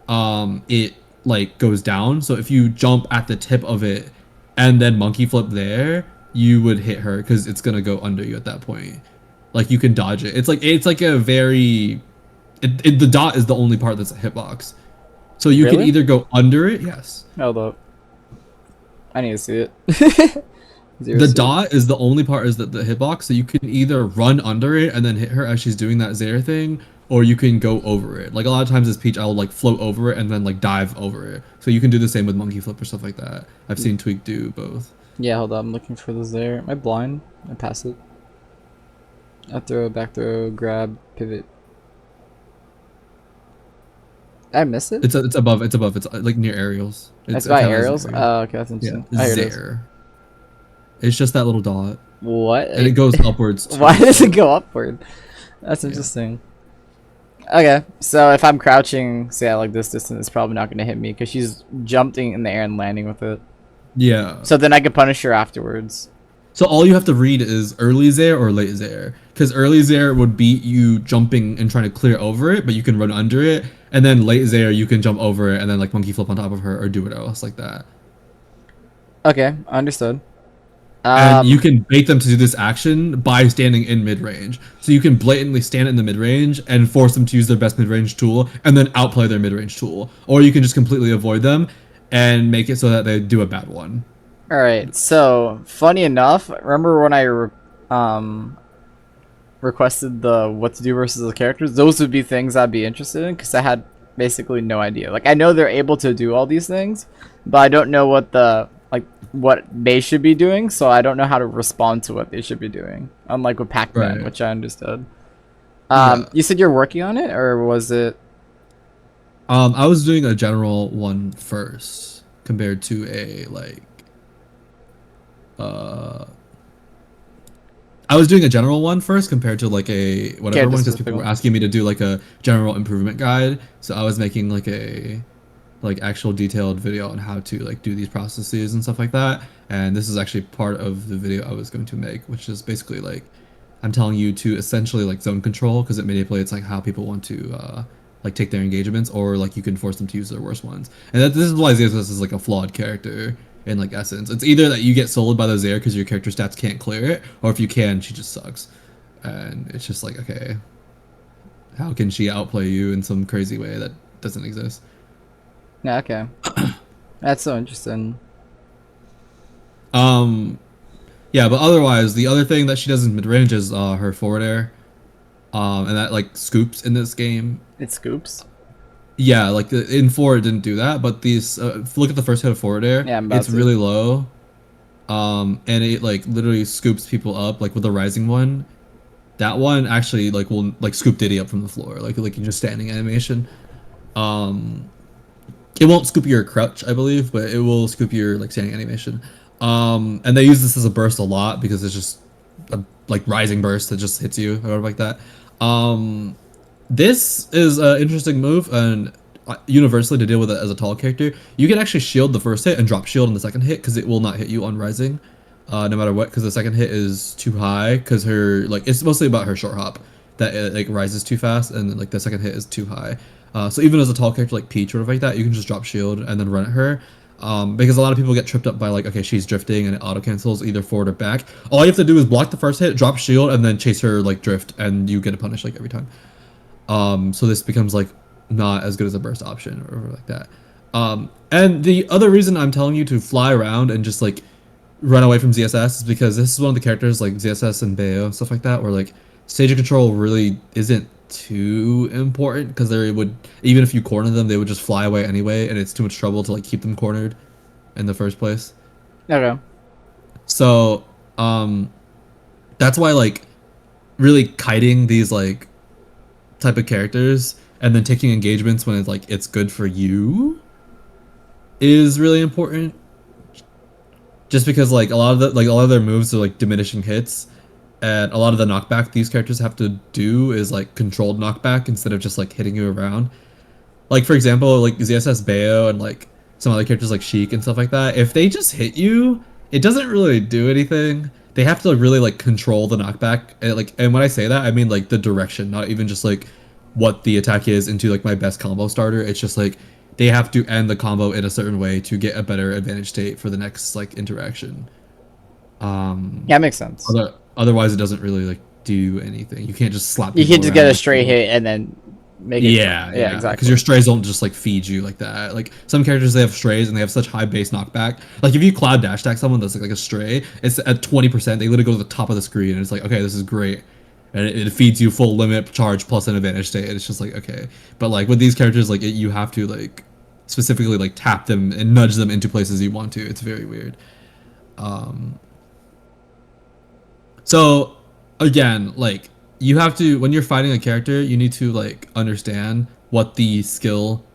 it like goes down. So if you jump at the tip of it and then monkey flip there, you would hit her because it's gonna go under you at that point. Like you can dodge it. It's like a very the dot is the only part that's a hitbox. So you can Really? either go under it, yes. Hold up. I need to see it. The dot is the only part is the hitbox, so you can either run under it and then hit her as she's doing that Zaire thing, or you can go over it. Like a lot of times as Peach, I'll like float over it and then like dive over it. So you can do the same with monkey flip or stuff like that. I've seen Tweak do both. Yeah, hold up. I'm looking for this there. Am I blind? I pass it. Up throw, back throw, grab, pivot. Did I miss it? It's above. It's like near aerials. That's it by kinda has aerials? an Oh, okay, that's interesting. Yeah, Oh, here it is. Zaire. It's just that little dot, What? and it goes upwards. Too. Why does it go upward? That's interesting. Okay, so if I'm crouching, say at like this distance, it's probably not going to hit me because she's jumping in the air and landing with it. Yeah. So then I can punish her afterwards. So all you have to read is early Zaire or late Zaire. Because early Zaire would beat you jumping and trying to clear over it, but you can run under it. And then late Zaire, you can jump over it and then like monkey flip on top of her or do whatever else like that. Okay, understood. And you can bait them to do this action by standing in mid range. So you can blatantly stand in the mid range and force them to use their best mid range tool and then outplay their mid range tool. Or you can just completely avoid them and make it so that they do a bad one. All right. So funny enough, remember when requested the what to do versus the characters? Those would be things I'd be interested in because I had basically no idea. Like I know they're able to do all these things, but I don't know what they should be doing, so I don't know how to respond to what they should be doing. Unlike with Pac-Man, Right. which I understood. Yeah. You said you're working on it, or was it? I was doing a general one first compared to a I was doing a general one first compared to like a whatever Character one because specific people were one. asking me to do like a general improvement guide. So I was making like a actual detailed video on how to like do these processes and stuff like that. And this is actually part of the video I was going to make, which is basically like I'm telling you to essentially like zone control because it manipulates like how people want to like take their engagements, or like you can force them to use their worst ones. And this is why Xenos is like a flawed character in like essence. It's either that you get soloed by the Zaire because your character stats can't clear it, or if you can, she just sucks. And it's just like, okay, how can she outplay you in some crazy way that doesn't exist? Yeah. Okay. That's so interesting. Yeah, but otherwise, the other thing that she does in mid range is her forward air, and that like scoops in this game. It scoops. Yeah, like in 4 it didn't do that, but these if you look at the first hit of forward air, Yeah, I'm about it's to. really low. And it like literally scoops people up like with the rising one. That one actually like will like scoop Diddy up from the floor, like you're just standing animation. It won't scoop your crouch, I believe, but it will scoop your like standing animation. And they use this as a burst a lot because it's just a like rising burst that just hits you or whatever like that. This is an interesting move, and universally to deal with it as a tall character, you can actually shield the first hit and drop shield on the second hit because it will not hit you on rising, no matter what. Because the second hit is too high because her like it's mostly about her short hop that it like rises too fast, and then, like the second hit is too high. So even as a tall character like Peach or whatever like that, you can just drop shield and then run at her. Because a lot of people get tripped up by like, okay, she's drifting and it auto cancels either forward or back. All you have to do is block the first hit, drop shield, and then chase her like drift, and you get a punish like every time. So this becomes like not as good as a burst option or whatever like that. And the other reason I'm telling you to fly around and just like run away from ZSS is because this is one of the characters like ZSS and Bayo stuff like that, where like stage of control really isn't too important because they would, even if you corner them, they would just fly away anyway, and it's too much trouble to like keep them cornered in the first place. Okay. So that's why like really kiting these like type of characters and then taking engagements when it's like it's good for you is really important, just because like a lot of their moves are like diminishing hits, and a lot of the knockback these characters have to do is like controlled knockback instead of just like hitting you around. Like for example, like ZSS Bayo and like some other characters like Sheik and stuff like that, if they just hit you, it doesn't really do anything. They have to really like control the knockback, and when I say that, I mean like the direction, not even just like what the attack is into like my best combo starter. It's just like they have to end the combo in a certain way to get a better advantage state for the next like interaction. Yeah, makes sense. Otherwise, it doesn't really like do anything. You can't just slap. You people can just get around a with straight people. hit and then make it. Yeah, exactly. Because your strays don't just like feed you like that. Like some characters, they have strays and they have such high base knockback. Like if you cloud dash attack someone that's like a stray, it's at 20%. They literally go to the top of the screen, and it's like, okay, this is great, and it feeds you full limit charge plus an advantage state. And it's just like, okay, but like with these characters, like you have to like specifically like tap them and nudge them into places you want to. It's very weird. So again, like you have to, when you're fighting a character, you need to like understand what the skill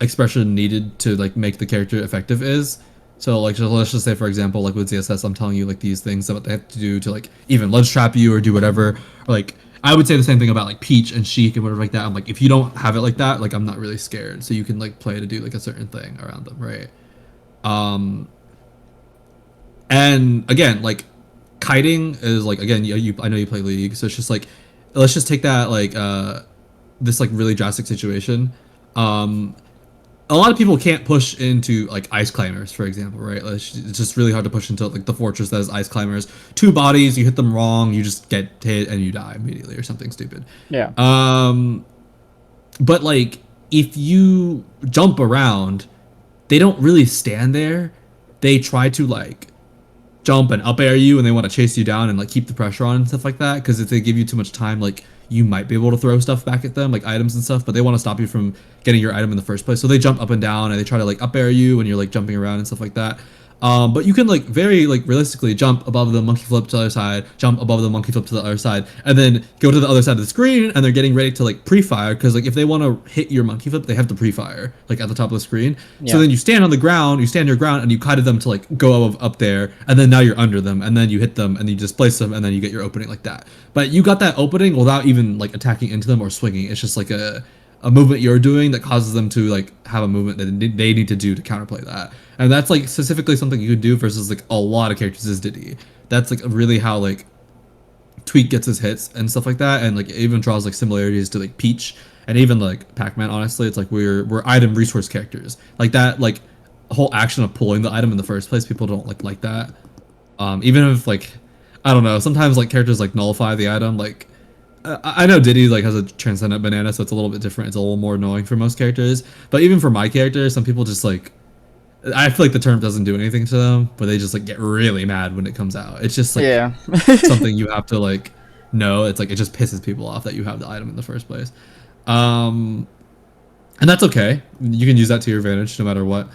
expression needed to like make the character effective is. So like let's just say for example, like with ZSS, I'm telling you like these things that they have to do to like even ledge trap you or do whatever. Or, like I would say the same thing about like Peach and Sheik and whatever like that. I'm like, if you don't have it like that, like I'm not really scared. So you can like play to do like a certain thing around them, right? And again, like kiting is like again, I know you play League, so it's just like let's just take that like this like really drastic situation. Um, a lot of people can't push into like ice climbers, for example, right? Like, it's just really hard to push into like the fortress that is ice climbers. Two bodies, you hit them wrong, you just get hit and you die immediately or something stupid. Yeah. But like if you jump around, they don't really stand there. They try to like jump and up air you, and they want to chase you down and like keep the pressure on and stuff like that. Because if they give you too much time, like you might be able to throw stuff back at them, like items and stuff. But they want to stop you from getting your item in the first place. So they jump up and down and they try to like up air you when you're like jumping around and stuff like that. But you can like very like realistically jump above the monkey flip to the other side, jump above the monkey flip to the other side, and then go to the other side of the screen. And they're getting ready to like pre-fire because like if they want to hit your monkey flip, they have to pre-fire like at the top of the screen. Yeah. So then you stand on the ground, you stand your ground, and you kited them to like go up there, and then now you're under them, and then you hit them, and you displace them, and then you get your opening like that. But you got that opening without even like attacking into them or swinging. It's just like a movement you're doing that causes them to like have a movement that they need to do to counterplay that. And that's like specifically something you could do versus like a lot of characters is Diddy. That's like really how like Tweak gets his hits and stuff like that, and like it even draws like similarities to like Peach and even like Pac-Man. Honestly, it's like we're item resource characters like that. Like whole action of pulling the item in the first place, people don't like that. Even if like I don't know, sometimes like characters like nullify the item. Like I know Diddy like has a transcendent banana, so it's a little bit different. It's a little more annoying for most characters, but even for my character, some people just like I feel like the term doesn't do anything to them, but they just like get really mad when it comes out. It's just like something you have to like know. It's like it just pisses people off that you have the item in the first place, and that's okay. You can use that to your advantage no matter what.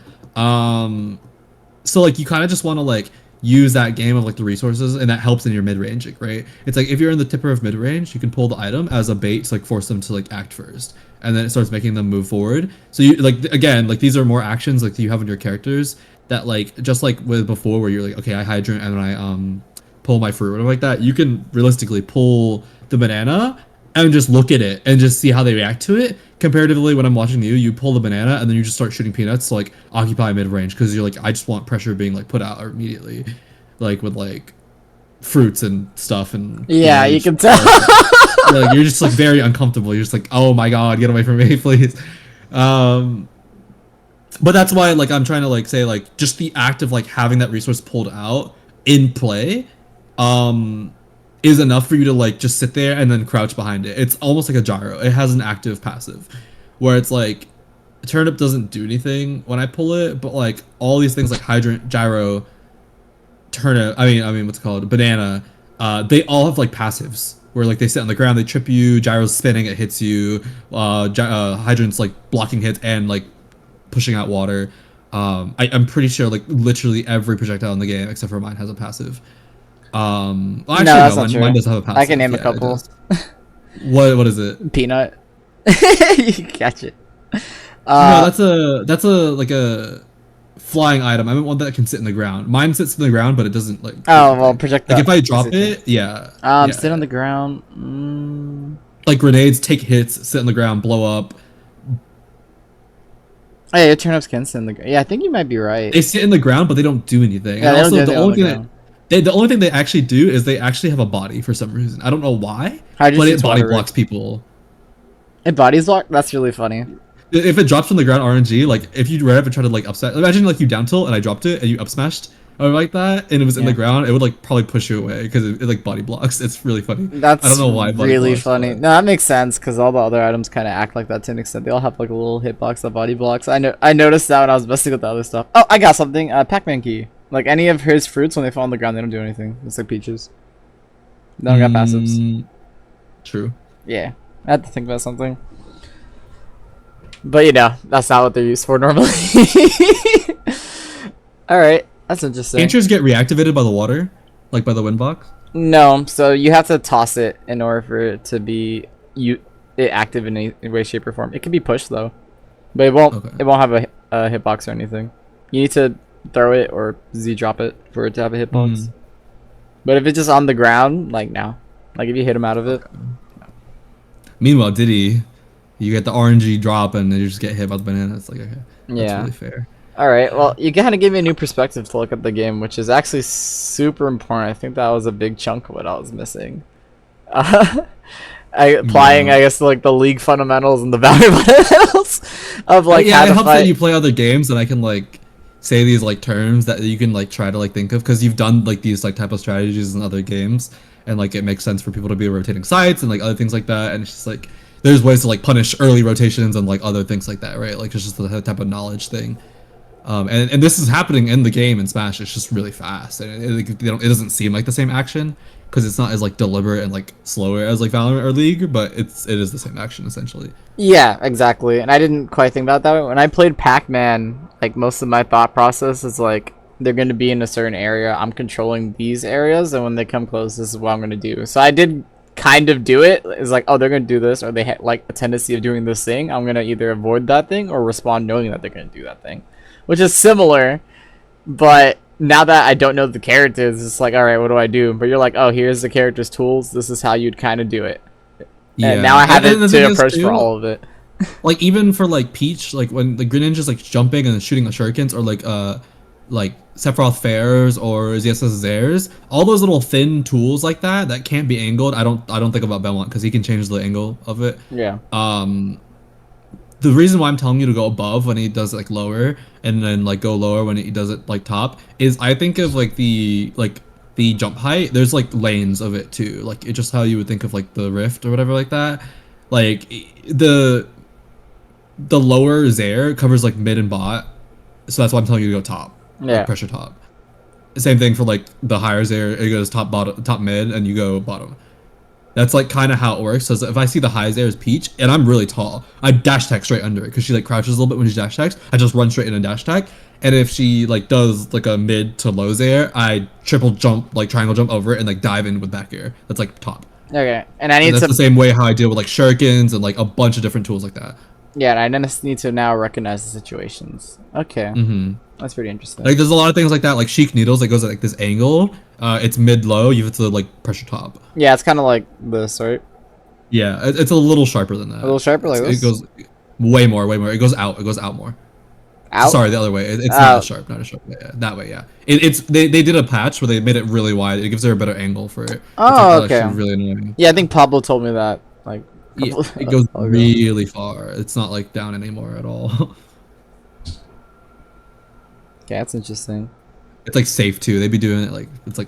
So like you kind of just want to like use that game of like the resources, and that helps in your mid range, like, right? It's like if you're in the tipper of mid range, you can pull the item as a bait to like force them to like act first, and then it starts making them move forward. So you like again, like these are more actions like you have in your characters that like just like with before where you're like, okay, I hydrant and then I pull my fruit or whatever like that. You can realistically pull the banana and just look at it and just see how they react to it. Comparatively, when I'm watching you pull the banana and then you just start shooting peanuts to like occupy mid range because you're like, I just want pressure being like put out immediately, like with like fruits and stuff and yeah, you can tell. like you're just like very uncomfortable. You're just like, oh my god, get away from me, please. But that's why like I'm trying to like say like just the act of like having that resource pulled out in play, is enough for you to like just sit there and then crouch behind it. It's almost like a gyro. It has an active passive where it's like turnip doesn't do anything when I pull it, but like all these things like hydrant, gyro, turnip, I mean what's it called, banana, they all have like passives where like they sit on the ground, they trip you, gyro's spinning, it hits you, hydrant's like blocking hits and like pushing out water. I'm pretty sure like literally every projectile in the game except for mine has a passive. Well, actually, no, that's no, not true. mine does have a passive. I can name a Yeah, couple. what is it? Peanut. You can catch it. No, that's a like a flying item. I meant one that can sit in the ground. Mine sits in the ground, but it doesn't like. Oh well, projectile. Like if I drop it, yeah. Sit on the ground. Like grenades take hits, sit on the ground, blow up. Oh, yeah, your turnips can sit in the ground. Yeah, I think you might be right. They sit in the ground, but they don't do anything. Yeah, and they also, don't do the anything only on thing the the only thing they actually do is they actually have a body for some reason. I don't know why, Hydrogen but it shoots body water, blocks people. It bodies block? That's really funny. If it drops from the ground RNG, like if you ran up and tried to like upset, imagine like you down tilt and I dropped it and you up smashed or like that, and it was in the ground, it would like probably push you away because it like body blocks. It's really funny. That's I don't know why. Body really blocks, funny. but- No, that makes sense because all the other items kind of act like that to an extent. They all have like a little hitbox that body blocks. I noticed that when I was messing with the other stuff. Oh, I got something. Pac-Man key. Like any of his fruits, when they fall on the ground, they don't do anything. It's like peaches. They don't got passives. True. Yeah, I had to think about something. But you know, that's not what they're used for normally. Alright, that's interesting. Can't yours get reactivated by the water? Like by the wind box? No, so you have to toss it in order for it to be active in any way, shape, or form. It can be pushed though, but it won't. Okay. It won't have a hitbox or anything. You need to throw it or Z drop it for it to have a hitbox. But if it's just on the ground, like no, like if you hit him out of it. Meanwhile, Diddy, you get the RNG drop and then you just get hit by the banana. It's like okay, that's Yeah. really fair. All right. Well, you kind of gave me a new perspective to look at the game, which is actually super important. I think that was a big chunk of what I was missing. Applying, Yeah. I guess, like the league fundamentals and the value fundamentals of like Yeah, how it to helps that fight. you play other games and I can like say these like terms that you can like try to like think of because you've done like these like type of strategies in other games and like it makes sense for people to be rotating sites and like other things like that and it's just like there's ways to like punish early rotations and like other things like that, right? Like it's just the type of knowledge thing. And this is happening in the game in Smash. It's just really fast, and it doesn't seem like the same action because it's not as like deliberate and like slower as like Valorant or League, but it is the same action essentially. Yeah, exactly. And I didn't quite think about that way. When I played Pac-Man, like most of my thought process is like they're going to be in a certain area. I'm controlling these areas, and when they come close, this is what I'm going to do. So I did kind of do it. It's like, oh, they're going to do this, or they like a tendency of doing this thing. I'm going to either avoid that thing or respond knowing that they're going to do that thing, which is similar. But now that I don't know the characters, it's like, all right, what do I do? But you're like, oh, here's the character's tools. This is how you'd kind of do it. And now I have and it the thing to is, approach too, for all of it. like even for like Peach, like when the Green Ninja's like jumping and shooting the shurikens, or like Sephiroth Fairs or ZSS Zairs, all those little thin tools like that can't be angled. I don't think about Belmont because he can change the angle of it. Yeah. The reason why I'm telling you to go above when he does like lower and then like go lower when he does it like top is I think of like the jump height. There's like lanes of it too. Like it's just how you would think of like the rift or whatever like that. Like the lower Zaire covers like mid and bot, so that's why I'm telling you to go top, Yeah. like pressure top. Same thing for like the higher Zaire, it goes top bottom, top mid, and you go bottom. That's like kind of how it works. So if I see the high Zaire is Peach, and I'm really tall, I dash tech straight under it because she like crouches a little bit when she dash techs. I just run straight in and dash tech. And if she like does like a mid to low Zaire, I triple jump, like triangle jump over it and like dive in with back air. That's like top. Okay. And I And need that's to the same way how I deal with like shurikens and like a bunch of different tools like that. Yeah, and I just need to now recognize the situations. Okay. Mm-hmm. That's pretty interesting. Like there's a lot of things like that, like Sheik Needles that goes at like this angle. It's mid low. You have to like pressure top. Yeah, it's kind of like this, right? Yeah, it's a little sharper than that. A little sharper like this? It goes way more, way more. It goes out. It goes out more. Out? Sorry, the other way. It's not Out. as sharp. Not as sharp. Yeah, that way. Yeah. They did a patch where they made it really wide. It gives her a better angle for it. Oh, It's okay. actually really annoying. Yeah, I think Pablo told me that. Like, Yeah, couple- it goes ago. really far. It's not like down anymore at all. Okay, that's interesting. It's like safe too. They'd be doing it like it's like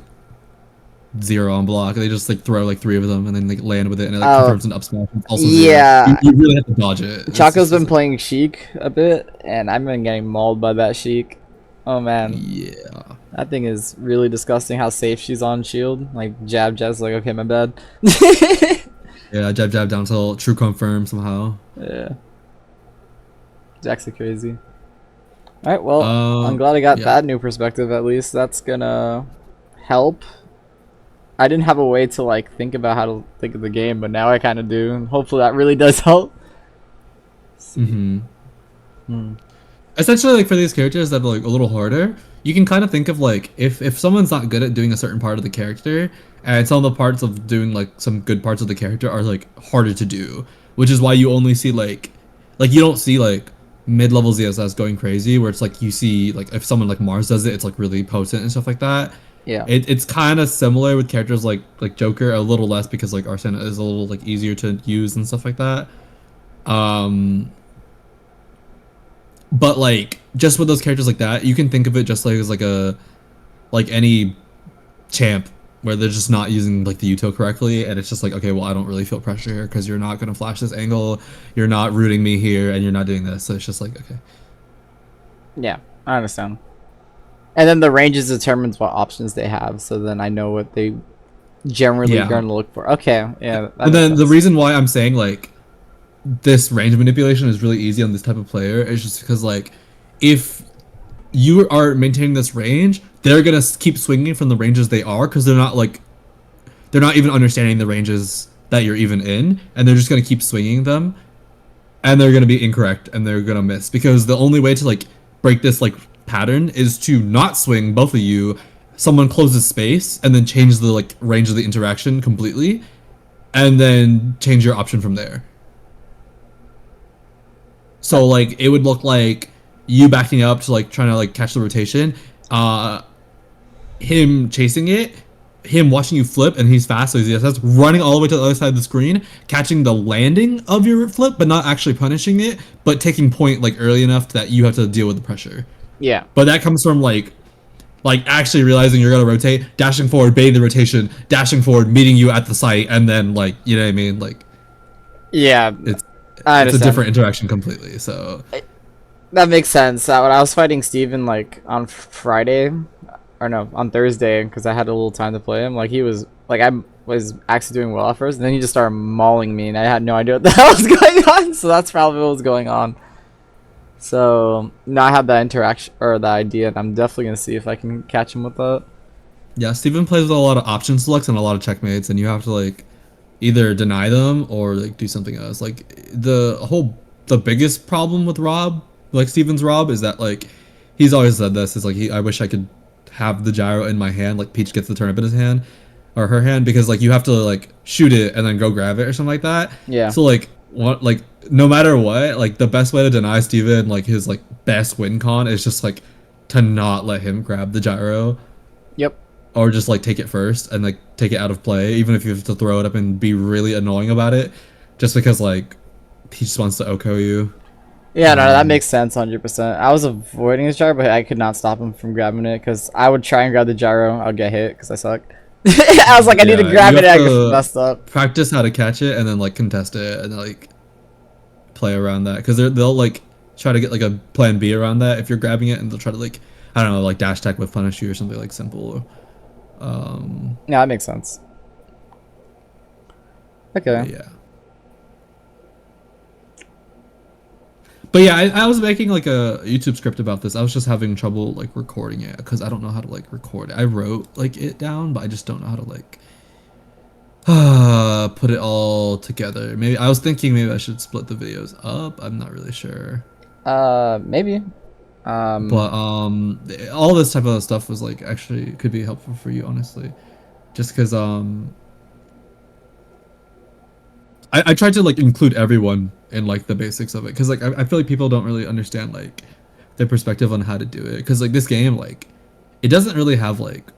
0 on block. They just like throw like 3 of them and then like land with it and it like Oh. confirms an up smash. It's also Yeah. 0. You really have to dodge it. It's Chaco's been just- playing Sheik a bit, and I've been getting mauled by that Sheik. Oh man, Yeah. that thing is really disgusting. How safe she's on shield. Like jab's like, okay, my bad. Yeah, jab down till true confirm somehow. Yeah, it's actually crazy. All right, well, Um, I'm glad I got yeah. that new perspective. At least that's gonna help. I didn't have a way to like think about how to think of the game, but now I kind of do. And hopefully that really does help. Mm-hmm. Hmm. Essentially, like for these characters that are like a little harder, you can kind of think of like if someone's not good at doing a certain part of the character, and some of the parts of doing like some good parts of the character are like harder to do, which is why you only see like you don't see like mid-level ZSS going crazy, where it's like you see like if someone like Mars does it, it's like really potent and stuff like that. Yeah. It's kind of similar with characters like Joker, a little less because like Arsena is a little like easier to use and stuff like that. But like just with those characters like that, you can think of it just like as like any champ where they're just not using like the util correctly, and it's just like, okay, well, I don't really feel pressure here because you're not gonna flash this angle, you're not rooting me here, and you're not doing this. So it's just like, okay. Yeah, I understand. And then the ranges determines what options they have, so then I know what they generally Yeah. going to look for. Okay, yeah. that And makes then the sense. reason why I'm saying like this range manipulation is really easy on this type of player is just because like if you are maintaining this range, they're gonna keep swinging from the ranges they are because they're not even understanding the ranges that you're even in, and they're just gonna keep swinging them, and they're gonna be incorrect and they're gonna miss because the only way to like break this like pattern is to not swing both of you. Someone closes space and then change the like range of the interaction completely, and then change your option from there. So like it would look like you backing up to like trying to like catch the rotation, him chasing it, him watching you flip, and he's fast, so he's just running all the way to the other side of the screen, catching the landing of your flip, but not actually punishing it, but taking point like early enough that you have to deal with the pressure. Yeah. But that comes from like actually realizing you're gonna rotate, dashing forward, baiting the rotation, dashing forward, meeting you at the site, and then like you know what I mean, like Yeah. it's I it's a understand. different interaction completely. So That makes sense. When I was fighting Steven like on Friday, or no, on Thursday, because I had a little time to play him. Like he was like I was actually doing well at first, and then he just started mauling me, and I had no idea what the hell was going on. So that's probably what was going on. So now I have that interaction or the idea, and I'm definitely gonna see if I can catch him with that. yeah, Steven plays with a lot of option selects and a lot of checkmates, and you have to like either deny them or like do something else. Like the biggest problem with Rob, like Steven's Rob, is that like he's always said this is like I wish I could have the gyro in my hand, like Peach gets the turnip in his hand or her hand, because like you have to like shoot it and then go grab it or something like that. Yeah. So like what like no matter what, like the best way to deny Steven like his like best win con is just like to not let him grab the gyro, Yep. or just like take it first and like take it out of play, even if you have to throw it up and be really annoying about it, just because like he just wants to OHKO you. Yeah, no, that makes sense, 100%. I was avoiding his gyro, but I could not stop him from grabbing it because I would try and grab the gyro, I'll get hit because I suck. I was like, I need to Yeah, grab you it, have I get to messed up. practice how to catch it and then like contest it and like play around that, because they'll like try to get like a plan B around that if you're grabbing it, and they'll try to like I don't know, like dash tech with punish you or something like simple. Yeah, that makes sense. Okay. Yeah. But yeah, I was making like a YouTube script about this. I was just having trouble like recording it because I don't know how to like record it. I wrote like it down, but I just don't know how to like put it all together. Maybe I was thinking maybe I should split the videos up. I'm not really sure. Maybe. But all this type of stuff was like actually could be helpful for you, honestly. Just because I tried to like include everyone in like the basics of it, because like I feel like people don't really understand like their perspective on how to do it, because like this game, like it doesn't really have like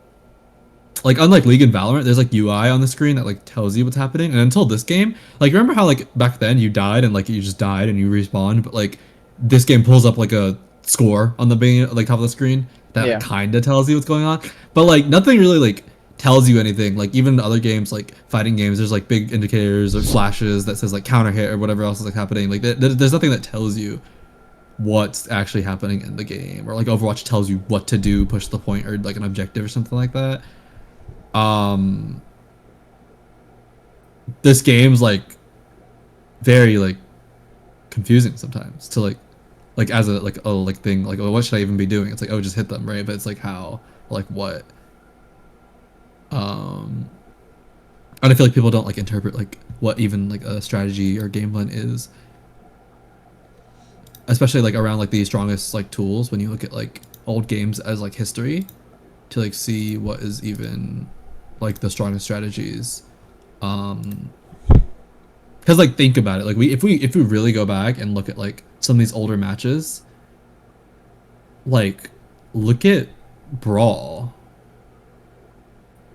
unlike League and Valorant, there's like UI on the screen that like tells you what's happening. And until this game, like remember how like back then you died and like you just died and you respawned, but like this game pulls up like a score on the beginning, like top of the screen that Yeah. kind of tells you what's going on, but like nothing really like tells you anything. Like even other games, like fighting games, there's like big indicators or flashes that says like counter hit or whatever else is like happening. Like there's nothing that tells you what's actually happening in the game, or like Overwatch tells you what to do, push the point, or like an objective or something like that. This game's like very like confusing sometimes to like as a like oh like thing like oh what should I even be doing? It's like oh just hit them, right? But it's like how, like what. And I feel like people don't like interpret like what even like a strategy or game plan is, especially like around like the strongest like tools when you look at like old games as like history, to like see what is even like the strongest strategies. Because like think about it, like if we really go back and look at like some of these older matches, like look at Brawl.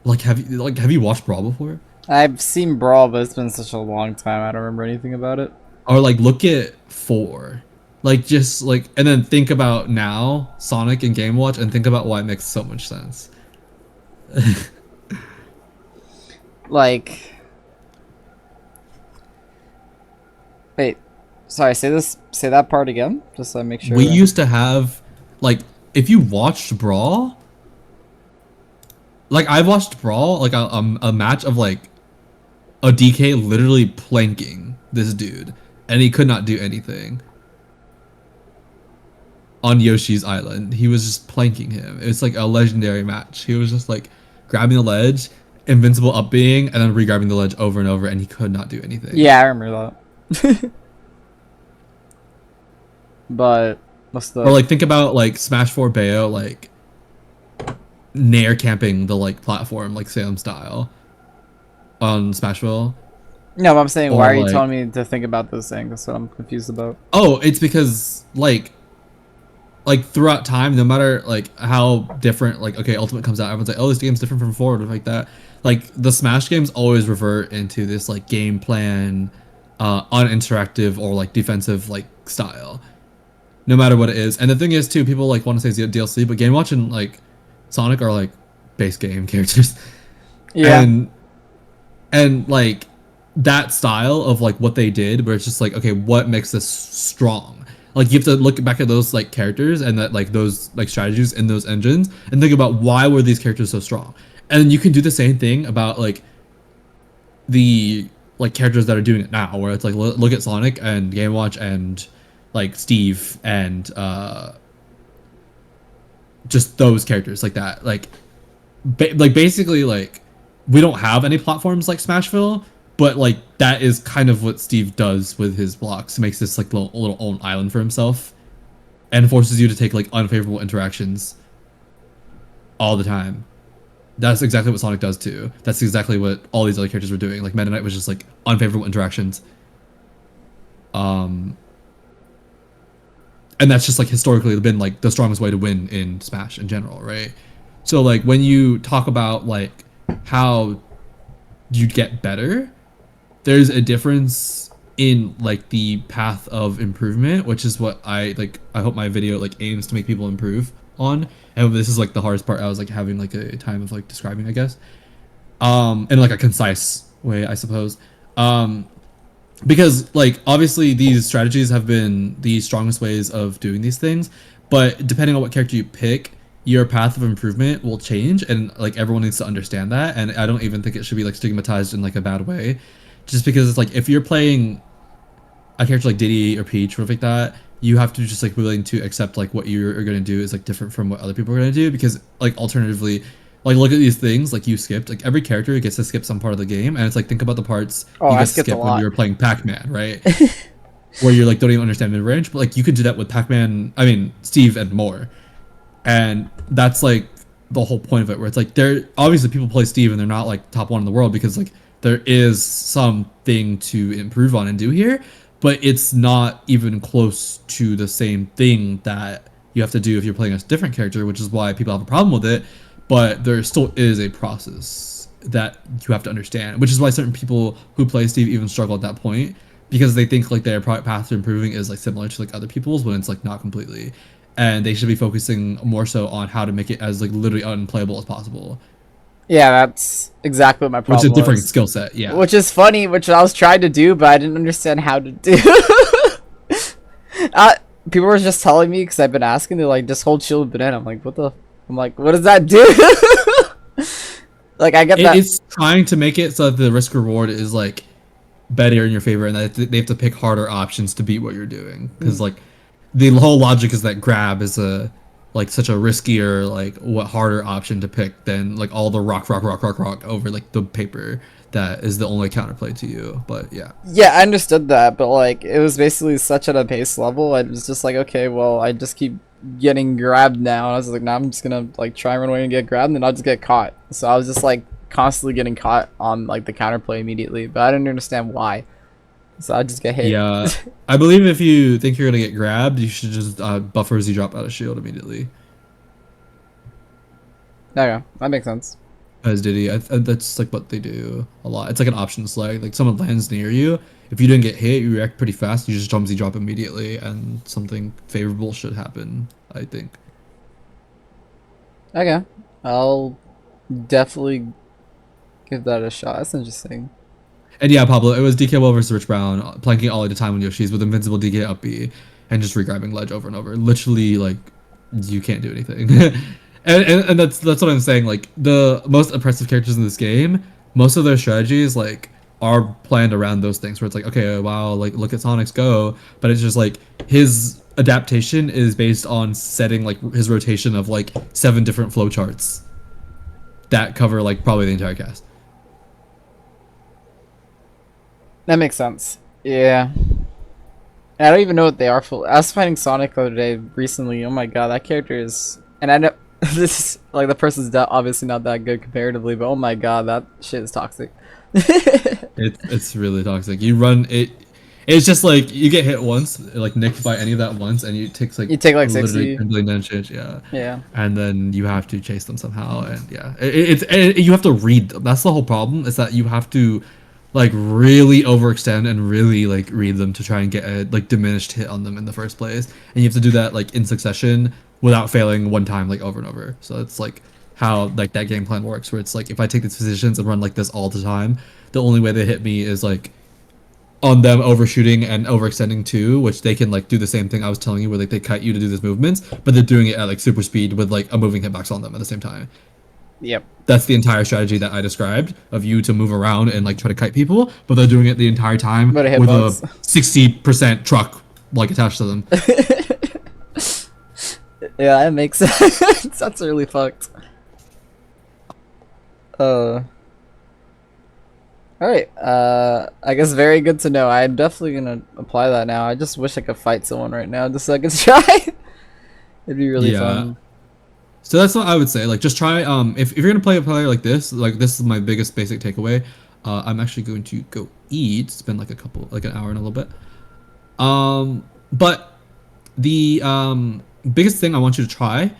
Like have you watched Brawl before? I've seen Brawl, but it's been such a long time, I don't remember anything about it. Or like look at 4, like just like, and then think about now Sonic and Game Watch, and think about why it makes so much sense. Like, wait, sorry, say that part again, just so I make sure. We used to have like, if you watched Brawl, like I watched Brawl, like a match of like a DK literally planking this dude, and he could not do anything on Yoshi's Island. He was just planking him. It's like a legendary match. He was just like grabbing the ledge, invincible up being, and then re-grabbing the ledge over and over, and he could not do anything. Yeah, I remember that. But what's the? Or like think about like Smash 4 Bayo like nair camping the like platform like Salem style on Smashville. No, but I'm saying, or, why are you like- telling me to think about those things? That's what I'm confused about. Oh, it's because like like throughout time, no matter like how different, like okay, Ultimate comes out, everyone's like, oh, this game's different from 4 or like that. Like the Smash games always revert into this like game plan, uninteractive or like defensive like style, no matter what it is. And the thing is too, people like want to say DLC, but Game Watch and like Sonic are like base game characters. Yeah. And like that style of like what they did, where it's just like, okay, what makes this strong? Like you have to look back at those like characters and that like those like strategies in those engines and think about why were these characters so strong. And then you can do the same thing about like the like characters that are doing it now, where it's like look at Sonic and Game Watch and like Steve and just those characters like that. Like like basically like we don't have any platforms like Smashville, but like that is kind of what Steve does with his blocks. He makes this like little own island for himself and forces you to take like unfavorable interactions all the time. That's exactly what Sonic does too. That's exactly what all these other characters were doing. Like Meta Knight was just like unfavorable interactions. And that's just like historically been like the strongest way to win in Smash in general, right? So like when you talk about like how you get better, there's a difference in like the path of improvement, which is what I hope my video like aims to make people improve on. And this is like the hardest part I was like having like a time of like describing, I guess. In like a concise way, I suppose. Because like obviously these strategies have been the strongest ways of doing these things, but depending on what character you pick, your path of improvement will change, and like everyone needs to understand that. And I don't even think it should be like stigmatized in like a bad way, just because it's like if you're playing a character like Diddy or Peach or like that, you have to just like willing to accept like what you're gonna do is like different from what other people are gonna do, because like alternatively, like look at these things like you skipped, like every character gets to skip some part of the game, and it's like think about the parts Oh, you I get to skipped a skip when lot. you were playing Pac-Man, right? Where you're like don't even understand mid-range, but like you could do that with Pac-Man, I mean Steve and more. And that's like the whole point of it, where it's like they're obviously people play Steve and they're not like top one in the world because like there is something to improve on and do here, but it's not even close to the same thing that you have to do if you're playing a different character, which is why people have a problem with it. But there still is a process that you have to understand, which is why certain people who play Steve even struggle at that point, because they think like their path to improving is like similar to like other people's, when it's like not completely. And they should be focusing more so on how to make it as like literally unplayable as possible, Yeah, that's exactly what my which is problem a different was. skill set. Yeah. Which is funny, which I was trying to do, but I didn't understand how to do. uh, People were just telling me because I've been asking. They're like, "Just hold shield banana." I'm like, "What the?" I'm like, "What does that do?" Like, I get that. It's trying to make it so that the risk reward is like better in your favor, and that they have to pick harder options to beat what you're doing, because like the whole logic is that grab is a like such a riskier like what harder option to pick than like all the rock over like the paper that is the only counterplay to you. But yeah. Yeah, I understood that, but like, it was basically such at a base level. I was just like, okay, well, I just keep getting grabbed now. And I was like, now I'm just gonna like try and run away and get grabbed, and then I'll just get caught. So I was just like constantly getting caught on like the counterplay immediately, but I didn't understand why. So I just get hit. Yeah, I believe if you think you're gonna get grabbed, you should just buffer as you drop out of shield immediately. Okay, that makes sense. As Diddy, that's like what they do a lot. It's like an option select. Like someone lands near you, if you didn't get hit, you react pretty fast. You just jump Z drop immediately, and something favorable should happen, I think. Okay, I'll definitely give that a shot. That's interesting. And yeah, Pablo, it was DK Well versus Rich Brown, planking all at a time on Yoshi's with invincible DK up B, and just regrabbing ledge over and over. Literally, like, you can't do anything. and that's what I'm saying. Like, the most impressive characters in this game, most of their strategies, like, are planned around those things, where it's like, okay, wow, like, look at Sonic's Go, but it's just, like, his adaptation is based on setting, like, his rotation of, like, 7 different flowcharts that cover, like, probably the entire cast. That makes sense. Yeah. I don't even know what they are for. I was fighting Sonic the other day recently. Oh my god, that character is. And I know this is like the person's obviously not that good comparatively, but oh my god, that shit is toxic. It's really toxic. You run it. It's just like you get hit once, like nicked by any of that once, and it takes like You take like literally 60. 10 billion damage. Yeah. Yeah. And then you have to chase them somehow, and yeah, you have to read them. That's the whole problem. Is that you have to like really overextend and really like read them to try and get a like diminished hit on them in the first place, and you have to do that like in succession without failing one time like over and over. So it's like how like that game plan works, where it's like if I take these positions and run like this all the time, the only way they hit me is like on them overshooting and overextending too, which they can like do the same thing I was telling you, where like they cut you to do these movements, but they're doing it at like super speed with like a moving hitbox on them at the same time. Yep. That's the entire strategy that I described of you to move around and like try to kite people, but they're doing it the entire time But a with a hitbox. 60% truck like attached to them. Yeah, that makes sense. That's really fucked. Alright, I guess very good to know. I'm definitely gonna apply that now. I just wish I could fight someone right now just so I could try. It'd be really fun. So that's what I would say. Like, just try. If you're gonna play a player like this is my biggest basic takeaway. I'm actually going to go eat. Spend like an hour and a little bit. But the biggest thing I want you to try,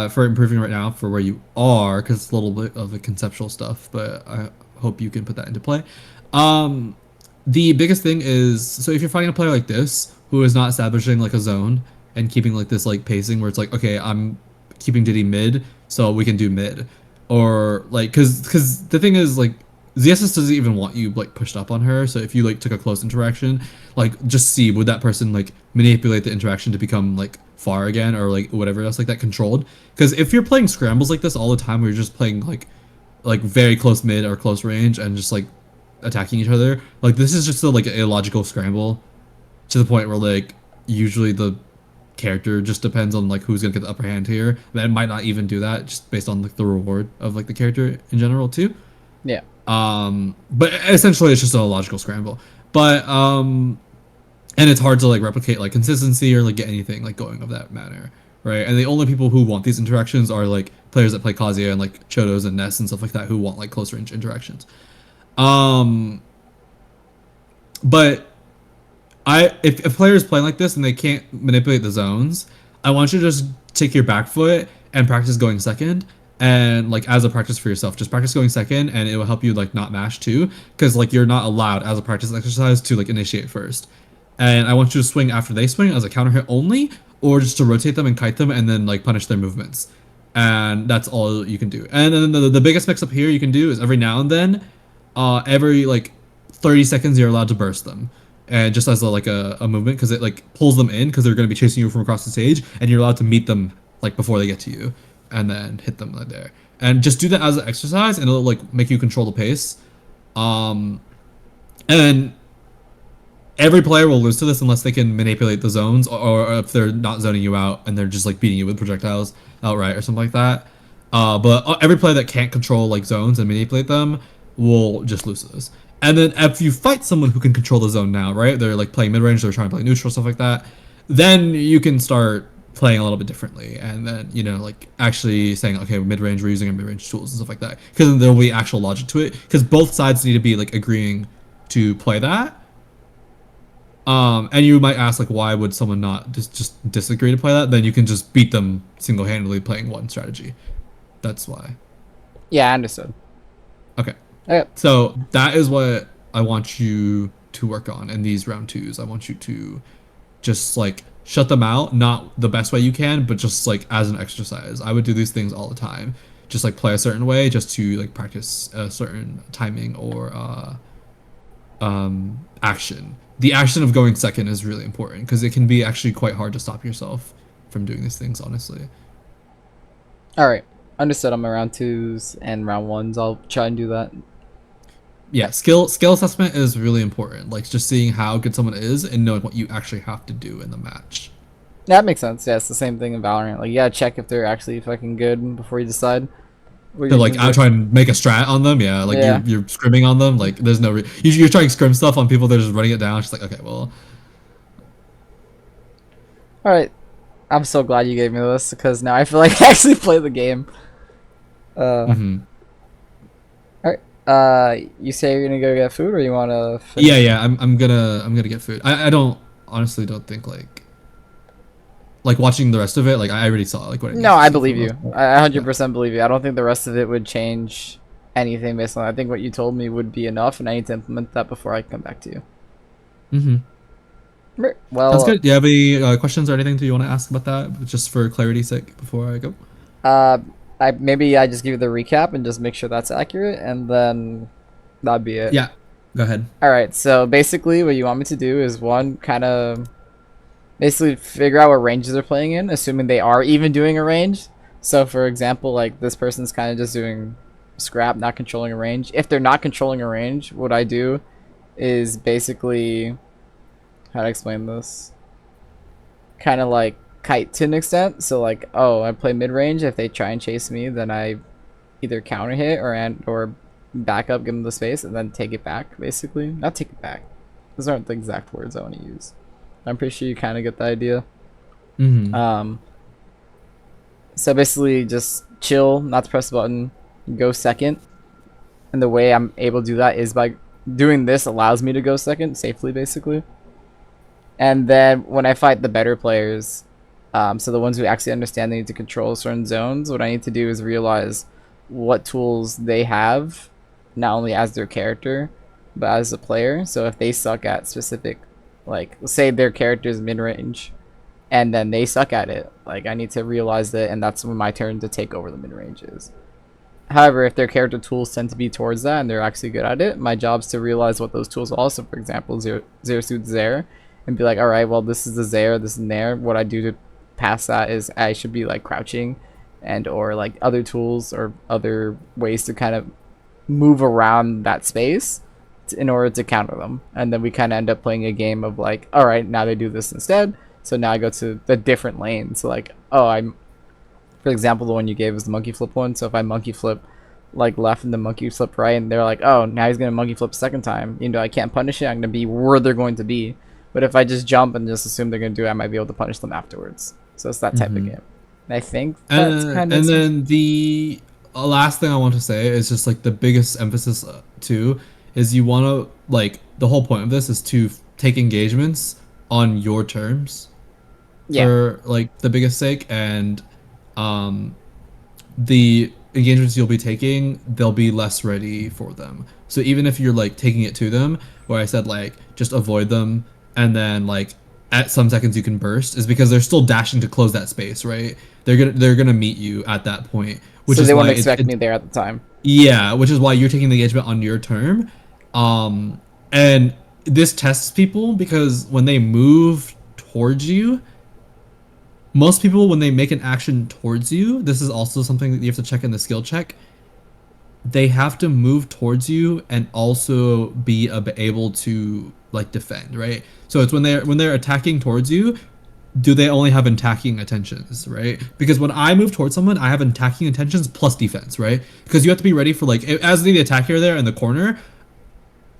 for improving right now for where you are, because it's a little bit of the conceptual stuff, but I hope you can put that into play. The biggest thing is, so if you're fighting a player like this who is not establishing like a zone and keeping like this like pacing where it's like, okay, I'm keeping Diddy mid, so we can do mid, or like because the thing is like ZSS doesn't even want you like pushed up on her. So if you like took a close interaction, like just see would that person like manipulate the interaction to become like far again or like whatever else like that controlled. Because if you're playing scrambles like this all the time, where you're just playing like very close mid or close range and just like attacking each other, like this is just a, like an illogical scramble to the point where like usually the character just depends on like who's gonna get the upper hand here. That might not even do that just based on like the reward of like the character in general too. Yeah. But essentially it's just a logical scramble. But and it's hard to like replicate like consistency or like get anything like going of that manner, right? And the only people who want these interactions are like players that play Kazuya and like Chodos and Ness and stuff like that who want like close range interactions. But if a player is playing like this and they can't manipulate the zones, I want you to just take your back foot and practice going second, and like as a practice for yourself, just practice going second, and it will help you like not mash too, because like you're not allowed as a practice exercise to like initiate first. And I want you to swing after they swing as a counter hit only, or just to rotate them and kite them and then like punish their movements. And that's all you can do. And then the biggest mix up here you can do is every now and then, every like 30 seconds you're allowed to burst them, and just as like a movement, because it like pulls them in because they're going to be chasing you from across the stage, and you're allowed to meet them like before they get to you and then hit them like there. And just do that as an exercise, and it'll like make you control the pace. And every player will lose to this unless they can manipulate the zones, or if they're not zoning you out and they're just like beating you with projectiles outright or something like that. But every player that can't control like zones and manipulate them will just lose to this. And then if you fight someone who can control the zone now, right? They're like playing mid range, they're trying to play neutral, stuff like that. Then you can start playing a little bit differently, and then like actually saying, okay, mid range, we're using our mid range tools and stuff like that, because there will be actual logic to it. Because both sides need to be like agreeing to play that. And you might ask like, why would someone not just disagree to play that? Then you can just beat them single handedly playing one strategy. That's why. Yeah, I understood. Okay. Okay. So that is what I want you to work on in these round twos. I want you to just like shut them out, not the best way you can, but just like as an exercise. I would do these things all the time. Just like play a certain way just to like practice a certain timing or action. The action of going second is really important because it can be actually quite hard to stop yourself from doing these things, honestly. Alright. Understood. I'm around twos and round ones. I'll try and do that. Yeah, skill assessment is really important. Like just seeing how good someone is and knowing what you actually have to do in the match. That makes sense. Yeah, it's the same thing in Valorant. Like, you gotta check if they're actually fucking good before you decide. To like I try and make a strat on them. Yeah, like Yeah. you're scrimming on them. Like there's no you're trying scrim stuff on people. They're just running it down. It's like, okay, well. Alright. I'm so glad you gave me this because now I feel like I actually play the game. Alright. You say you're gonna go get food, or you want to? Yeah. I'm gonna get food. I don't honestly don't think like watching the rest of it. Like I already saw like what I need No, to I see for believe the you. most part. I Yeah. 100% believe you. I don't think the rest of it would change anything based on. I think what you told me would be enough, and I need to implement that before I come back to you. Mm-hmm. Sounds Well, good. Do you have any questions or anything that you want to ask about that, just for clarity's sake, before I go? uh, I just give you the recap and just make sure that's accurate, and then that'd be it. Yeah. Go ahead. All right. So basically, what you want me to do is one kind of basically figure out what ranges they're playing in, assuming they are even doing a range. So, for example, like this person's kind of just doing scrap, not controlling a range. If they're not controlling a range, what I do is basically how to explain this? Kind of like kite to an extent. So, like, oh, I play mid range. If they try and chase me, then I either counter hit or back up, give them the space, and then take it back. Basically, not take it back. Those aren't the exact words I want to use. I'm pretty sure you kind of get the idea. Mm-hmm. So basically, just chill, not to press the button, go second. And the way I'm able to do that is by doing this allows me to go second safely, basically. And then when I fight the better players, so the ones who actually understand they need to control certain zones, what I need to do is realize what tools they have, not only as their character, but as a player. So if they suck at specific, like, let's say their character is mid range, and then they suck at it, like, I need to realize that, and that's when my turn to take over the mid ranges. However, if their character tools tend to be towards that and they're actually good at it, my job's to realize what those tools are. So, for example, zero suit Zaire, and be like, all right, well, this is the Zaire, this is Nair. What I do to pass that is I should be like crouching, and or like other tools or other ways to kind of move around that space in order to counter them. And then we kind of end up playing a game of like, all right, now they do this instead. So now I go to the different lanes. So like, oh, I'm, for example, the one you gave is the monkey flip one. So if I monkey flip like left and the monkey flip right, and they're like, oh, now he's gonna monkey flip second time. You know, I can't punish it. I'm gonna be where they're going to be. But if I just jump and just assume they're gonna do it, I might be able to punish them afterwards. So it's that type of Mm-hmm. game. And I think that's kind of. And then the last thing I want to say is just like the biggest emphasis too is you want to like the whole point of this is to take engagements on your terms Yeah. for like the biggest sake, and um the engagements you'll be taking, they'll be less ready for them. So even if you're like taking it to them, where I said like just avoid them, and then like at some seconds you can burst, is because they're still dashing to close that space, right? They're gonna meet you at that point, which So is they why won't expect me there at the time. yeah, which is why you're taking the engagement on your term. And this tests people because when they move towards you, most people when they make an action towards you, this is also something that you have to check in the skill check. They have to move towards you and also be able to like defend, right? So it's when they're attacking towards you, do they only have attacking intentions, right? Because when I move towards someone, I have attacking intentions plus defense, right? Because you have to be ready for like as the attacker there in the corner.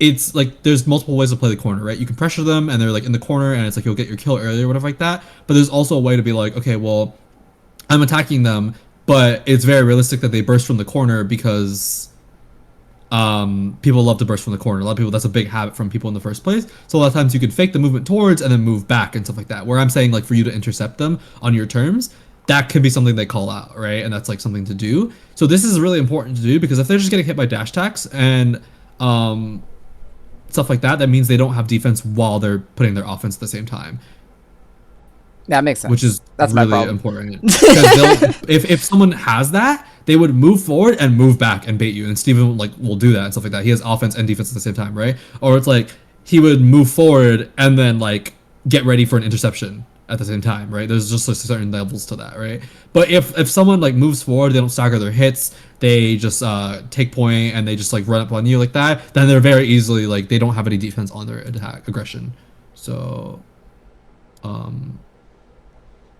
It's like there's multiple ways to play the corner, right? You can pressure them and they're like in the corner and it's like you'll get your kill early or whatever like that. But there's also a way to be like, okay, well, I'm attacking them, but it's very realistic that they burst from the corner because people love to burst from the corner. A lot of people, that's a big habit from people in the first place. So a lot of times you can fake the movement towards and then move back and stuff like that. Where I'm saying like for you to intercept them on your terms, that could be something they call out, right? And that's like something to do. So this is really important to do because if they're just getting hit by dash attacks and stuff like that, that means they don't have defense while they're putting their offense at the same time. That makes sense. Which is That's my really problem. important. Because if someone has that, they would move forward and move back and bait you. And Steven like will do that and stuff like that. He has offense and defense at the same time, right? Or it's like he would move forward and then like get ready for an interception at the same time, right? There's just like certain levels to that, right? But if someone like moves forward, they don't stagger their hits, they just take point and they just like run up on you like that, then they're very easily like they don't have any defense on their attack aggression. So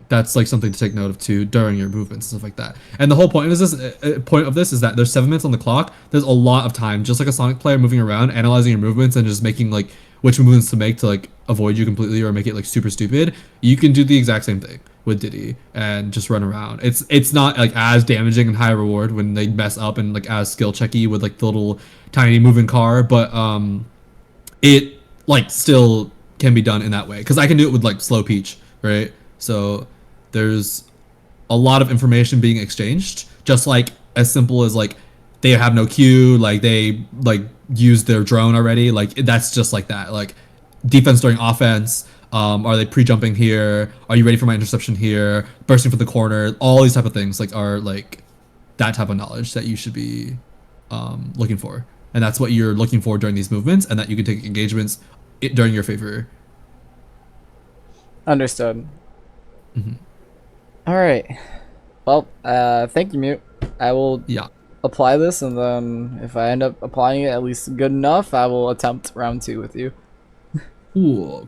that's like something to take note of too during your movements and stuff like that. And the whole point is this is that there's 7 minutes on the clock. There's a lot of time, just like a Sonic player moving around, analyzing your movements and just making like which movements to make to like avoid you completely or make it like super stupid. You can do the exact same thing with Diddy and just run around. It's not like as damaging and high reward when they mess up and like as skill checky with like the little tiny moving car, but it like still can be done in that way because I can do it with like slow peach, right? So there's a lot of information being exchanged, just like as simple as like they have no Q, like they like use their drone already, like that's just like that. Like defense during offense, are they pre-jumping here? Are you ready for my interception here? Bursting for the corner, all these type of things like are like that type of knowledge that you should be looking for, and that's what you're looking for during these movements, and that you can take engagements during your favor. Understood. Mm-hmm. All right. Well, thank you, Mute. I will Yeah. apply this, and then if I end up applying it at least good enough, I will attempt round 2 with you. Cool.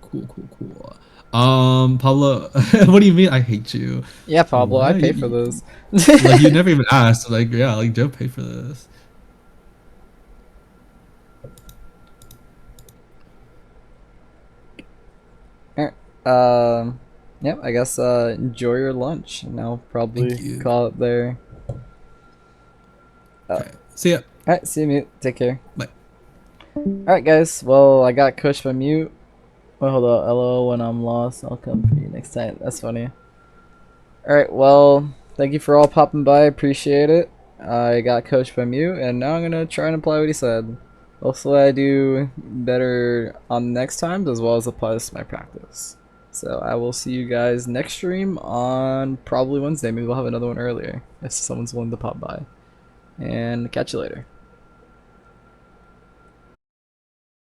Pablo, what do you mean? I hate you. Yeah, Pablo, I Why? pay for this. Like you never even asked. Like yeah, like Joe paid for this. Alright. Yep. I guess enjoy your lunch, and I'll probably Thank you. call it there. Okay. See ya. All right. See you, Mute. Take care. Bye. All right, guys. Well, I got coached by Mute. Well, hold on. LOL, when I'm lost, I'll come for you next time. That's funny. All right. Well, thank you for all popping by. Appreciate it. I got coached by Mute, and now I'm gonna try and apply what he said. Hopefully, I do better on next times, as well as apply this to my practice. So I will see you guys next stream on probably Wednesday. Maybe we'll have another one earlier if someone's willing to pop by. And catch you later.